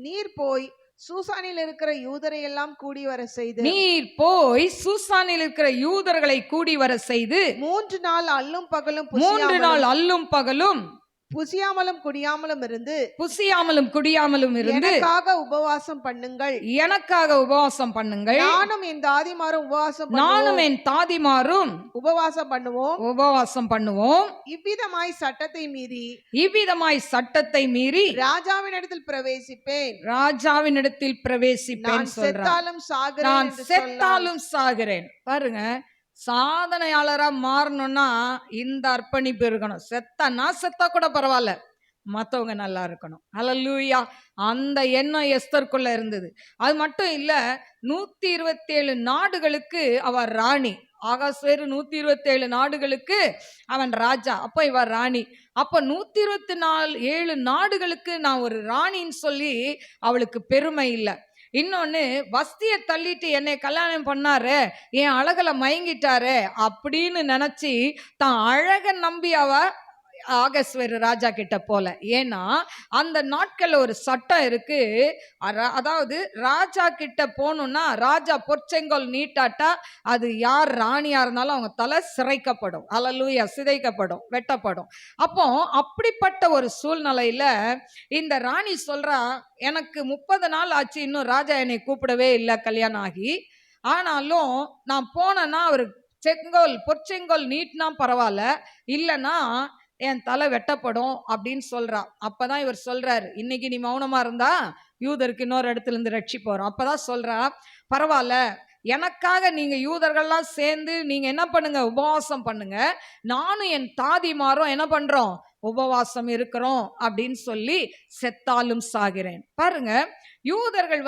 நீர் போய் சூசானில் இருக்கிற யூதரை எல்லாம் கூடி வர செய்து, நீர் போய் சூசானில் இருக்கிற யூதர்களை கூடி வர செய்து 3 நாள் அல்லும் பகலும் 3 நாள் அல்லும் பகலும் புசியாமலும் குடியாமலும் இருந்து எனக்காக உபவாசம் பண்ணுங்கள். எனக்காக உபவாசம் பண்ணுங்கள். நானும் என் தாதிமாரும் உபவாசம் பண்ணுவோம். இவ்விதமாய் சட்டத்தை மீறி ராஜாவினிடத்தில் பிரவேசிப்பேன். நான் செத்தாலும் சாகிறேன். பாருங்க, சாதனையாளரா மாறணும்னா இந்த அர்ப்பணிப்பு இருக்கணும். செத்தா கூட பரவாயில்ல, மற்றவங்க நல்லா இருக்கணும். அல்லேலூயா. அந்த எண்ணம் எஸ்தருக்குள்ள இருந்தது. அது மட்டும் இல்ல, 127 நாடுகளுக்கு அவ ராணி. ஆகாஸ்வேரு 127 நாடுகளுக்கு அவன் ராஜா, அப்ப இவ ராணி. அப்ப 127 நாடுகளுக்கு நான் ஒரு ராணின்னு சொல்லி அவளுக்கு பெருமை இல்லை. இன்னொன்னு, வஸ்தியை தள்ளிட்டு என்னை கல்யாணம் பண்ணாரு, என் அழகுல மயங்கிட்டாரு அப்படின்னு நினைச்சு தான் அழக நம்பி அவ ஆகஸ்வேரு ராஜா கிட்ட போல. ஏன்னா அந்த நாட்கள்ல ஒரு சட்டம் இருக்கு. அதாவது ராஜா கிட்ட போகணும்னா ராஜா பொற்செங்கோல் நீட்டாட்டா அது யார் ராணியா இருந்தாலும் அவங்க தலை சிரைக்கப்படும். அல்லேலூயா. சிதைக்கப்படும், வெட்டப்படும். அப்போ அப்படிப்பட்ட ஒரு சூழ்நிலையில இந்த ராணி சொல்றா, எனக்கு 30 நாள் ஆச்சு, இன்னும் ராஜா என்னை கூப்பிடவே இல்லை கல்யாணம் ஆகி. ஆனாலும் நான் போனேன்னா அவர் பொற்செங்கோல் நீட்டினா பரவாயில்ல, இல்லைன்னா என் தலை வெட்டப்படும் அப்படின்னு சொல்றா. அப்பதான் இவர் சொல்றாரு, இன்னைக்கு நீ மௌனமா இருந்தா யூதருக்கு இன்னொரு இடத்துல இருந்து ரட்சிப்பு வரும். அப்பதான் சொல்றா, பரவாயில்ல, எனக்காக நீங்க யூதர்கள்லாம் சேர்ந்து நீங்க என்ன பண்ணுங்க? உபவாசம் பண்ணுங்க. நானும் என் தாதிமாரும் என்ன பண்றோம்? உபவாசம் இருக்கிறோம் அப்படின்னு சொல்லி செத்தாலும் சாகிறேன். பாருங்க, யூதர்கள்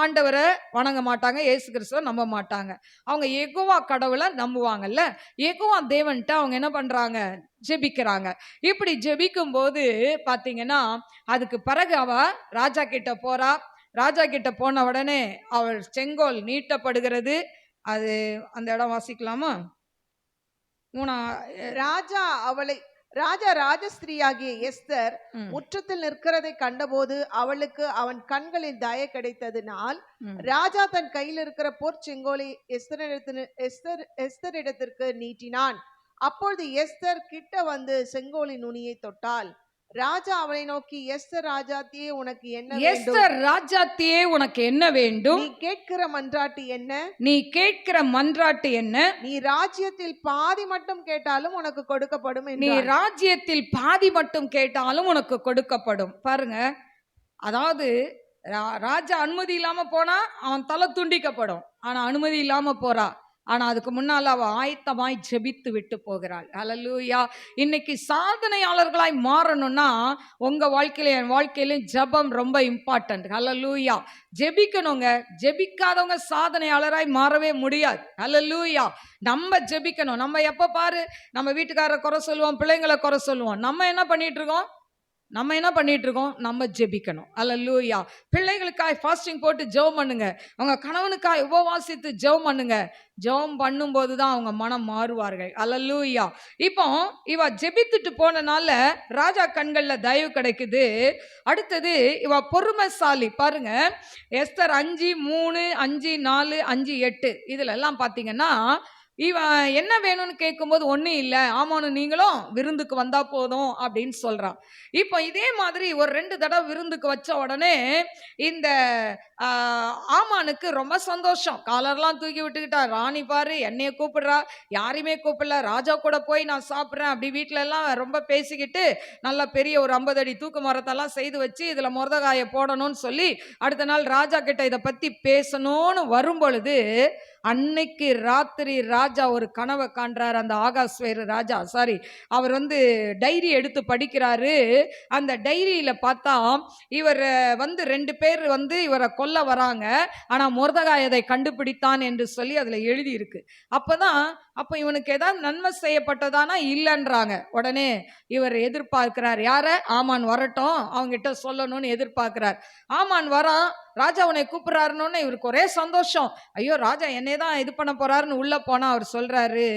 ஆண்டவரை வணங்க மாட்டாங்க, இயேசு கிறிஸ்துவை நம்ப மாட்டாங்க. அவங்க யெகோவா கடவுளை நம்புவாங்கல்ல. யெகோவா தேவன்ட்ட அவங்க என்ன பண்றாங்க? ஜெபிக்கிறாங்க. இப்படி ஜெபிக்கும் போது பாத்தீங்கன்னா அதுக்கு பிறகு அவ ராஜா கிட்ட போறா. ராஜா கிட்ட போன உடனே அவள் செங்கோல் நீட்டப்படுகிறது. அது அந்த இடம் வாசிக்கலாமா? ராஜஸ்திரியாகிய எஸ்தர் முற்றத்தில் நிற்கிறதை கண்டபோது அவளுக்கு அவன் கண்களில் தய கிடைத்ததினால் ராஜா தன் கையில் இருக்கிற பொற்செங்கோலை எஸ்தரிடத்திற்கு நீட்டினான். அப்பொழுது எஸ்தர் கிட்ட வந்து செங்கோலின் நுனியை தொட்டாள். ராஜா அவளை நோக்கி, எஸ்தர் ராஜாத்தியே உனக்கு என்ன வேண்டும்? எஸ்தர் ராஜாத்தியே உனக்கு என்ன வேண்டும்? நீ கேட்கிற மன்றாட்டு என்ன? நீ ராஜ்யத்தில் பாதி மட்டும் கேட்டாலும் உனக்கு கொடுக்கப்படும். நீ ராஜ்யத்தில் பாதி மட்டும் கேட்டாலும் உனக்கு கொடுக்கப்படும். பாருங்க, அதாவது ராஜா அனுமதி இல்லாம போனா அவன் தலை துண்டிக்கப்படும். ஆனா அனுமதி இல்லாம போறா. ஆனா அதுக்கு முன்னால அவ ஆயத்தமாய் ஜெபித்து விட்டு போகிறாள். ஹல்லேலூயா. இன்னைக்கு சாதனையாளர்களாய் மாறணும்னா உங்க வாழ்க்கையில என் வாழ்க்கையிலும் ஜெபம் ரொம்ப இம்பார்ட்டன்ட். ஹல்லேலூயா. ஜெபிக்கணுங்க. ஜெபிக்காதவங்க சாதனையாளராய் மாறவே முடியாது. ஹல்லேலூயா. நம்ம ஜெபிக்கணும். நம்ம எப்ப பாரு நம்ம வீட்டுக்காரரை குறை சொல்லுவோம், பிள்ளைங்களை குறை சொல்லுவோம். நம்ம என்ன பண்ணிட்டு இருக்கோம்? நம்ம ஜெபிக்கணும். அல்லேலூயா. பிள்ளைகளுக்காய் ஃபாஸ்டிங் போட்டு ஜெபம் பண்ணுங்க. உங்க கணவனுக்காய் உபவாசித்து ஜெபம் பண்ணுங்க. ஜெபம் பண்ணும்போது தான் அவங்க மனம் மாறுவார்கள். அல்லேலூயா. இப்போ இவ ஜெபித்துட்டு போனனால ராஜா கண்கள்ல தயவு கிடைக்குது. அடுத்தது இவ பொறுமைசாலி. பாருங்க, எஸ்தர் 5:3, 5:4, 5:8 இதுல எல்லாம் பாத்தீங்கன்னா இவன் என்ன வேணும்னு கேட்கும்போது ஒன்றும் இல்லை, ஆமானு நீங்களும் விருந்துக்கு வந்தா போதும் அப்படின்னு சொல்றான். இப்போ இதே மாதிரி ஒரு 2 தடவை விருந்துக்கு வச்ச உடனே இந்த ஆமானுக்கு ரொம்ப சந்தோஷம். காலர்லாம் தூக்கி விட்டுக்கிட்டா, ராணி பாரு என்னைய கூப்பிடுறா, யாரையுமே கூப்பிடல, ராஜா கூட போய் நான் சாப்பிட்றேன் அப்படி வீட்டில எல்லாம் ரொம்ப பேசிக்கிட்டு நல்ல பெரிய ஒரு 50 அடி தூக்கு மரத்தெல்லாம் செய்து வச்சு இதில் மொர்தகாயை போடணும்னு சொல்லி அடுத்த நாள் ராஜா கிட்ட இதை பற்றி பேசணும்னு வரும் பொழுது அன்னைக்கு ராத்திரி ராஜா ஒரு கனவை காண்றார். அந்த ஆகாஸ்வேரு ராஜா அவர் டைரி எடுத்து படிக்கிறாரு. அந்த டைரியில பார்த்தா இவர் 2 பேர் இவரை கொல்ல வராங்க, ஆனா மொர்தகாய் அதை கண்டுபிடித்தான் என்று சொல்லி அதுல எழுதி இருக்கு. அப்ப இவனுக்கு ஏதாவது நன்மை செய்யப்பட்டதானா இல்லைன்றாங்க. உடனே இவர் எதிர்பார்க்கிறார், யார? ஆமான் வரட்டும், அவங்க கிட்ட சொல்லணும்னு எதிர்பார்க்கிறார். ஆமான் வரா, ராஜா உன்னை கூப்பிடுறாருன்னு இவருக்கு ஒரே சந்தோஷம். ஐயோ ராஜா என்னைதான் இது பண்ண போறாருன்னு உள்ள போனா அவர் சொல்றாரு,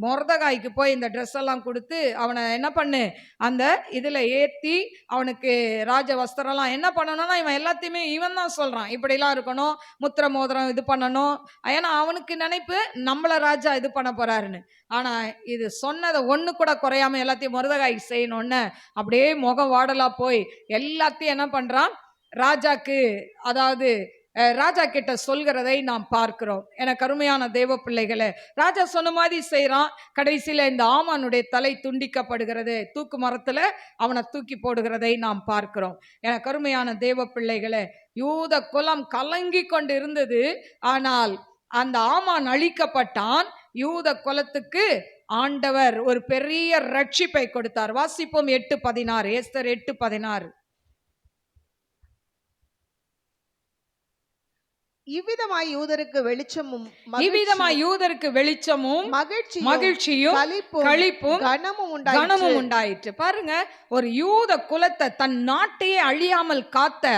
மொர்தகாய்க்கு போய் இந்த ட்ரெஸ் எல்லாம் கொடுத்து அவனை என்ன பண்ணு, அந்த இதுல ஏத்தி அவனுக்கு ராஜ வஸ்திரம்லாம் என்ன பண்ணணும்னா இவன் எல்லாத்தையுமே இவன் தான் சொல்றான், இப்படிலாம் இருக்கணும், முத்திர மோதிரம் இது பண்ணணும். ஏன்னா அவனுக்கு நினைப்பு நம்மள ராஜா இது பண்ண போறாருன்னு. ஆனா இது சொன்னதை ஒண்ணு கூட குறையாம எல்லாத்தையும் மொர்தகாய் செய்யணும்னு அப்படியே முகம் வாடலா போய் எல்லாத்தையும் என்ன பண்றான், ராஜாக்கு அதாவது ராஜா கிட்ட சொல்கிறதை நாம் பார்க்கிறோம். எனக்கு அருமையான தேவ பிள்ளைகளே, ராஜா சொன்ன மாதிரி செய்யறான். கடைசியில இந்த ஆமானுடைய தலை துண்டிக்கப்படுகிறது, தூக்கு மரத்துல அவனை தூக்கி போடுகிறதை நாம் பார்க்கிறோம். எனக்கு அருமையான தேவ பிள்ளைகளே, யூத குலம் கலங்கி கொண்டு இருந்தது. ஆனால் அந்த ஆமான் அழிக்கப்பட்டான். யூத குலத்துக்கு ஆண்டவர் ஒரு பெரிய ரட்சிப்பை கொடுத்தார். வாசிப்போம் 8:16, எஸ்தர் 8:16. இவ்விதமாய் யூதருக்கு வெளிச்சமும் மகிழ்ச்சியும் களிப்பும் கனமும் உண்டாயிற்று. பாருங்க, ஒரு யூத குலத்தை தன் நாட்டையே அழியாமல் காத்த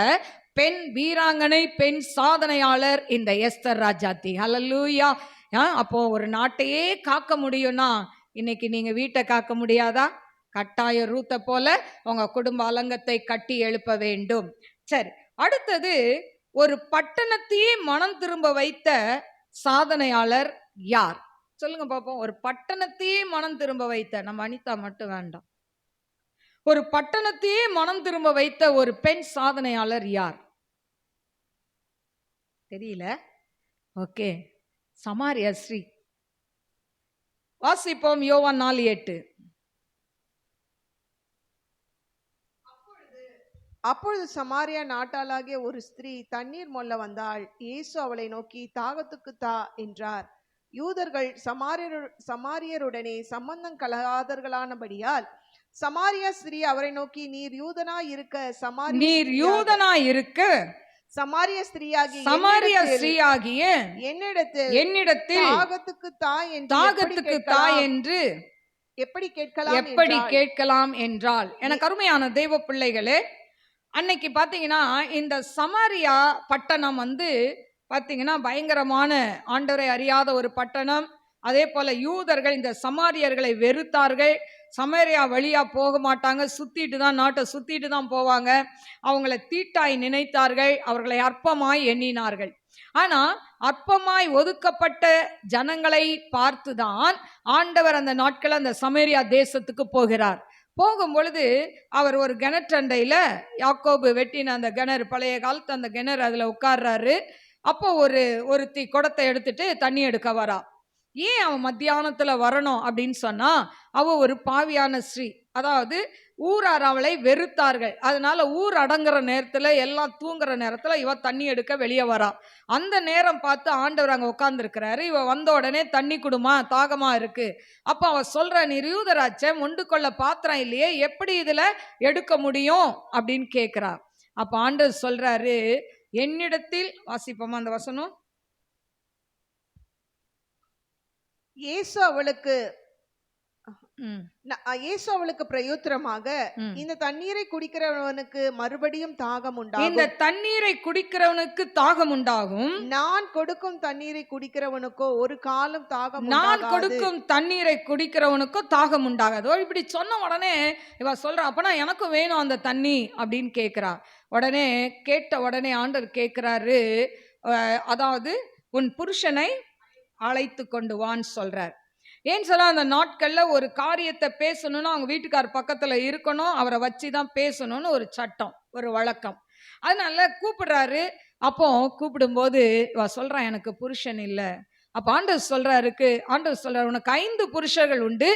பெண் வீராங்கனை, பெண் சாதனையாளர் இந்த எஸ்தர் ராஜாத்தி. ஹல்லேலூயா. அப்போ ஒரு நாட்டையே காக்க முடியும்னா இன்னைக்கு நீங்க வீட்டை காக்க முடியாதா? கட்டாய ரூத்தை போல உங்க குடும்ப அலங்கத்தை கட்டி எழுப்ப வேண்டும். சரி, அடுத்தது ஒரு பட்டணத்தையே மனம் திரும்ப வைத்த சாதனையாளர் யார்? சொல்லுங்க பாப்போம். ஒரு பட்டணத்தையே மனம் திரும்ப வைத்த, நம்ம அனிதா மட்டும் வேண்டாம், ஒரு பட்டணத்தையே மனம் திரும்ப வைத்த ஒரு பெண் சாதனையாளர் யார்? தெரியல. ஓகே, சமாரியா ஸ்ரீ. வாசிப்போம் யோவான் 4:8. அப்பொழுது சமாரியா நாட்டாளாகிய ஒரு ஸ்திரீ தண்ணீர் மொல்ல வந்தாள். இயேசு அவளை நோக்கி, தாகத்துக்கு தா என்றார். யூதர்கள் சமாரியருடனே சம்பந்தம் கலகாதவர்களானபடியால் சமாரியா ஸ்திரீ அவரை நோக்கி, நீர் யூதனா இருக்க சமாரிய ஸ்திரீயாகிய என்னிடத்தில் தாகத்துக்கு தா என்று எப்படி கேட்கலாம் என்றால். எனக்கு அருமையான தெய்வ பிள்ளைகளே, அன்னைக்கு பாத்தீங்கன்னா இந்த சமாரியா பட்டணம் பாத்தீங்கன்னா பயங்கரமான, ஆண்டவரை அறியாத ஒரு பட்டணம். அதே போல யூதர்கள் இந்த சமாரியர்களை வெறுத்தார்கள். சமாரியா வழியா போக மாட்டாங்க, நாட்டை சுத்திட்டு தான் போவாங்க. அவங்களை தீட்டாய் நினைத்தார்கள், அவர்களை அற்பமாய் எண்ணினார்கள். ஆனா அற்பமாய் ஒதுக்கப்பட்ட ஜனங்களை பார்த்துதான் ஆண்டவர் அந்த நாட்கள் அந்த சமாரியா தேசத்துக்கு போகிறார். போகும் பொழுது அவர் ஒரு கிணற்றண்டையில, யாக்கோபு வெட்டின அந்த கிணறு, பழைய காலத்து அந்த கிணறு, அதுல உட்கார்றாரு. அப்போ ஒருத்தி குடத்தை எடுத்துட்டு தண்ணி எடுக்க வரா. ஏன் அவன் மத்தியானத்துல வரணும் அப்படின்னு சொன்னா, அவ ஒரு பாவியான ஸ்ரீ. அதாவது ஊரார் அவளை வெறுத்தார்கள். அதனால ஊர் அடங்குற நேரத்துல, எல்லாம் தூங்குற நேரத்துல இவ தண்ணி எடுக்க வெளியே வரா. அந்த நேரம் பார்த்து ஆண்டவர் அங்க உட்கார்ந்து இருக்கிறாரு. இவ வந்த உடனே தண்ணி குடுமா, தாகமா இருக்கு. அப்ப அவ சொல்ற, நீ யூதராச்சே, மொண்டு கொள்ள பாத்திரம் இல்லையே, எப்படி இதுல எடுக்க முடியும் அப்படின்னு கேட்கிறா. அப்ப ஆண்டவர் சொல்றாரு, என்னிடத்தில், வாசிப்போமா அந்த வசனம்? இயேசு அவளுக்கு பிரயோத்திரமாக, இந்த தண்ணீரை குடிக்கிறவனுக்கு மறுபடியும் தாகம் உண்டாகும். இந்த தண்ணீரை குடிக்கிறவனுக்கு தாகம் உண்டாகும். நான் கொடுக்கும் தண்ணீரை குடிக்கிறவனுக்கோ ஒரு காலம் தாகம் நான் கொடுக்கும் தண்ணீரை குடிக்கிறவனுக்கோ தாகம் உண்டாகாது. இப்படி சொன்ன உடனே இவ சொல்ற, அப்பனா எனக்கும் வேணும் அந்த தண்ணி அப்படின்னு கேட்கிறா. உடனே கேட்ட உடனே ஆண்டவர் கேட்கிறாரு, அதாவது உன் புருஷனை அழைத்து கொண்டு வான்னு சொல்றார். ஏன்னு சொல்ல, அந்த நாட்கள்ல ஒரு காரியத்தை பேசணும்னா அவங்க வீட்டுக்கார் பக்கத்துல இருக்கணும், அவரை வச்சுதான் பேசணும்னு ஒரு சட்டம், ஒரு வழக்கம். அதனால கூப்பிடுறாரு. அப்போ கூப்பிடும்போது இவ சொல்றான், எனக்கு புருஷன் இல்லை. அப்ப ஆண்டவர் சொல்றாரு, உனக்கு 5 புருஷர்கள் உண்டு,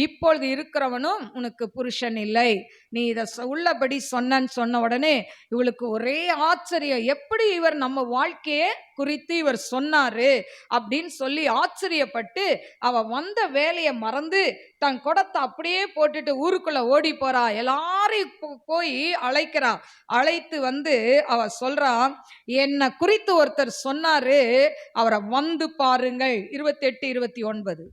இப்பொழுது இருக்கிறவனும் உனக்கு புருஷன் இல்லை. நீ இதை உள்ளபடி சொன்ன உடனே இவளுக்கு ஒரே ஆச்சரியம். எப்படி இவர் நம்ம வாழ்க்கையை குறித்து இவர் சொன்னாரு அப்படின்னு சொல்லி ஆச்சரியப்பட்டு அவ வந்த வேலையை மறந்து தன் குடத்தை அப்படியே போட்டுட்டு ஊருக்குள்ள ஓடி போறா. எல்லாரையும் போய் அழைக்கிறா. அழைத்து வந்து அவ சொல்றா, என்னை குறித்து ஒருத்தர் சொன்னாரு, அவரை வந்து பாருங்கள். 28, 29.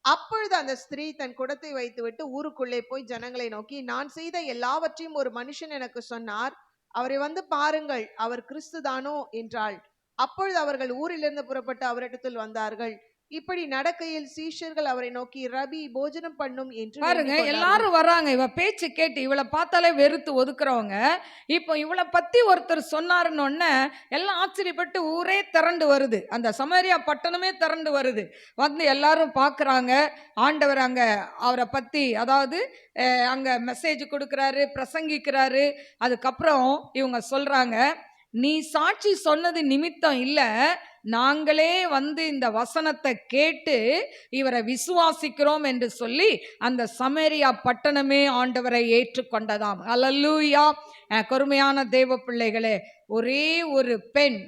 அப்பொழுது அந்த ஸ்திரீ தன் குடத்தை வைத்துவிட்டு ஊருக்குள்ளே போய் ஜனங்களை நோக்கி, நான் செய்த எல்லாவற்றையும் ஒரு மனுஷன் எனக்கு சொன்னார், அவரை வந்து பாருங்கள், அவர் கிறிஸ்துதானோ என்றாள். அப்பொழுது அவர்கள் ஊரிலிருந்து புறப்பட்டு அவரிடத்தில் வந்தார்கள். இப்படி நடக்கையில் சீஷர்கள் அவரை நோக்கி, ரபி, போஜனம் பண்ணும் என்று பாருங்க. எல்லாரும் வர்றாங்க. இவ பேச்சு கேட்டு இவளை பார்த்தாலே வெறுத்து ஒதுக்குறவங்க இப்போ இவளை பத்தி ஒருத்தர் சொன்னாருன்னு எல்லாம் ஆச்சரியப்பட்டு ஊரே திரண்டு வருது. அந்த சமாரியா பட்டணமே திரண்டு வருது. வந்து எல்லாரும் பார்க்குறாங்க. ஆண்டவர் அங்க அவரை பத்தி, அதாவது அங்க மெசேஜ் கொடுக்குறாரு, பிரசங்கிக்கிறாரு. அதுக்கப்புறம் இவங்க சொல்றாங்க, நீ சாட்சி சொன்னது நிமித்தம் இல்ல, நாங்களே வந்து இந்த வசனத்தை கேட்டு இவரை விசுவாசிக்கிறோம் என்று சொல்லி அந்த சமேரியா பட்டணமே ஆண்டவரை ஏற்றுக்கொண்டதாம். அல்லேலூயா. கருமையான தேவ பிள்ளைகளே, ஒரே ஒரு பெண்,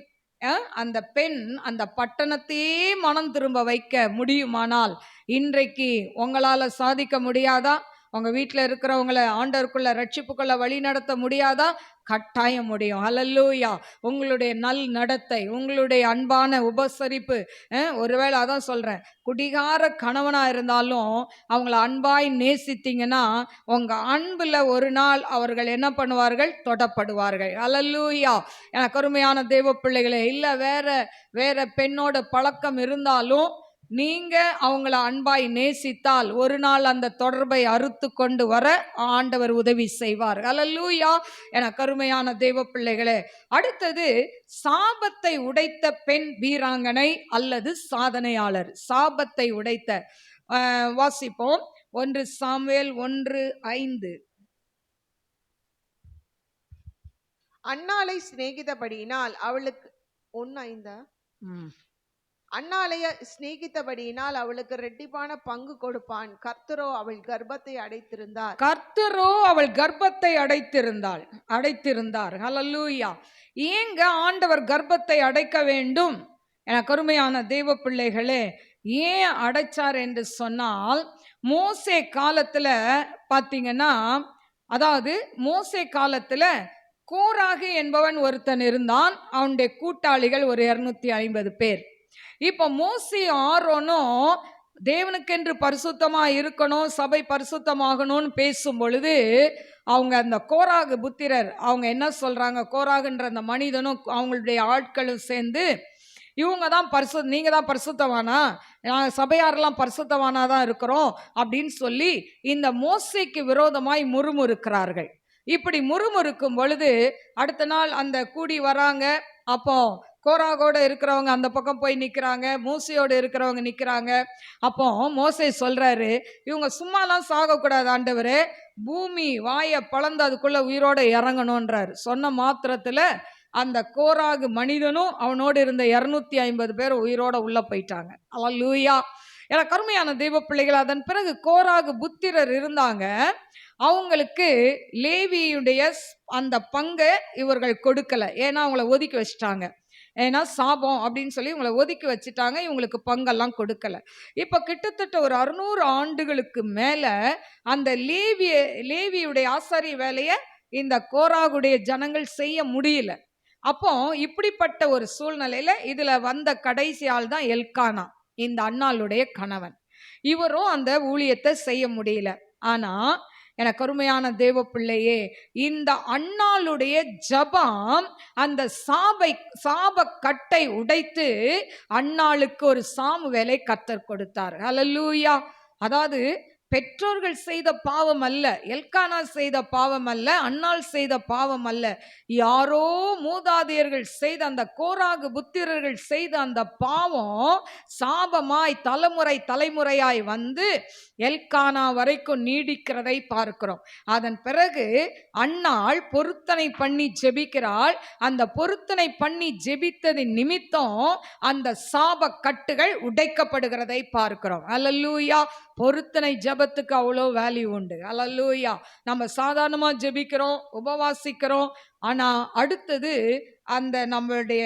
அந்த பெண் அந்த பட்டணத்தையே மனம் திரும்ப வைக்க முடியுமானால் இன்றைக்கு உங்களால சாதிக்க முடியாதா? உங்க வீட்டில் இருக்கிறவங்களை ஆண்டவருக்குள்ள ரட்சிப்புக்குள்ள வழி நடத்த முடியாதா? கட்டாயம் முடியும். அல்லேலூயா. உங்களுடைய நல் நடத்தை, உங்களுடைய அன்பான உபசரிப்பு, ஒருவேளை அதான் சொல்றேன், குடிகார கணவனா இருந்தாலும் அவங்கள அன்பாய் நேசித்தீங்கன்னா உங்க அன்புல ஒரு நாள் அவர்கள் என்ன பண்ணுவார்கள்? தொடப்படுவார்கள். அல்லேலூயா. எனக்கு அருமையான தேவ பிள்ளைகளே, இல்ல வேற பெண்ணோட பழக்கம் இருந்தாலும் நீங்க அவங்கள அன்பாய் நேசித்தால் ஒரு நாள் அந்த தொடர்பை அறுத்து கொண்டு வர ஆண்டவர் உதவி செய்வார். அல்லேலூயா. என கருமையான தேவ பிள்ளைகளே, அடுத்தது சாபத்தை உடைத்த பெண் வீராங்கனை அல்லது சாதனையாளர். சாபத்தை உடைத்த, வாசிப்போம் 1 சாமுவேல் 1:5. அன்னாளை சிநேகித்தபடியினால் அவளுக்கு 1:5. அன்னாளைய சிநேகித்தபடியினால் அவளுக்கு ரெட்டிப்பான பங்கு கொடுப்பான். கர்த்தரோ அவள் கர்ப்பத்தை அடைத்திருந்தார். ஹல்லேலூயா. ஏங்க ஆண்டவர் கர்ப்பத்தை அடைக்க வேண்டும்? எனக்கு அருமையான தேவ பிள்ளைகளே, ஏன் அடைச்சார் என்று சொன்னால், மோசே காலத்துல பாத்தீங்கன்னா, அதாவது மோசே காலத்துல கோராகு என்பவன் ஒருத்தன் இருந்தான். அவனுடைய கூட்டாளிகள் ஒரு 250 பேர். இப்ப மோசே ஆரோனும் தேவனுக்கென்று பரிசுத்தமா இருக்கணும், சபை பரிசுத்தமாகணும்னு பேசும் பொழுது அவங்க அந்த கோராகு புத்திரர் அவங்க என்ன சொல்றாங்க? கோராகுன்ற அந்த மனிதனும் அவங்களுடைய ஆட்களும் சேர்ந்து, இவங்க தான் நீங்க தான் பரிசுத்தவானா, சபையாரெல்லாம் பரிசுத்தவானா தான் இருக்கிறோம் அப்படின்னு சொல்லி இந்த மோசேக்கு விரோதமாய் முறுமுறுக்கிறார்கள். இப்படி முறுமுறுக்கும் பொழுது அடுத்த நாள் அந்த கூடி வராங்க. அப்போ கோராகோட இருக்கிறவங்க அந்த பக்கம் போய் நிற்கிறாங்க, மோசையோடு இருக்கிறவங்க நிற்கிறாங்க. அப்போ மோசே சொல்றாரு, இவங்க சும்மாலாம் சாகக்கூடாது ஆண்டவரே, பூமி வாயை பழந்து அதுக்குள்ள உயிரோட இறங்கணுன்றார். சொன்ன மாத்திரத்துல அந்த கோராகு மனிதனும் அவனோடு இருந்த 250 பேர் உயிரோட உள்ள போயிட்டாங்க. அல்லேலூயா. எனக்கு அருமையான தெய்வ பிள்ளைகள், அதன் பிறகு கோராகு புத்திரர் இருந்தாங்க. அவங்களுக்கு லேவியுடைய அந்த பங்கை இவர்கள் கொடுக்கல. ஏன்னா அவங்கள ஒதுக்கி வச்சுட்டாங்க. ஏன்னா சாபம் அப்படின்னு சொல்லி இவங்களை ஒதுக்கி வச்சுட்டாங்க. இவங்களுக்கு பங்கெல்லாம் கொடுக்கல. இப்ப கிட்டத்தட்ட ஒரு 600 ஆண்டுகளுக்கு மேல அந்த லேவியுடைய ஆசாரிய வேலையை இந்த கோராகுடைய ஜனங்கள் செய்ய முடியல. அப்போ இப்படிப்பட்ட ஒரு சூழ்நிலையில இதுல வந்த கடைசி ஆள் தான் எல்கானா, இந்த அன்னாளுடைய கணவன். இவரும் அந்த ஊழியத்தை செய்ய முடியல. ஆனா எனக்கு அருமையான தேவ பிள்ளையே, இந்த அன்னாளுடைய ஜபம் அந்த சாப கட்டை உடைத்து அன்னாளுக்கு ஒரு சாமுவேலை கர்த்தர் கொடுத்தார். ஹல்லேலூயா. அதாவது பெற்றோர்கள் செய்த பாவம் அல்ல, எல்கானா செய்த பாவம் அல்ல, அன்னாள் செய்த பாவம் அல்ல, யாரோ மூதாதையர்கள் செய்த அந்த கோராகு புத்திரர்கள் செய்த அந்த பாவம் சாபமாய் தலைமுறையாய் வந்து எல்கானா வரைக்கும் நீடிக்கிறதை பார்க்கிறோம். அதன் பிறகு அன்னாள் பொருத்தனை பண்ணி ஜெபிக்கிறாள். அந்த பொருத்தனை பண்ணி ஜெபித்ததின் நிமித்தம் அந்த சாப கட்டுகள் உடைக்கப்படுகிறதை பார்க்கிறோம். அல்லேலூயா. பொருத்தனை ஜெபத்துக்கு அவ்வளோ வேல்யூ உண்டு. அல்லேலூயா. நம்ம சாதாரணமா ஜெபிக்கிறோம், உபவாசிக்கிறோம். ஆனா அடுத்தது அந்த நம்மளுடைய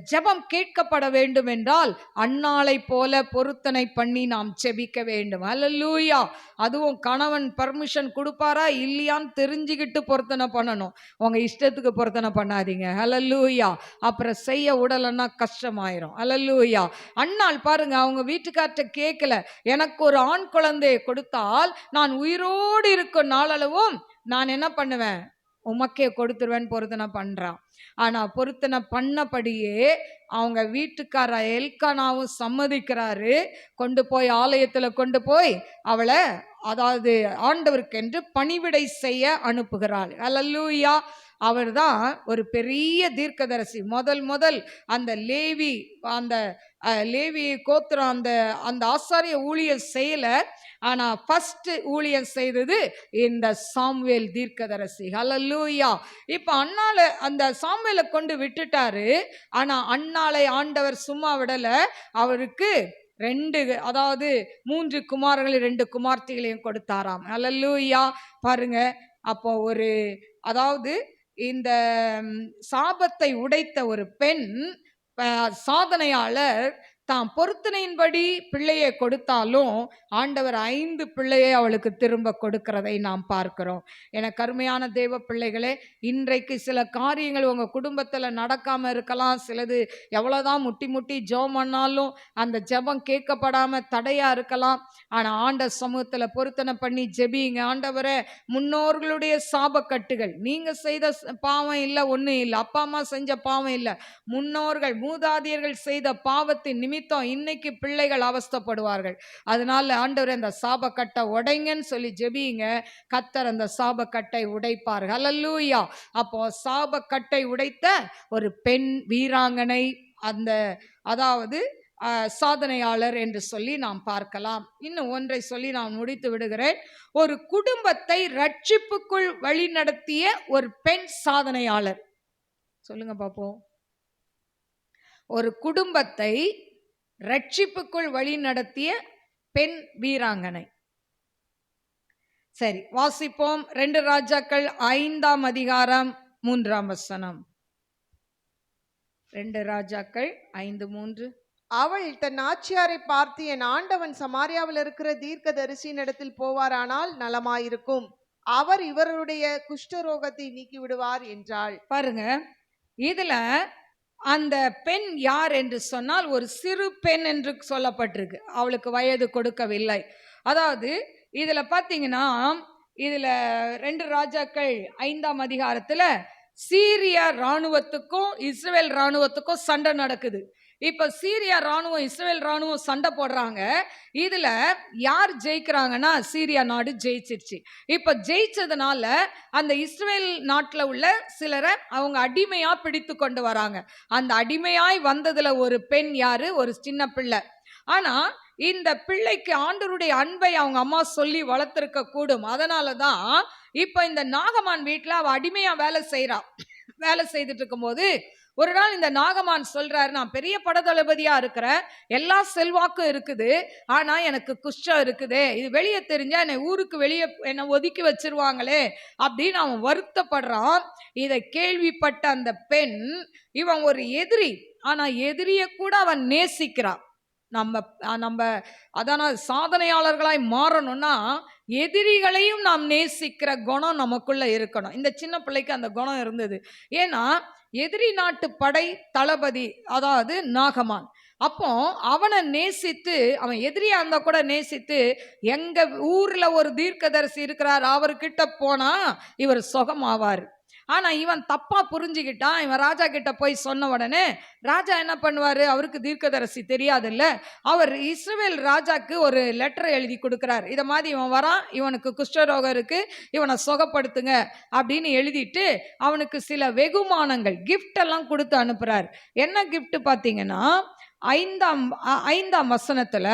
ஜெபம் கேட்கப்பட வேண்டும் என்றால் அன்னாளை போல பொருத்தனை பண்ணி நாம் ஜெபிக்க வேண்டும். அல்லேலூயா. அதுவும் கணவன் பர்மிஷன் கொடுப்பாரா இல்லையான்னு தெரிஞ்சுக்கிட்டு பொருத்தனை பண்ணணும். உங்க இஷ்டத்துக்கு பொருத்தனை பண்ணாதீங்க. அல்லேலூயா. அப்புறம் செய்ய உடலைன்னா கஷ்டமாயிரும். அல்லேலூயா. அன்னாள் பாருங்க, அவங்க வீட்டுக்கார்ட்ட கேட்கல, எனக்கு ஒரு ஆண் குழந்தையை கொடுத்தால் நான் உயிரோடு இருக்கும் நாளளவும் நான் என்ன பண்ணுவேன், உமக்கே கொடுத்துருவேன் பொருத்தனை பண்றான். ஆனா பொருத்தனை பண்ணபடியே அவங்க வீட்டுக்கார எல்கானாவும் சம்மதிக்கிறாரு. கொண்டு போய் ஆலயத்துல கொண்டு போய் அவளை, அதாவது ஆண்டவருக்கென்று பணிவிடை செய்ய அனுப்புகிறாள். அல்லேலூயா. அவர் தான் ஒரு பெரிய தீர்க்கதரிசி. முதல் அந்த லேவி கோத்திரம் அந்த ஆசாரிய ஊழியர் செய்யல. ஆனா ஃபர்ஸ்ட் ஊழியர் செய்தது இந்த சாமுவேல் தீர்க்கதரிசி. ஹல்லேலூயா. இப்ப அன்னாளை அந்த சாமுவேலை கொண்டு விட்டுட்டாரு. ஆனா அன்னாளை ஆண்டவர் சும்மா விடல. அவருக்கு 3 குமாரர்கள் 2 குமார்த்திகளையும் கொடுத்தாராம். ஹல்லேலூயா. பாருங்க, அப்போ அதாவது இந்த சாபத்தை உடைத்த ஒரு பெண் சாதனையாளர் தாம் பொருத்தனையின்படி பிள்ளையை கொடுத்தாலும் ஆண்டவர் 5 பிள்ளையை அவளுக்கு திரும்ப கொடுக்கிறதை நாம் பார்க்கிறோம். என கருமையான தேவ பிள்ளைகளே, இன்றைக்கு சில காரியங்கள் உங்க குடும்பத்துல நடக்காம இருக்கலாம். சிலது எவ்வளவுதான் முட்டி ஜெபம் பண்ணாலும் அந்த ஜெபம் கேட்கப்படாம தடையா இருக்கலாம். ஆனா ஆண்ட சமூகத்துல பொருத்தனை பண்ணி ஜெபிங்க. ஆண்டவரே, முன்னோர்களுடைய சாபக்கட்டுகள், நீங்க செய்த பாவம் இல்லை, ஒன்றும் இல்லை, அப்பா அம்மா செஞ்ச பாவம் இல்லை, முன்னோர்கள் மூதாதையர்கள் செய்த பாவத்தின் நிமித்தம் இன்னைக்கு பிள்ளைகள் அவஸ்தைப்படுவார்கள். அதனால ஆண்டவர் அந்த சாபக்கட்டை உடைங்கன்னு சொல்லி ஜெபிங்க. கர்த்தர் அந்த சாபக்கட்டை உடைப்பார்கள். ஹல்லேலூயா. அப்போ சாபக்கட்டை உடைத்த ஒரு பெண் வீராங்கனை, அதாவது சாதனையாளர் என்று சொல்லி நாம் பார்க்கலாம். இன்னும் ஒன்றை சொல்லி நான் முடித்து விடுகிறேன். ஒரு குடும்பத்தை ரட்சிப்புக்குள் வழி நடத்திய ஒரு பெண் சாதனையாளர். சொல்லுங்க பாப்போம். ஒரு குடும்பத்தை ரட்சிப்புக்குள் வழி நடத்திய பெண் வீராங்கனை. சரி, வாசிப்போம். 2 ராஜாக்கள் 5ஆம் அதிகாரம் 3ஆம் வசனம். 2 ராஜாக்கள் 5:3. அவள் தன் ஆட்சியாரை பார்த்து, என் ஆண்டவன் சமாரியாவில் இருக்கிற தீர்க்கதரிசியின் இடத்தில் போவாரானால் நலமாயிருக்கும், அவர் இவருடைய குஷ்டரோகத்தை நீக்கி விடுவார் என்றாள். பாருங்க, இதுல அந்த பெண் யார் என்று சொன்னால் ஒரு சிறு பெண் என்று சொல்லப்பட்டிருக்கு. அவளுக்கு வயது கொடுக்கவில்லை. அதாவது இதுல பாத்தீங்கன்னா, இதுல 2 ராஜாக்கள் 5ஆம் அதிகாரத்துல சீரிய ராணுவத்துக்கும் இஸ்ரவேல் ராணுவத்துக்கும் சண்டை நடக்குது. இப்ப சீரியா ராணுவம் இஸ்ரவேல் ராணுவம் சண்டை போடுறாங்க. இதுல யார் ஜெயிக்கிறாங்கன்னா சீரியா நாடு ஜெயிச்சிருச்சு. இப்ப ஜெயிச்சதுனால அந்த இஸ்ரவேல் நாட்டுல உள்ள சிலரை அவங்க அடிமையா பிடித்து கொண்டு வராங்க. அந்த அடிமையாய் வந்ததுல ஒரு பெண் யாரு, ஒரு சின்ன பிள்ளை. ஆனா இந்த பிள்ளைக்கு ஆண்டவருடைய அன்பை அவங்க அம்மா சொல்லி வளர்த்திருக்க கூடும். அதனாலதான் இப்ப இந்த நாகமான் வீட்டுல அவ அடிமையா வேலை செய்யறா. வேலை செய்துட்டு இருக்கும் போது ஒரு நாள் இந்த நாகமான் சொல்றாரு, நான் பெரிய படதளபதியா இருக்கிறேன், எல்லா செல்வாக்கும் இருக்குது, ஆனா எனக்கு குஷ்டம் இருக்குதே, இது வெளியே தெரிஞ்சா என்னை ஊருக்கு வெளியே என்னை ஒதுக்கி வச்சிருவாங்களே அப்படின்னு அவன் வருத்தப்படுறான். இதை கேள்விப்பட்ட அந்த பெண், இவன் ஒரு எதிரி, ஆனா எதிரிய கூட அவன் நேசிக்கிறான். நம்ம நம்ம அதான சாதனையாளர்களாய் மாறணும்னா எதிரிகளையும் நாம் நேசிக்கிற குணம் நமக்குள்ள இருக்கணும். இந்த சின்ன பிள்ளைக்கு அந்த குணம் இருந்தது. ஏன்னா எதிரி நாட்டு படை தளபதி, அதாவது நாகமான். அப்போ அவனை நேசித்து, அவன் எதிரியா இருந்தா கூட நேசித்து, எங்க ஊர்ல ஒரு தீர்க்கதரிசி இருக்கிறார், அவர்கிட்ட போனா இவர் சுகமாவார். ஆனா இவன் தப்பா புரிஞ்சுக்கிட்டான். இவன் ராஜா கிட்ட போய் சொன்ன உடனே ராஜா என்ன பண்ணுவாரு, அவருக்கு தீர்க்கதரிசி தெரியாது இல்ல, அவர் இஸ்ரவேல் ராஜாக்கு ஒரு லெட்டர் எழுதி கொடுக்கிறார். இத மாதிரி இவன் வரான், இவனுக்கு குஷ்டரோகம் இருக்கு, இவனை சுகப்படுத்துங்க அப்படின்னு எழுதிட்டு அவனுக்கு சில வெகுமானங்கள் கிஃப்ட் எல்லாம் கொடுத்து அனுப்புறார். என்ன கிஃப்ட் பாத்தீங்கன்னா, ஐந்தாம் வசனத்துல,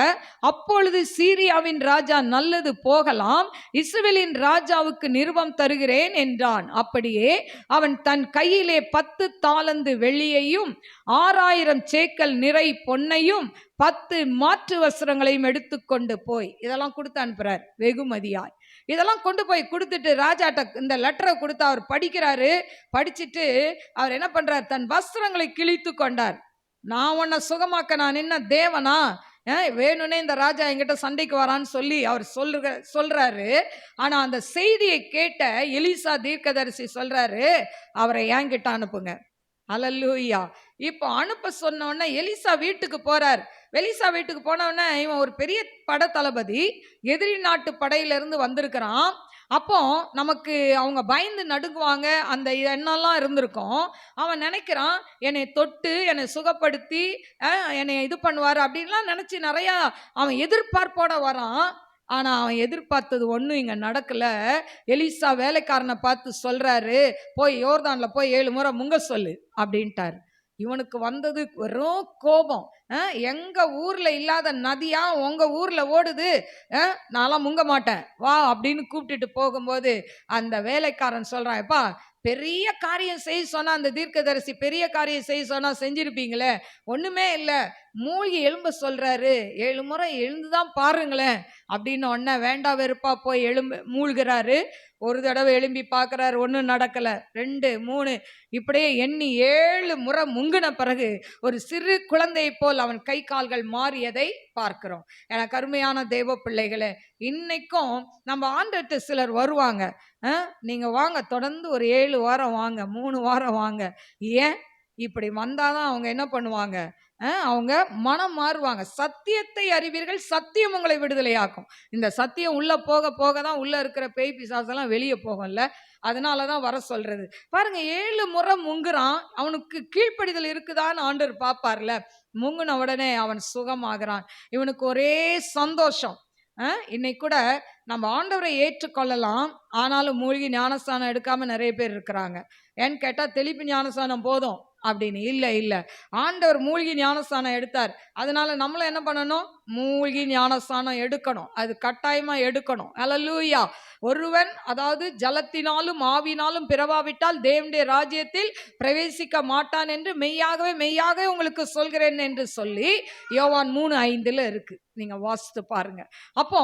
அப்பொழுது சீரியாவின் ராஜா நல்லது போகலாம், இஸ்ரவேலின் ராஜாவுக்கு நிருபம் தருகிறேன் என்றான். அப்படியே அவன் தன் கையிலே 10 தாலந்து வெள்ளியையும் 6000 சேக்கல் நிறை பொன்னையும் 10 மாற்று வஸ்திரங்களையும் எடுத்துக்கொண்டு போய், இதெல்லாம் கொடுத்து அனுப்புறார் வெகுமதியாய். இதெல்லாம் கொண்டு போய் கொடுத்துட்டு ராஜாட்ட இந்த லெட்டரை கொடுத்து அவர் படிக்கிறாரு. படிச்சுட்டு அவர் என்ன பண்றார், தன் வஸ்திரங்களை கிழித்து கொண்டார். நான் உன்னை சுகமாக்க நான் என்ன தேவனா, வேணும்னே இந்த ராஜா என்கிட்ட சண்டைக்கு வரான்னு சொல்லி அவர் சொல்றாரு. ஆனா அந்த செய்தியை கேட்ட எலிசா தீர்க்கதரிசி சொல்றாரு, அவரை என்கிட்ட அனுப்புங்க. அல்லேலூயா. இப்போ அனுப்ப சொன்ன உடனே எலிசா வீட்டுக்கு போறார். எலிசா வீட்டுக்கு போன உடனே இவன் ஒரு பெரிய படை தளபதி, எதிரி நாட்டு படையிலிருந்து வந்திருக்கிறான். அப்போ நமக்கு அவங்க பயந்து நடுங்குவாங்க, அந்த எண்ணெல்லாம் இருந்திருக்கும். அவன் நினைக்கிறான், என்னை தொட்டு என்னை சுகப்படுத்தி என்னை இது பண்ணுவார் அப்படின்லாம் நினைச்சு நிறையா அவன் எதிர்பார்ப்போட வரான். ஆனா அவன் எதிர்பார்த்தது ஒன்றும் இங்க நடக்கல. எலிசா வேலைக்காரனை பார்த்து சொல்றாரு, போய் யோர்தான்ல போய் 7 முறை முங்க சொல்லு அப்படின்ட்டார். இவனுக்கு வந்தது வெறும் கோபம். எங்க ஊர்ல இல்லாத நதியா உங்க ஊர்ல ஓடுது, நான்லாம் முங்க மாட்டேன் வா அப்படின்னு கூப்பிட்டுட்டு போகும்போது அந்த வேலைக்காரன் சொல்றான், எப்பா பெரிய காரியம் செய்ய சொன்னா, அந்த தீர்க்கதரிசி பெரிய காரியம் செய்ய சொன்னா செஞ்சிருப்பீங்களே, ஒண்ணுமே இல்லை, மூழ்கி எழும்ப சொல்றாரு, 7 முறை எழுந்துதான் பாருங்களேன் அப்படின்னு. ஒன்ன வேண்டாம் வெறுப்பா போய் மூழ்கிறாரு. ஒரு தடவை எழும்பி பார்க்கிறாரு, ஒன்றும் நடக்கல. 2, 3 இப்படியே எண்ணி 7 முறை முங்கின பிறகு ஒரு சிறு குழந்தை போல் அவன் கை கால்கள் மாறியதை பார்க்கிறோம். எனக்கு அருமையான தேவ பிள்ளைகளே, இன்னைக்கும் நம்ம ஆண்டவர்கிட்ட சிலர் வருவாங்க, நீங்க வாங்க தொடர்ந்து ஒரு 7 வாரம் வாங்க, 3 வாரம் வாங்க. ஏன் இப்படி வந்தாதான் அவங்க என்ன பண்ணுவாங்க, அவங்க மனம் மாறுவாங்க. சத்தியத்தை அறிவீர்கள், சத்தியம் உங்களை விடுதலையாக்கும். இந்த சத்தியம் உள்ள போக போக தான் உள்ள இருக்கிற பேய் பிசாசெல்லாம் வெளியே போகும்ல, அதனாலதான் வர சொல்றது. பாருங்க, 7 முறை முங்குறான். அவனுக்கு கீழ்ப்படிதல் இருக்குதான்னு ஆண்டவர் பார்ப்பார்ல. முங்குன உடனே அவன் சுகமாகிறான். இவனுக்கு ஒரே சந்தோஷம். இன்னைக்கு கூட நம்ம ஆண்டவரை ஏற்றுக்கொள்ளலாம், ஆனாலும் மூழ்கி ஞானஸ்தானம் எடுக்காம நிறைய பேர் இருக்கிறாங்க. ஏன்னு கேட்டா தெளிப்பு ஞானஸ்தானம் போதும் அப்படின்னு. இல்லை, ஆண்டவர் மூழ்கி ஞானஸ்தானம் எடுத்தார், அதனால நம்மளும் என்ன பண்ணணும், மூழ்கி ஞானஸ்தானம் எடுக்கணும். அது கட்டாயமா எடுக்கணும். அல்லேலூயா. ஒருவன் அதாவது ஜலத்தினாலும் ஆவினாலும் பிறவாவிட்டால் தேவனுடைய ராஜ்யத்தில் பிரவேசிக்க மாட்டான் என்று மெய்யாகவே உங்களுக்கு சொல்கிறேன் என்று சொல்லி யோவான் 3:5 இருக்கு. நீங்க வாசித்து பாருங்க. அப்போ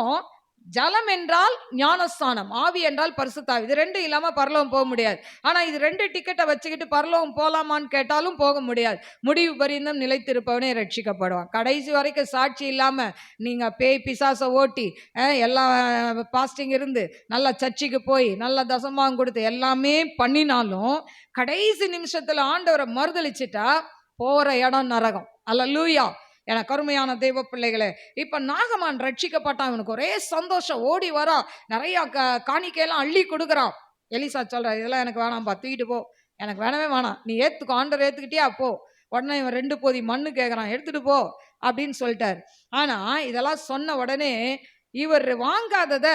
ஜலம் என்றால் ஞானஸ்தானம், ஆவி என்றால் பரிசுத்தாவி. இது 2 இல்லாம பரலோகம் போக முடியாது. ஆனா இது 2 டிக்கெட்டை வச்சுக்கிட்டு பரலோகம் போலாமான்னு கேட்டாலும் போக முடியாது. முடிவு பரியந்தம் நிலைத்திருப்பவனே ரட்சிக்கப்படுவான். கடைசி வரைக்கும் சாட்சி இல்லாம நீங்க பேய் பிசாசை ஓட்டி எல்லாம் பாஸ்டிங் இருந்து நல்லா சர்ச்சுக்கு போய் நல்லா தசமாகம் கொடுத்து எல்லாமே பண்ணினாலும் கடைசி நிமிஷத்துல ஆண்டவரை மறுதளிச்சிட்டா போற இடம் நரகம். அல்லேலூயா. எனக்கு அருமையான தெய்வ பிள்ளைகளே, இப்ப நாகமான் ரட்சிக்கப்பட்டான். அவனுக்கு ஒரே சந்தோஷம், ஓடி வரா, நிறைய காணிக்கையெல்லாம் அள்ளி கொடுக்குறான். எலிசா சொல்ற, இதெல்லாம் எனக்கு வேணாம்பா, தூக்கிட்டு போ, எனக்கு வேணவே வேணாம், நீ ஏத்துக்கோ, ஆண்டவர் ஏத்துக்கிட்டியா போ. உடனே இவன் 2 போதி மண்ணு கேட்கறான், எடுத்துட்டு போ அப்படின்னு சொல்லிட்டார். ஆனா இதெல்லாம் சொன்ன உடனே இவர் வாங்காதத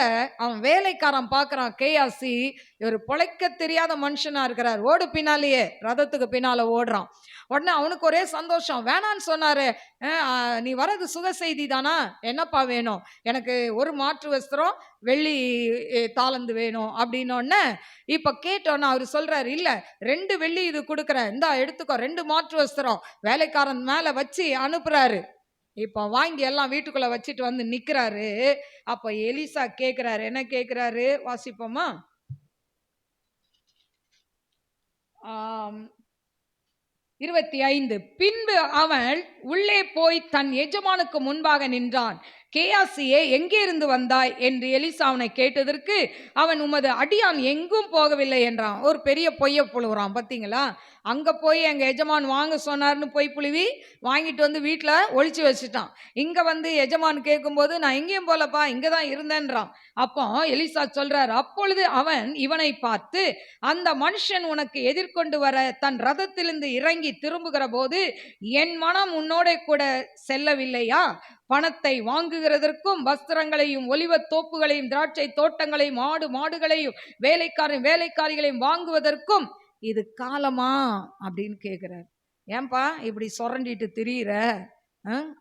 அவன் வேலைக்காரன் பார்க்கறான். கேயாசி இவர் பொழைக்க தெரியாத மனுஷனா இருக்கிறார். ஓடு பின்னாலேயே ரதத்துக்கு பின்னால ஓடுறான். உடனே அவனுக்கு ஒரே சந்தோஷம். வேணான்னு சொன்னாரு. நீ வர்றது சுக செய்தி தானா? என்னப்பா வேணும்? எனக்கு ஒரு மாற்று வஸ்திரம், வெள்ளி தாளந்து வேணும் அப்படின்னோடனே இப்ப கேட்டோன்னா அவர் சொல்றாரு, இல்ல 2 வெள்ளி இது கொடுக்குறேன், இந்தா எடுத்துக்கோ, 2 மாற்று வஸ்திரம் வேலைக்காரன் மேல வச்சு அனுப்புறாரு. இப்ப வாங்கி எல்லாம் வீட்டுக்குள்ள வச்சுட்டு வந்து நிக்கிறாரு. அப்ப எலிசா கேக்குறாரு. என்ன கேக்குறாரு? வாசிப்போமா? 25. பின்பு அவன் உள்ளே போய் தன் எஜமானுக்கு முன்பாக நின்றான். கேயாசியே, எங்கே இருந்து வந்தாய் என்று எலிசா அவனை கேட்டதற்கு அவன், உமது அடியான் எங்கும் போகவில்லை என்றான். ஒரு பெரிய பொய்ய புழுவுறான். பார்த்தீங்களா? அங்க போய் எங்க எஜமான் வாங்க சொன்னார்னு பொய் புழுவி வாங்கிட்டு வந்து வீட்டில் ஒளிச்சு வச்சுட்டான். இங்க வந்து எஜமான் கேட்கும்போது, நான் எங்கேயும் போலப்பா, இங்க தான் இருந்தேன்றான். அப்போ எலிசா சொல்றார், அப்பொழுது அவன் இவனை பார்த்து, அந்த மனுஷன் உனக்கு எதிர்கொண்டு வர தன் ரதத்திலிருந்து இறங்கி திரும்புகிற போது என் மனம் உன்னோட கூட செல்லவில்லையா? பணத்தை வாங்குகிறதற்கும் வஸ்திரங்களையும் ஒலிவ தோப்புகளையும் திராட்சை தோட்டங்களையும் ஆடு மாடுகளையும் வேலைக்காரிகளையும் வாங்குவதற்கும் இது காலமா அப்படின்னு கேட்கிறார். ஏன்பா இப்படி சொரண்டிட்டு திரியிற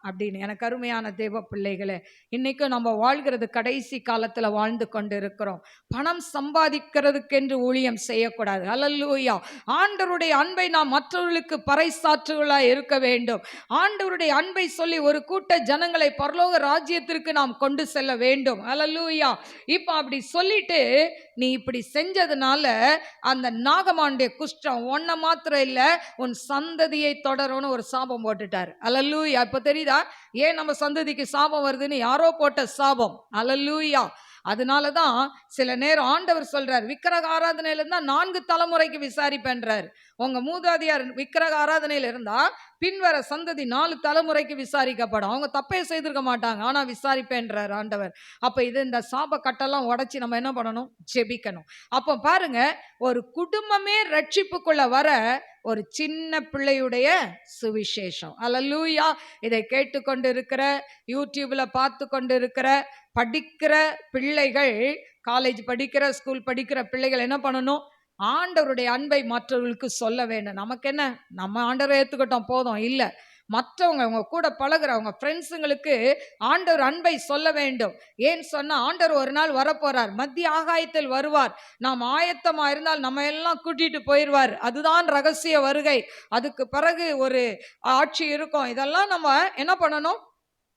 அப்படின்னு. எனக்கு அருமையான தேவ பிள்ளைகளே, இன்னைக்கும் நம்ம வாழ்கிறது கடைசி காலத்துல வாழ்ந்து கொண்டு இருக்கிறோம். பணம் சம்பாதிக்கிறதுக்கென்று ஊழியம் செய்யக்கூடாது. அல்லேலூயா. ஆண்டவருடைய அன்பை நாம் மற்றவர்களுக்கு பறைசாற்றுகளா இருக்க வேண்டும். ஆண்டவருடைய அன்பை சொல்லி ஒரு கூட்ட ஜனங்களை பரலோக ராஜ்யத்திற்கு நாம் கொண்டு செல்ல வேண்டும். அல்லேலூயா. இப்ப அப்படி சொல்லிட்டு நீ இப்படி செஞ்சதுனால அந்த நாகமானுடைய குஷ்டம் ஒன்ன மாத்திரம் இல்ல, உன் சந்ததியை தொடரும்னு ஒரு சாபம் போட்டுட்டார். அல்லேலூயா. இப்ப தெரியுதா ஏன் நம்ம சந்ததிக்கு சாபம் வருதுன்னு? யாரோ போட்ட சாபம். அல்லேலூயா. அதனாலதான் சில நேரம் ஆண்டவர் சொல்றார், விக்கிரக ஆராதனையில இருந்தா 4 தலைமுறைக்கு விசாரிப்பேன்றார். உங்க மூதாதியார் விக்கிரக ஆராதனையில இருந்தா பின்வர சந்ததி 4 தலைமுறைக்கு விசாரிக்கப்படும். அவங்க தப்பே செய்திருக்க மாட்டாங்க, ஆனா விசாரிப்பேன்றார் ஆண்டவர். அப்ப இது இந்த சாப கட்டெல்லாம் உடைச்சி நம்ம என்ன பண்ணணும்? ஜெபிக்கணும். அப்ப பாருங்க, ஒரு குடும்பமே ரட்சிப்புக்குள்ள வர ஒரு சின்ன பிள்ளையுடைய சுவிசேஷம். அல்லேலூயா. இதை கேட்டுக்கொண்டு இருக்கிற, யூடியூப்ல பார்த்து கொண்டு இருக்கிற, படிக்கிற பிள்ளைகள், காலேஜ் படிக்கிற, ஸ்கூல் படிக்கிற பிள்ளைகள் என்ன பண்ணணும்? ஆண்டவருடைய அன்பை மற்றவர்களுக்கு சொல்ல வேண்டும். நமக்கு என்ன, நம்ம ஆண்டவரை ஏத்துக்கிட்டோம் போதும் இல்ல, மற்றவங்க உங்க கூட பழகுறவங்க ஃப்ரெண்ட்ஸுங்களுக்கு ஆண்டவர் அன்பை சொல்ல வேண்டும். ஏன் சொன்னா, ஆண்டவர் ஒரு நாள் வரப்போறார், மத்திய ஆகாயத்தில் வருவார். நாம் ஆயத்தமா இருந்தால் நம்ம எல்லாம் கூட்டிட்டு போயிடுவார். அதுதான் ரகசிய வருகை. அதுக்கு பிறகு ஒரு ஆட்சி இருக்கும். இதெல்லாம் நம்ம என்ன பண்ணணும்?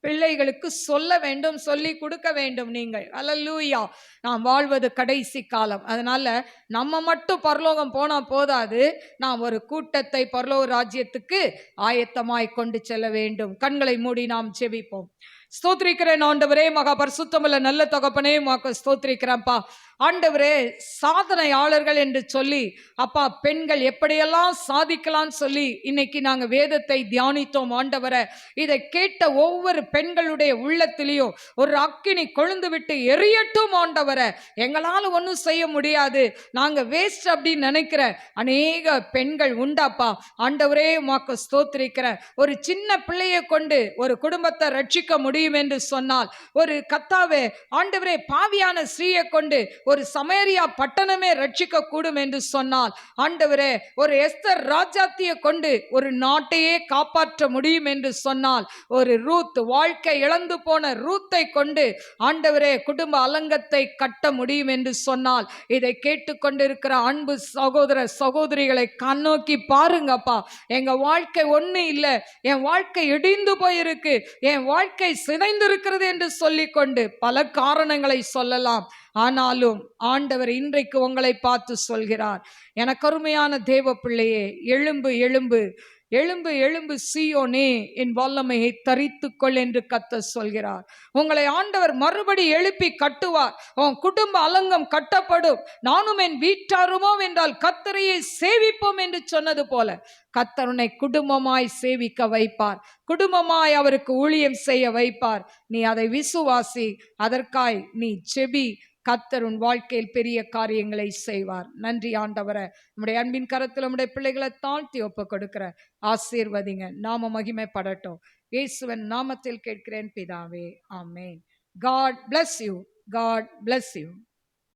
பிள்ளைகளுக்கு சொல்ல வேண்டும், சொல்லி கொடுக்க வேண்டும். நீங்கள் அல்லேலூயா. நாம் வாழ்வது கடைசி காலம். அதனால நம்ம மட்டும் பரலோகம் போனா போதாது, நாம் ஒரு கூட்டத்தை பரலோக ராஜ்யத்துக்கு ஆயத்தமாய் கொண்டு செல்ல வேண்டும். கண்களை மூடி நாம் ஜெபிப்போம். ஸ்தோத்திரிக்கிறேன் ஆண்டவரே, மகா பரிசுத்தமுள்ள நல்ல தகப்பனே, உமக்கு ஸ்தோத்திரிக்கிறேன்ப்பா. ஆண்டவரே, சாதனையாளர்கள் என்று சொல்லி அப்பா, பெண்கள் எப்படியெல்லாம் சாதிக்கலாம் சொல்லி இன்னைக்கு நாங்க வேதத்தை தியானித்தோம் ஆண்டவரே. இதை கேட்ட ஒவ்வொரு பெண்களுடைய உள்ளத்திலையும் ஒரு அக்கினி கொழுந்து விட்டு எரியட்டும் ஆண்டவரே. எங்களால ஒன்றும் செய்ய முடியாது, நாங்க வேஸ்ட் அப்படின்னு நினைக்கிற அநேக பெண்கள் உண்டாப்பா. ஆண்டவரே, உமக்கு ஸ்தோத்திரிக்கிறேன். ஒரு சின்ன பிள்ளையை கொண்டு ஒரு குடும்பத்தை ரட்சிக்க முடியும் என்று சொன்னால், ஒரு கத்தாவே ஆண்டவரே, பாவியான ஸ்ரீயை கொண்டு ஒரு சமேரியா பட்டணமே ரட்சிக்க கூடும் என்று சொன்னால், ஆண்டவரே, ஒரு எஸ்தர் ராஜாத்தியை கொண்டு ஒரு நாட்டையே காப்பாற்ற முடியும் என்று சொன்னால், ஒரு ரூத், வாழ்க்கை இழந்து போன ரூத்தை கொண்டு ஆண்டவரே குடும்ப அலங்கத்தை கட்ட முடியும் என்று சொன்னால், இதை கேட்டுக்கொண்டிருக்கிற அன்பு சகோதர சகோதரிகளை கண்ணோக்கி பாருங்கப்பா. எங்க வாழ்க்கை ஒண்ணு இல்லை, என் வாழ்க்கை இடிந்து போயிருக்கு, என் வாழ்க்கை சிதைந்திருக்கிறது என்று சொல்லிக்கொண்டு பல காரணங்களை சொல்லலாம். ஆனாலும் ஆண்டவர் இன்றைக்கு உங்களை பார்த்து சொல்கிறார், எனக்கு அருமையான தேவ பிள்ளையே, எழும்பு எழும்பு எழும்பு எழும்பு சீயோனே, என் வல்லமையை தரித்துக்கொள் என்று கர்த்தர் சொல்கிறார். உங்களை ஆண்டவர் மறுபடி எழுப்பி கட்டுவார். உன் குடும்ப அலங்கம் கட்டப்படும். நானும் என் வீட்டாருமோ என்றால் கர்த்தரையே சேவிப்போம் என்று சொன்னது போல கர்த்தர் உன்னை குடும்பமாய் சேவிக்க வைப்பார், குடும்பமாய் அவருக்கு ஊழியம் செய்ய வைப்பார். நீ அதை விசுவாசி, அதற்காய் நீ செபி. கர்த்தர் உன் வாழ்க்கையில் பெரிய காரியங்களை செய்வார். நன்றி ஆண்டவரே. நம்முடைய அன்பின் கரத்தில் நம்முடைய பிள்ளைகளை தாழ்த்தி ஒப்பு கொடுக்கிற, ஆசீர்வதிங்க, நாம மகிமைப்படட்டும். இயேசுவின் நாமத்தில் கேட்கிறேன் பிதாவே, ஆமென். God bless you. God bless you.